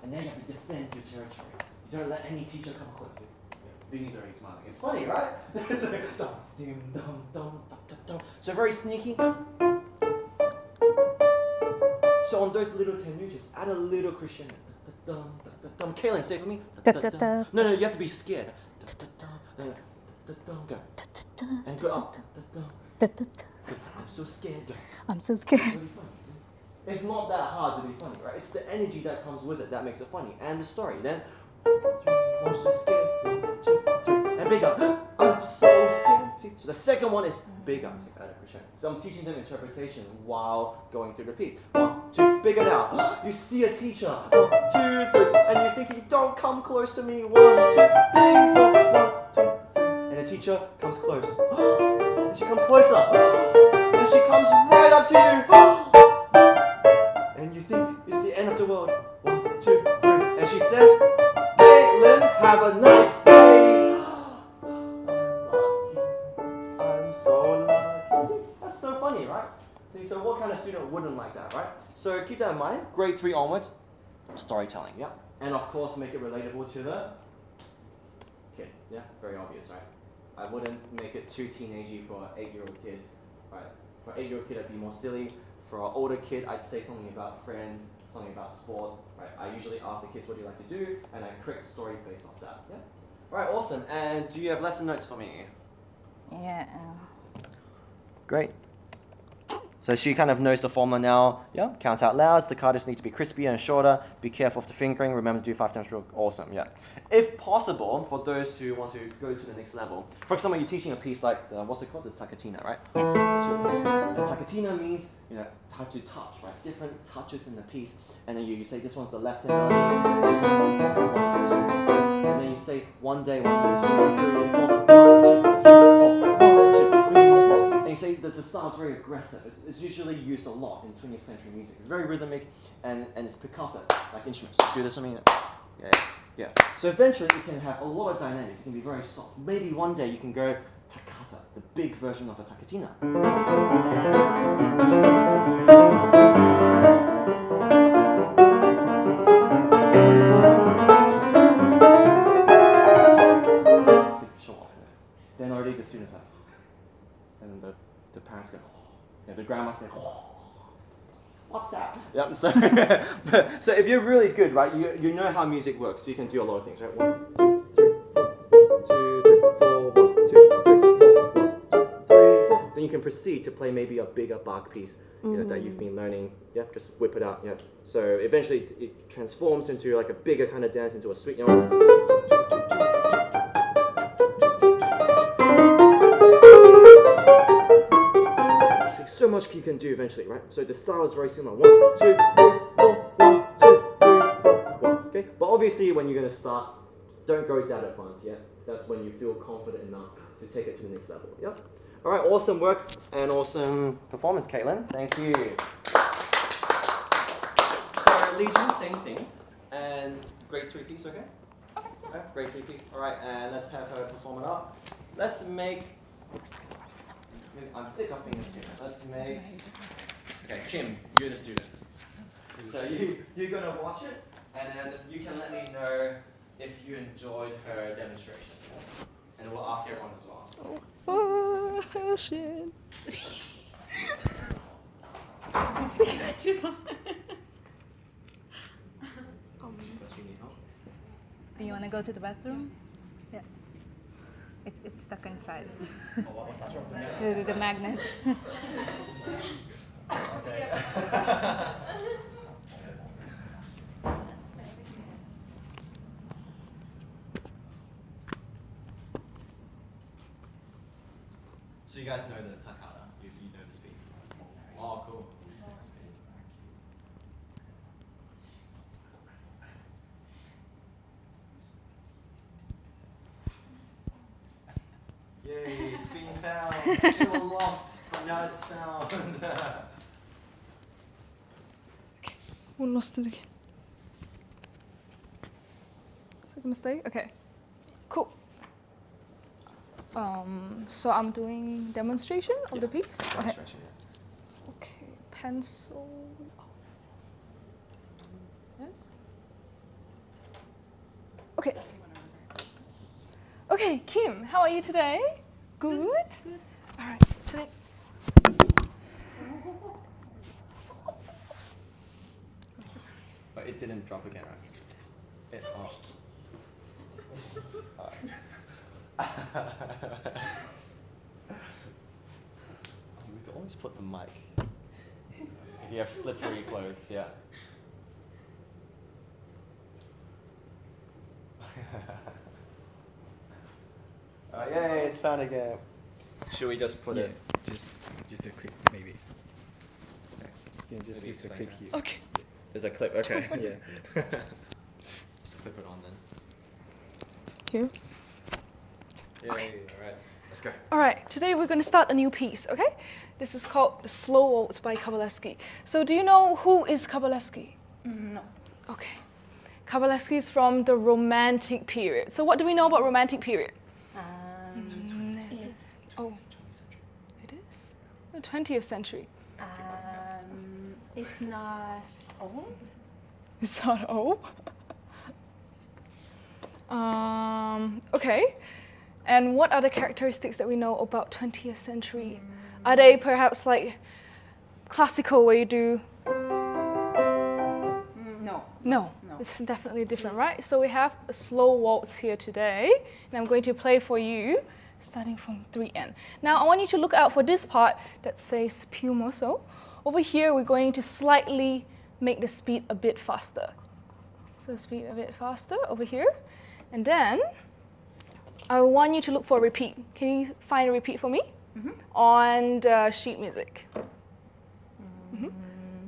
A: And now you have to defend your territory. You don't let any teacher come close. Vinny's already smiling. It's funny, right? So very sneaky. So on those little tenutos, add a little crescendo. Kaylin, say it for me. No, you have to be scared. Go. And go up. I'm so scared.
L: I'm so scared.
A: It's really funny. It's not that hard to be funny, right? It's the energy that comes with it that makes it funny, and the story. Then, I'm so scared. 1, 2, 3, and bigger. I'm so scared. See? So the second one is bigger. So I'm teaching them interpretation while going through the piece. 1, 2, bigger now. You see a teacher. 1, 2, 3, and you're thinking, don't come close to me. 1, 2, 3, 4. 1, 2, 3, and the teacher comes close. And she comes closer. And she comes right up to you. And you think it's the end of the world. 1, 2, 3, and she says, Caitlin, have a nice day. I'm so lucky. See, that's so funny, right? See, so what kind of student wouldn't like that, right? So keep that in mind. Grade 3 onwards, storytelling, yeah? And of course, make it relatable to the kid, yeah? Very obvious, right? I wouldn't make it too teenagey for an 8-year-old kid, right? For an 8-year-old kid, I'd be more silly. For an older kid, I'd say something about friends, something about sport, right? I usually ask the kids, what do you like to do? And I create a story based off that, yeah? All right, awesome. And do you have lesson notes for me?
L: Yeah.
A: Great. So she kind of knows the formula now. Yeah, counts out loud. Staccatos need to be crispier and shorter. Be careful of the fingering. Remember to do 5 times rule. Awesome, yeah. If possible, for those who want to go to the next level, for example, you're teaching a piece like, what's it called? The taccatina, right? The taccatina means, you know, how to touch, right? Different touches in the piece. And then you say, this one's the left hand. 1, 2, 3. And then you say, one day, 1, 2, 3, 4, 1, 2, 3, 4, 1, 2, 3, 4. And you say that the style is very aggressive. It's usually used a lot in 20th century music. It's very rhythmic and it's percussive, like instruments. Do this with me. Yeah. So eventually you can have a lot of dynamics. It can be very soft. Maybe one day you can go toccata, the big version of a taccatina. Show off. Then already the students have, and the parents go, yeah, the grandmas go, what's that? Yep. So if you're really good, right, you know how music works, so you can do a lot of things, right? 1, 2, 3, 4, 1, 2, 3, 4, 1, 2, 3, 4. Then you can proceed to play maybe a bigger Bach piece, you know, that you've been learning. Yeah, just whip it out. Yeah. So eventually it transforms into like a bigger kind of dance, into a sweet, you know. So much you can do eventually, right? So the style is very similar. 1, 2, 3, 4, 1, 2, 3, 4, 1. Okay? But obviously when you're going to start, don't go that advanced yet. That's when you feel confident enough to take it to the next level. Yep. All right, awesome work and awesome performance, Caitlin. Thank you. So Legion, same thing. And grade 3 piece, okay? Okay, grade 3 piece. All right, and let's have her perform it up. Let's make... I'm sick of being a student. Let's make... Okay, Kim, you're the student. So you're going to watch it, and then you can let me know if you enjoyed her demonstration. And we'll ask everyone as well.
L: Oh, shit. Do you want to go to the bathroom? Yeah. It's stuck inside. The magnet.
A: So you guys know the toccata, you know the piece. Oh, cool. Yay, it's been found. It was lost, but now it's found.
C: We lost it again. Is it gonna stay? Okay. Cool. So I'm doing demonstration of the piece. Okay. Okay. Pencil. Yes. Okay. Okay, Kim, how are you today? Good. Good. All right. Today.
A: But it didn't drop again, right? always put the mic. If you have slippery clothes, yeah. Yay, it's found again. Should we just put it?
M: Just a clip, maybe. Yeah, just
A: Maybe
M: use the
A: explain
M: clip here.
C: Okay.
A: There's a clip, okay.
M: Yeah.
A: Just clip it on then.
C: Here.
A: Yay, alright. Let's go.
C: All right, today we're going to start a new piece, okay? This is called The Slow Waltz by Kabalevsky. So do you know who is Kabalevsky?
L: No.
C: Okay. Kabalevsky is from the Romantic period. So what do we know about Romantic period?
L: It's,
C: It is? The 20th century.
L: it's not old.
C: It's not old. Okay. And what are the characteristics that we know about 20th century? Are they perhaps like classical where you do?
L: No.
C: No. It's definitely different, right? So we have a slow waltz here today, and I'm going to play for you starting from 3N. Now I want you to look out for this part that says più mosso. Over here we're going to slightly make the speed a bit faster. So speed a bit faster over here. And then I want you to look for a repeat. Can you find a repeat for me? On the sheet music.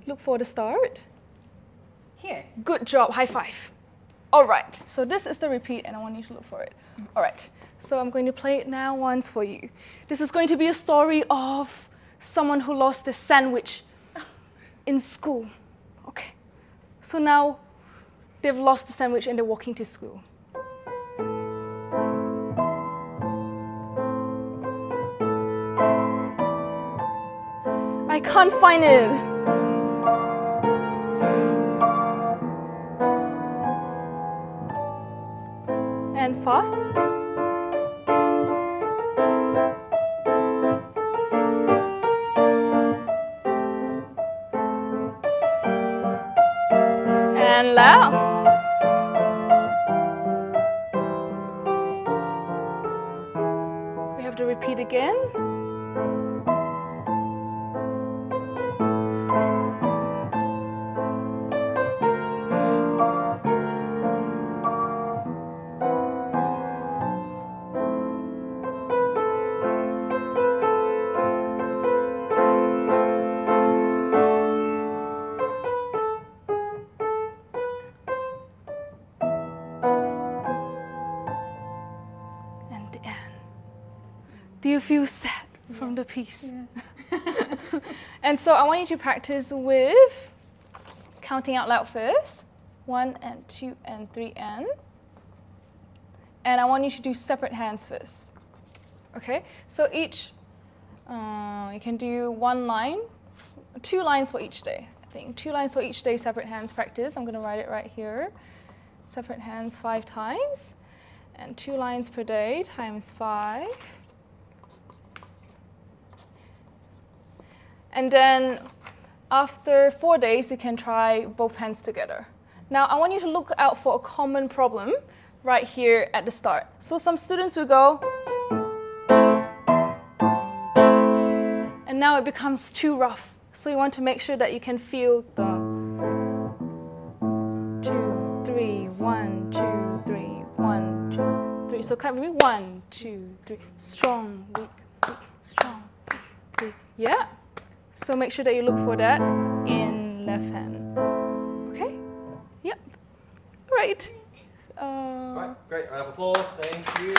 C: Look for the start.
L: Here.
C: Good job, high five. All right, so this is the repeat and I want you to look for it. All right, so I'm going to play it now once for you. This is going to be a story of someone who lost their sandwich in school. Okay, so now they've lost the sandwich and they're walking to school. I can't find it. And fast. And loud. We have to repeat again. Do you feel sad from the piece? Yeah. And so I want you to practice with counting out loud first. 1 and 2 and 3 and. And I want you to do separate hands first. Okay? So each, you can do 1 line, 2 lines for each day. I think 2 lines for each day, separate hands practice. I'm going to write it right here. Separate hands 5 times. And 2 lines per day times 5. And then after 4 days, you can try both hands together. Now, I want you to look out for a common problem right here at the start. So some students will go, and now it becomes too rough. So you want to make sure that you can feel the 2, 3, 1, 2, 3, 1, 2, 3. So clap with me, 1, 2, 3. Strong, weak, strong, weak. Yeah. So make sure that you look for that in left hand. Okay? Yep. All right.
A: Right, great. Round of applause. Thank you.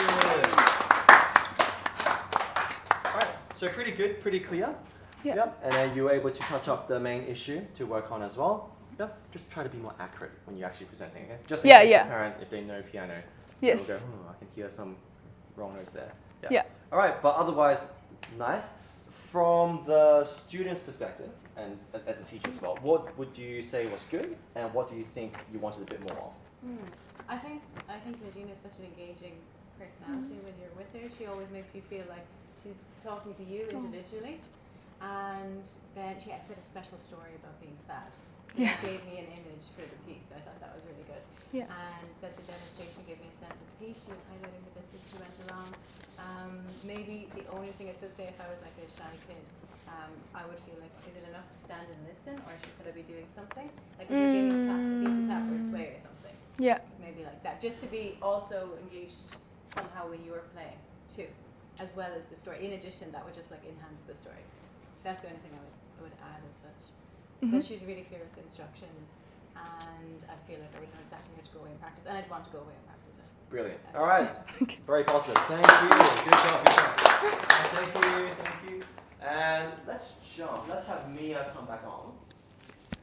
A: All right. So pretty good, pretty clear.
C: Yeah.
A: Yep. And then you were able to touch up the main issue to work on as well. Yep. Just try to be more accurate when you're actually presenting. Okay. Just in case the parent, if they know piano,
C: yes,
A: they'll go, I can hear some wrongness there.
C: Yeah.
A: All right. But otherwise, nice. From the student's perspective, and as a teacher as well, what would you say was good, and what do you think you wanted a bit more of?
J: I think Regina is such an engaging personality when you're with her. She always makes you feel like she's talking to you individually. And then she said a special story about being sad. It gave me an image for the piece, so I thought that was really good.
C: Yeah.
J: And that the demonstration gave me a sense of the piece. She was highlighting the bits as she went along. Maybe the only thing is to say, if I was like a shy kid, I would feel like, is it enough to stand and listen, or could I be doing something? Like if you're giving a beat to clap or sway or something.
C: Yeah.
J: Maybe like that, just to be also engaged somehow when you're playing too, as well as the story. In addition, that would just like enhance the story. That's the only thing I would add as such. But she was really clear with the instructions, and I feel like I would know exactly how to go away and practice, and I'd want to go away and practice it.
A: Brilliant. All right. Very positive. Thank you. Good job. Good job. Thank you. Thank you. And let's jump. Let's have Mia come back on.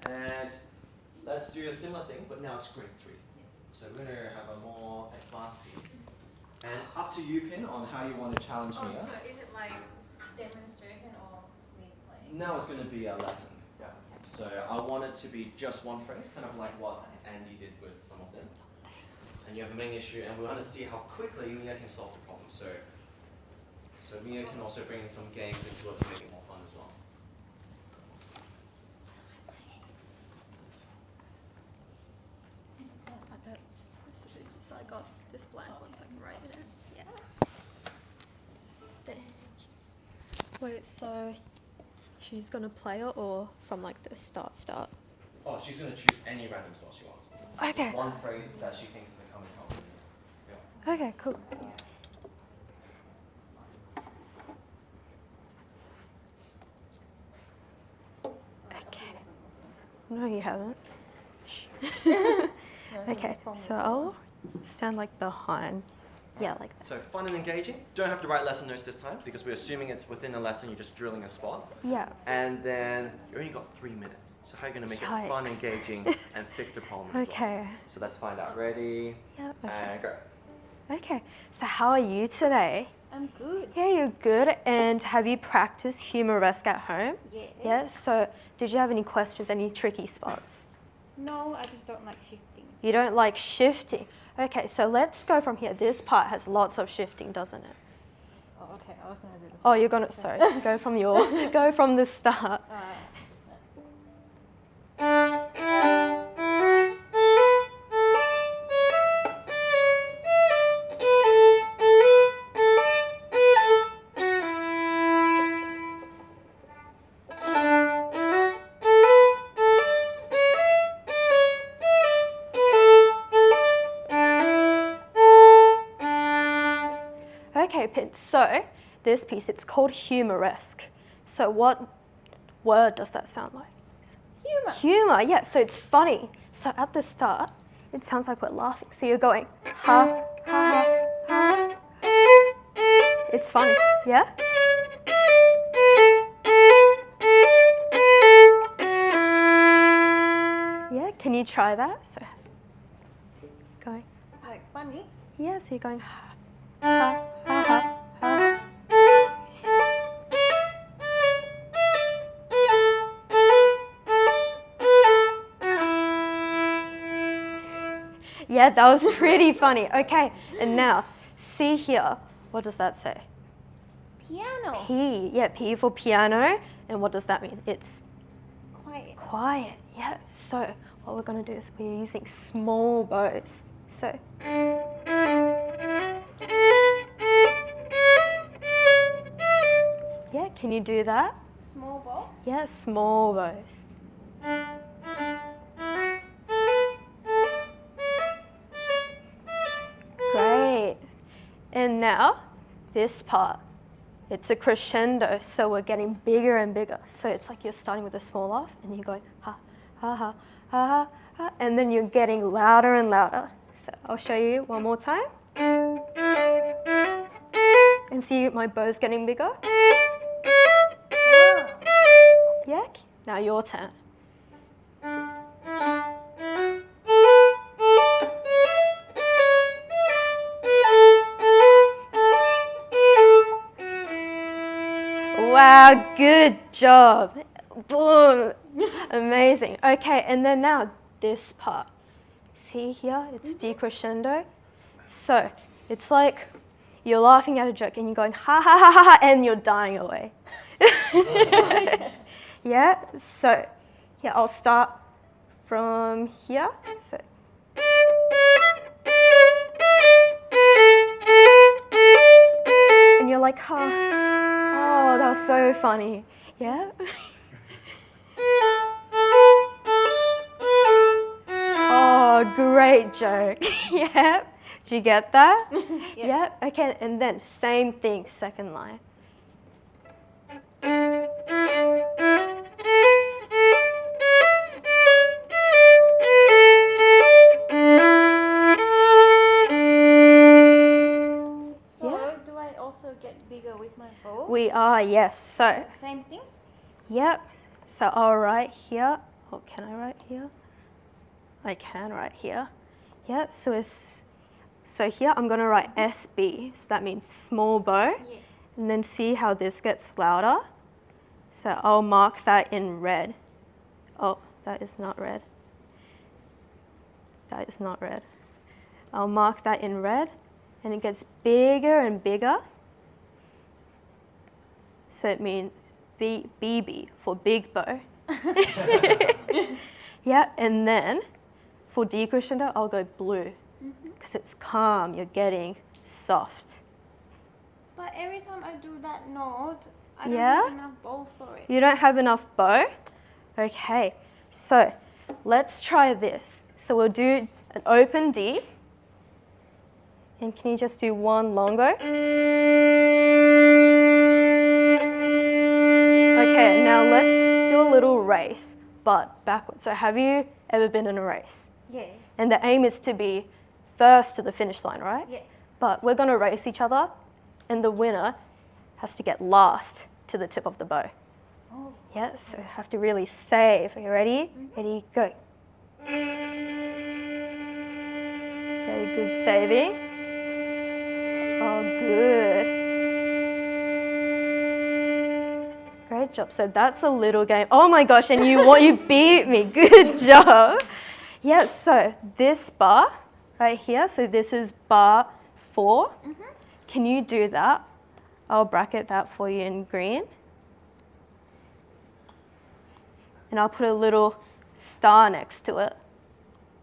A: And let's do a similar thing, but now it's grade 3. So we're going to have a more advanced piece. And up to you, Pin, on how you want to challenge Mia.
E: So is it like demonstration or me playing?
A: Now it's going to be a lesson. Yeah. So I want it to be just one phrase, kind of like what Andy did with some of them. And you have a main issue, and we want to see how quickly Mia can solve the problem. So Mia can also bring in some games into it to make it more fun as well.
H: I bet this is easy. So I got this blank one, so I can write it in. Yeah. Thank you. Wait, so she's gonna play it or from like the start?
A: Oh, she's going to choose any random spot she wants.
H: Okay.
A: One phrase that she thinks is a common help. Yeah.
H: Okay, cool. Okay. No, you haven't. Okay, so I'll stand like behind. Yeah, like that.
A: So fun and engaging. Don't have to write lesson notes this time because we're assuming it's within a lesson, you're just drilling a spot.
H: Yeah.
A: And then you only got 3 minutes. So how are you going to make it fun,
H: Yikes.
A: engaging, and fix the problem as well?
H: Okay.
A: So let's find out. Ready?
H: Yeah, okay.
A: And go.
H: Okay, so how are you today?
E: I'm good.
H: Yeah, you're good. And have you practiced humoresque at home?
E: Yeah.
H: Yeah, so did you have any questions, any tricky spots?
E: No, I just don't like shifting.
H: You don't like shifting. Okay, so let's go from here. This part has lots of shifting, doesn't it?
E: Oh, okay. I was gonna do the.
H: Oh, you're gonna, sorry, go from go from the start. Okay, Pin, so this piece, it's called humoresque. So what word does that sound like?
E: Humor.
H: Humor, yeah, so it's funny. So at the start, it sounds like we're laughing. So you're going, ha, ha, ha, ha. It's funny, yeah? Yeah, can you try that? So going,
E: Like funny.
H: yeah, so you're going, ha, ha, ha, ha, ha. Yeah, that was pretty funny. Okay, and now, see here. What does that say?
E: Piano.
H: P. Yeah, P for piano. And what does that mean? It's
E: Quiet.
H: quiet. Yeah, so what we're going to do is we're using small bows. So. Yeah, can you do that?
E: Small ball.
H: Yeah, small bows. Great. And now, this part, it's a crescendo, so we're getting bigger and bigger. So it's like you're starting with a small laugh, and then you're going ha, ha, ha, ha, ha, ha, and then you're getting louder and louder. So I'll show you one more time. And see my bow's getting bigger? Yeah? Now your turn. Wow, good job. Boom. Amazing. Okay, and then now this part. See here, it's decrescendo. So it's like you're laughing at a joke and you're going ha ha ha ha ha and you're dying away. Yeah, so yeah, I'll start from here. So. And you're like, huh? Oh, that was so funny. Yeah? Oh, great joke. Yep. Did you get that? Yep. Okay, and then same thing, second line.
L: With my bow?
H: We are, yes. So,
L: Same thing?
H: yep. So I'll write here. Oh, can I write here? I can write here. Yep. So here I'm going to write SB. So that means small bow.
L: Yeah.
H: And then see how this gets louder. So I'll mark that in red. Oh, that is not red. That is not red. I'll mark that in red, and it gets bigger and bigger. So it means BB for big bow. Yeah, and then for decrescendo, I'll go blue because it's calm, you're getting soft.
L: But every time I do that note, I don't
H: Yeah?
L: have enough bow for it.
H: You don't have enough bow? Okay, so let's try this. So we'll do an open D. And can you just do one long bow? Okay, now let's do a little race, but backwards. So have you ever been in a race?
L: Yeah.
H: And the aim is to be first to the finish line, right?
L: Yeah.
H: But we're going to race each other, and the winner has to get last to the tip of the bow.
L: Oh.
H: Yeah, so you have to really save. Are you ready? Ready, go. Very good saving. Oh, good. Great job. So that's a little game. Oh my gosh, and you beat me. Good job. Yeah, so this bar right here, so this is bar 4. Can you do that? I'll bracket that for you in green. And I'll put a little star next to it.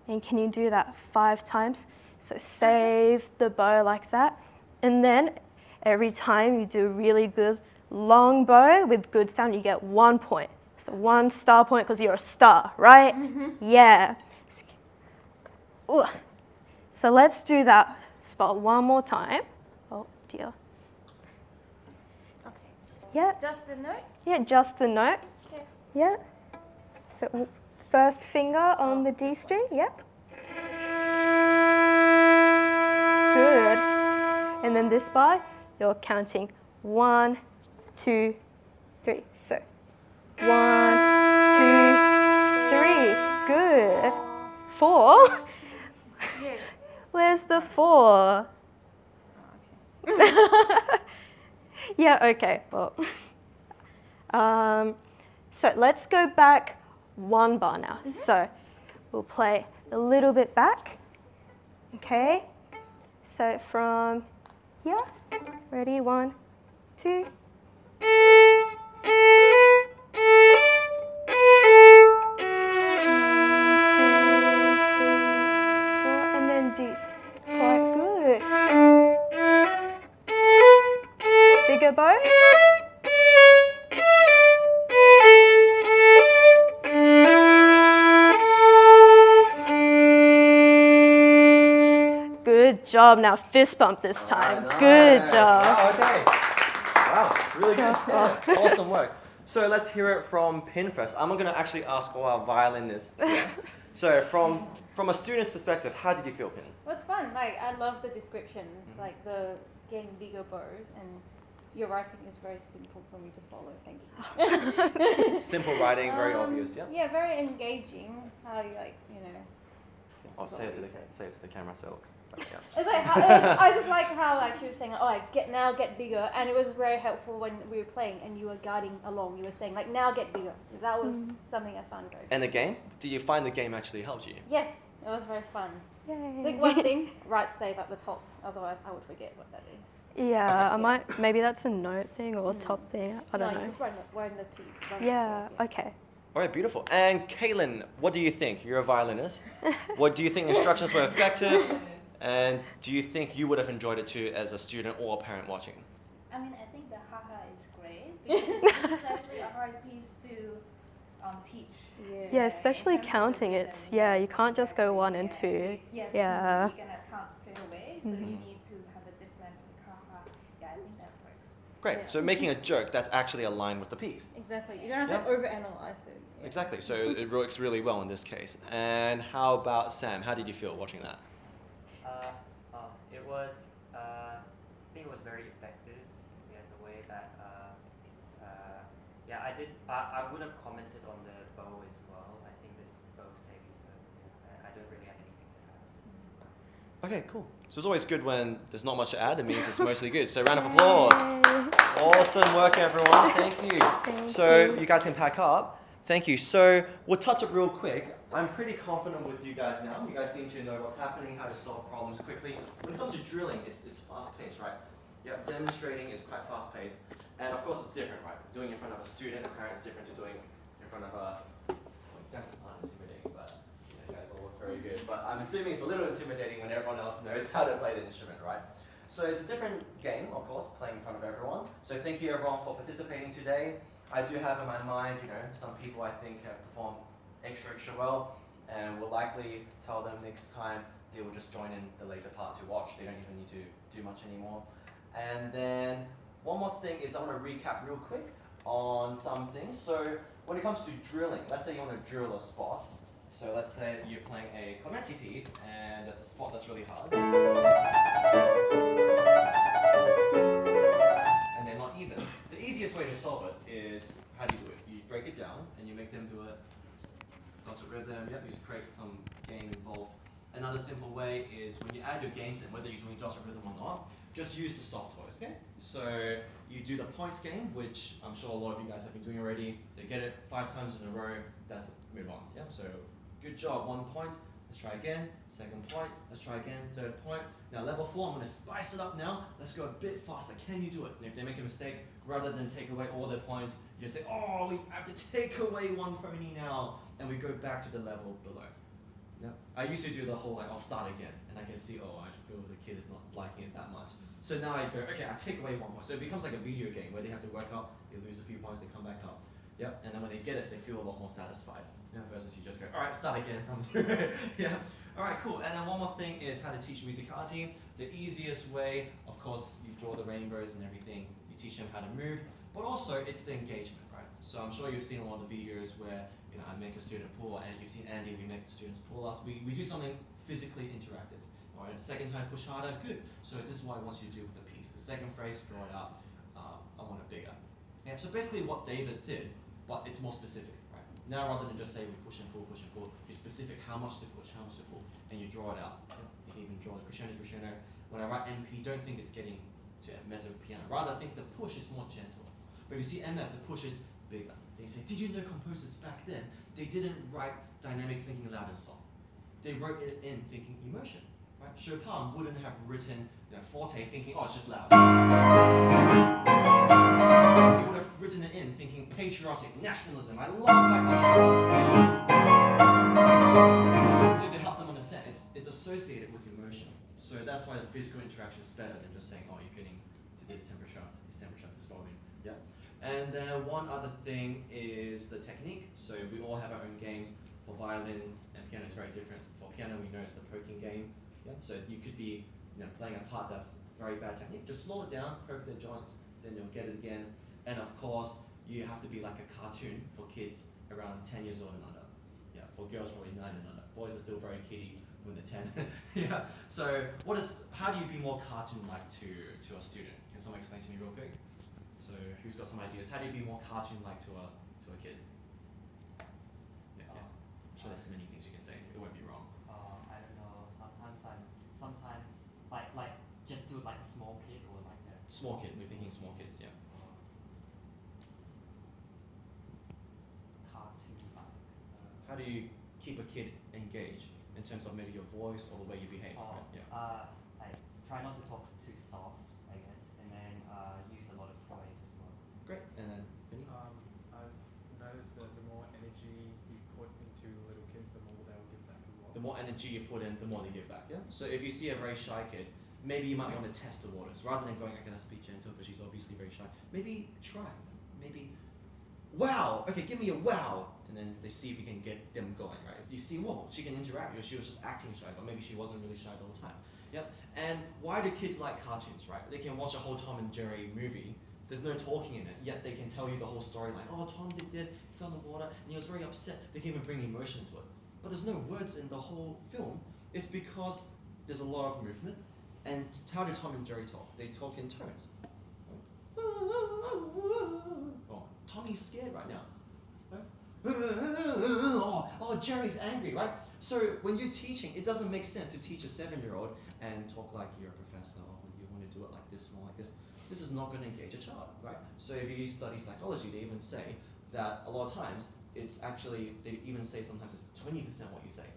H: And can you do that 5 times? So save the bow like that. And then every time you do a really good long bow with good sound, you get 1 point. So 1 star point because you're a star, right? Yeah. Ooh. So let's do that spot one more time. Oh dear.
L: Okay.
H: Yeah.
L: Just the note?
H: Yeah, just the note.
L: Okay.
H: Yeah. So first finger on the D string, yeah. Good. And then this bar, you're counting 1, 2, 3. So 1, 2, 3. Good. 4.
L: Yeah.
H: Where's the 4? Yeah, okay. Well, so let's go back 1 bar now. So we'll play a little bit back. Okay. So from here, ready? 1, 2. And then D. Quite good. Bigger bow. Good job. Now fist bump this time.
A: Nice.
H: Good job.
A: Wow, okay. Wow, really good. Yeah, awesome work. So let's hear it from Pin first. I'm going to actually ask all our violinists here. So from a student's perspective, how did you feel, Pin?
L: It was fun. Like, I love the descriptions, like the getting bigger bows, and your writing is very simple for me to follow. Thank you.
A: Simple writing, very obvious, yeah?
L: Yeah, very engaging. How you
A: I'll say it to the camera so it looks better, yeah.
L: It's like I just like how she was saying, get bigger, and it was very helpful when we were playing and you were guiding along. You were saying like, now get bigger. That was something I found very.
A: And the game? Did you find the game actually helped you?
L: Yes, it was very fun.
H: Yay.
L: I think one thing, write save at the top. Otherwise, I would forget what that is.
H: Yeah, I maybe that's a note thing or top thing. I don't know.
L: Just write in the keys.
H: Yeah, okay.
A: All right, beautiful. And Caitlin, what do you think? You're a violinist. What do you think instructions were effective? And do you think you would have enjoyed it too as a student or a parent watching?
E: I mean, I think the haha is great because it's exactly a hard piece to teach.
H: Yeah, especially
E: in terms of the
H: counting.
E: rhythm,
H: It's yeah, you can't just go
E: exactly,
H: 1 and 2.
E: Yes,
H: Yeah.
E: you cannot count straight away, so you need to have a different haha. Yeah, I think that works.
A: Great.
L: Yeah.
A: So making a joke that's actually aligned with the piece.
L: Exactly. You don't have
A: Yeah.
L: to overanalyze it. Yeah.
A: Exactly. So it works really well in this case. And how about Sam? How did you feel watching that?
F: It was, I think it was very effective. Yeah, the way that, I would have commented on the bow as well. I think this bow saving, so yeah, I don't really have anything to add.
A: Okay, cool. So it's always good when there's not much to add. It means it's mostly good. So round of applause. Awesome work, everyone. Thank you. So you guys can pack up. Thank you. So we'll touch up real quick. I'm pretty confident with you guys now. You guys seem to know what's happening, how to solve problems quickly. When it comes to drilling, it's fast-paced, right? Yep, demonstrating is quite fast-paced. And of course, it's different, right? Doing in front of a student, a parent is different to doing in front of a... Well, you guys aren't intimidating, but you guys all look very good. But I'm assuming it's a little intimidating when everyone else knows how to play the instrument, right? So it's a different game, of course, playing in front of everyone. So thank you everyone for participating today. I do have in my mind, some people I think have performed extra well, and will likely tell them next time they will just join in the later part to watch. They don't even need to do much anymore. And then one more thing is I want to recap real quick on some things. So when it comes to drilling, let's say you want to drill a spot. So let's say you're playing a Clementi piece and there's a spot that's really hard. And they're not even. The easiest way to solve it is, how do you do it? You break it down and you make them do a concert rhythm. Yep, you create some game involved. Another simple way is when you add your games in, whether you're doing dotted rhythm or not, just use the soft toys, okay? So you do the points game, which I'm sure a lot of you guys have been doing already. They get it 5 times in a row, that's it, move on. Yep, so good job, 1 point. Let's try again, 2nd point, let's try again, 3rd point. Now level 4, I'm gonna spice it up now. Let's go a bit faster, can you do it? And if they make a mistake, rather than take away all their points, you say, oh, we have to take away 1 pony now. And we go back to the level below. Yep. I used to do the whole I'll start again, and I can see, I feel the kid is not liking it that much. So now I go, okay, I take away 1 point. So it becomes like a video game where they have to work up, they lose a few points, they come back up. Yep, and then when they get it, they feel a lot more satisfied. Versus you just go, all right, start again from 0. Yeah, all right, cool. And then one more thing is how to teach musicality. The easiest way, of course, you draw the rainbows and everything. You teach them how to move, but also it's the engagement, right? So I'm sure you've seen a lot of videos where I make a student pull, and you've seen Andy, we make the students pull us. We do something physically interactive. All right, the second time push harder, good. So this is what I want you to do with the piece. The second phrase, draw it out. I want it bigger. Yeah, so basically what David did, but it's more specific, right? Now rather than just say we push and pull, you're specific how much to push, how much to pull, and you draw it out. You can even draw the crescendo. When I write MP, don't think it's getting to mezzo piano. Rather think the push is more gentle. But if you see MF, the push is bigger. They say, did you know composers back then, they didn't write dynamics thinking loud and soft. They wrote it in thinking emotion. Right? Chopin wouldn't have written forte thinking, it's just loud. He would have written it in thinking patriotic, nationalism, I love my country. So to help them understand, it's associated with emotion. So that's why the physical interaction is better than just saying, you're getting to this temperature, this volume. Yeah. And then one other thing is the technique. So we all have our own games. For violin and piano, it's very different. For piano, we know it's the poking game. Yeah? So you could be playing a part that's very bad technique. Just slow it down, poke the joints, then you'll get it again. And of course, you have to be like a cartoon for kids around 10 years old and under. Yeah, for girls probably 9 and under. Boys are still very kiddie when they're 10. Yeah. So how do you be more cartoon-like to a student? Can someone explain to me real quick? So who's got some ideas? How do you be more cartoon-like to a kid? Yeah. I'm sure there's many things you can say. It won't be wrong.
F: I don't know. Sometimes like just do it like a small kid or like a
A: small kid. We're thinking small kids. Yeah.
F: Cartoon like.
A: How do you keep a kid engaged in terms of maybe your voice or the way you behave? Right? Yeah.
F: I try not to talk too soft, I guess, and then use a lot of toys as well.
A: Great. And then Vinny?
I: I've noticed that the more energy
A: more energy you put in, the more they give back. Yeah. So if you see a very shy kid, maybe you might want to test the waters rather than going, I'm gonna speak gentle because she's obviously very shy. Maybe try. Maybe, wow. Okay, give me a wow, and then they see if you can get them going. Right. If you see, whoa, she can interact. Or she was just acting shy, but maybe she wasn't really shy the whole time. Yeah. And why do kids like cartoons? Right. They can watch a whole Tom and Jerry movie. There's no talking in it, yet they can tell you the whole storyline. Oh, Tom did this, he fell in the water, and he was very upset. They can even bring emotion to it. But there's no words in the whole film. It's because there's a lot of movement. And how do Tom and Jerry talk? They talk in tones. Oh, Tommy's scared right now. Oh, Jerry's angry, right? So when you're teaching, it doesn't make sense to teach a 7-year-old and talk like you're a professor, or you want to do it like this, more like this. This is not going to engage a child, right? So if you study psychology, they even say that a lot of times it's actually, they even say sometimes it's 20% what you say.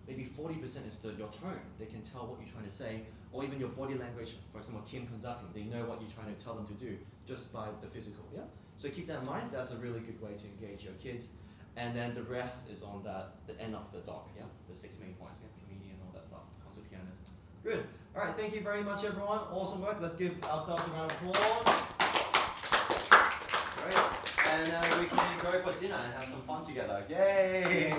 A: Maybe 40% is your tone. They can tell what you're trying to say, or even your body language. For example, Kim conducting, they know what you're trying to tell them to do just by the physical, yeah? So keep that in mind. That's a really good way to engage your kids. And then the rest is on the end of the doc, yeah? The 6 main points, yeah? Comedian, all that stuff, concert pianist. Good. All right, thank you very much, everyone. Awesome work. Let's give ourselves a round of applause. Great. And we can go for dinner and have some fun together. Yay!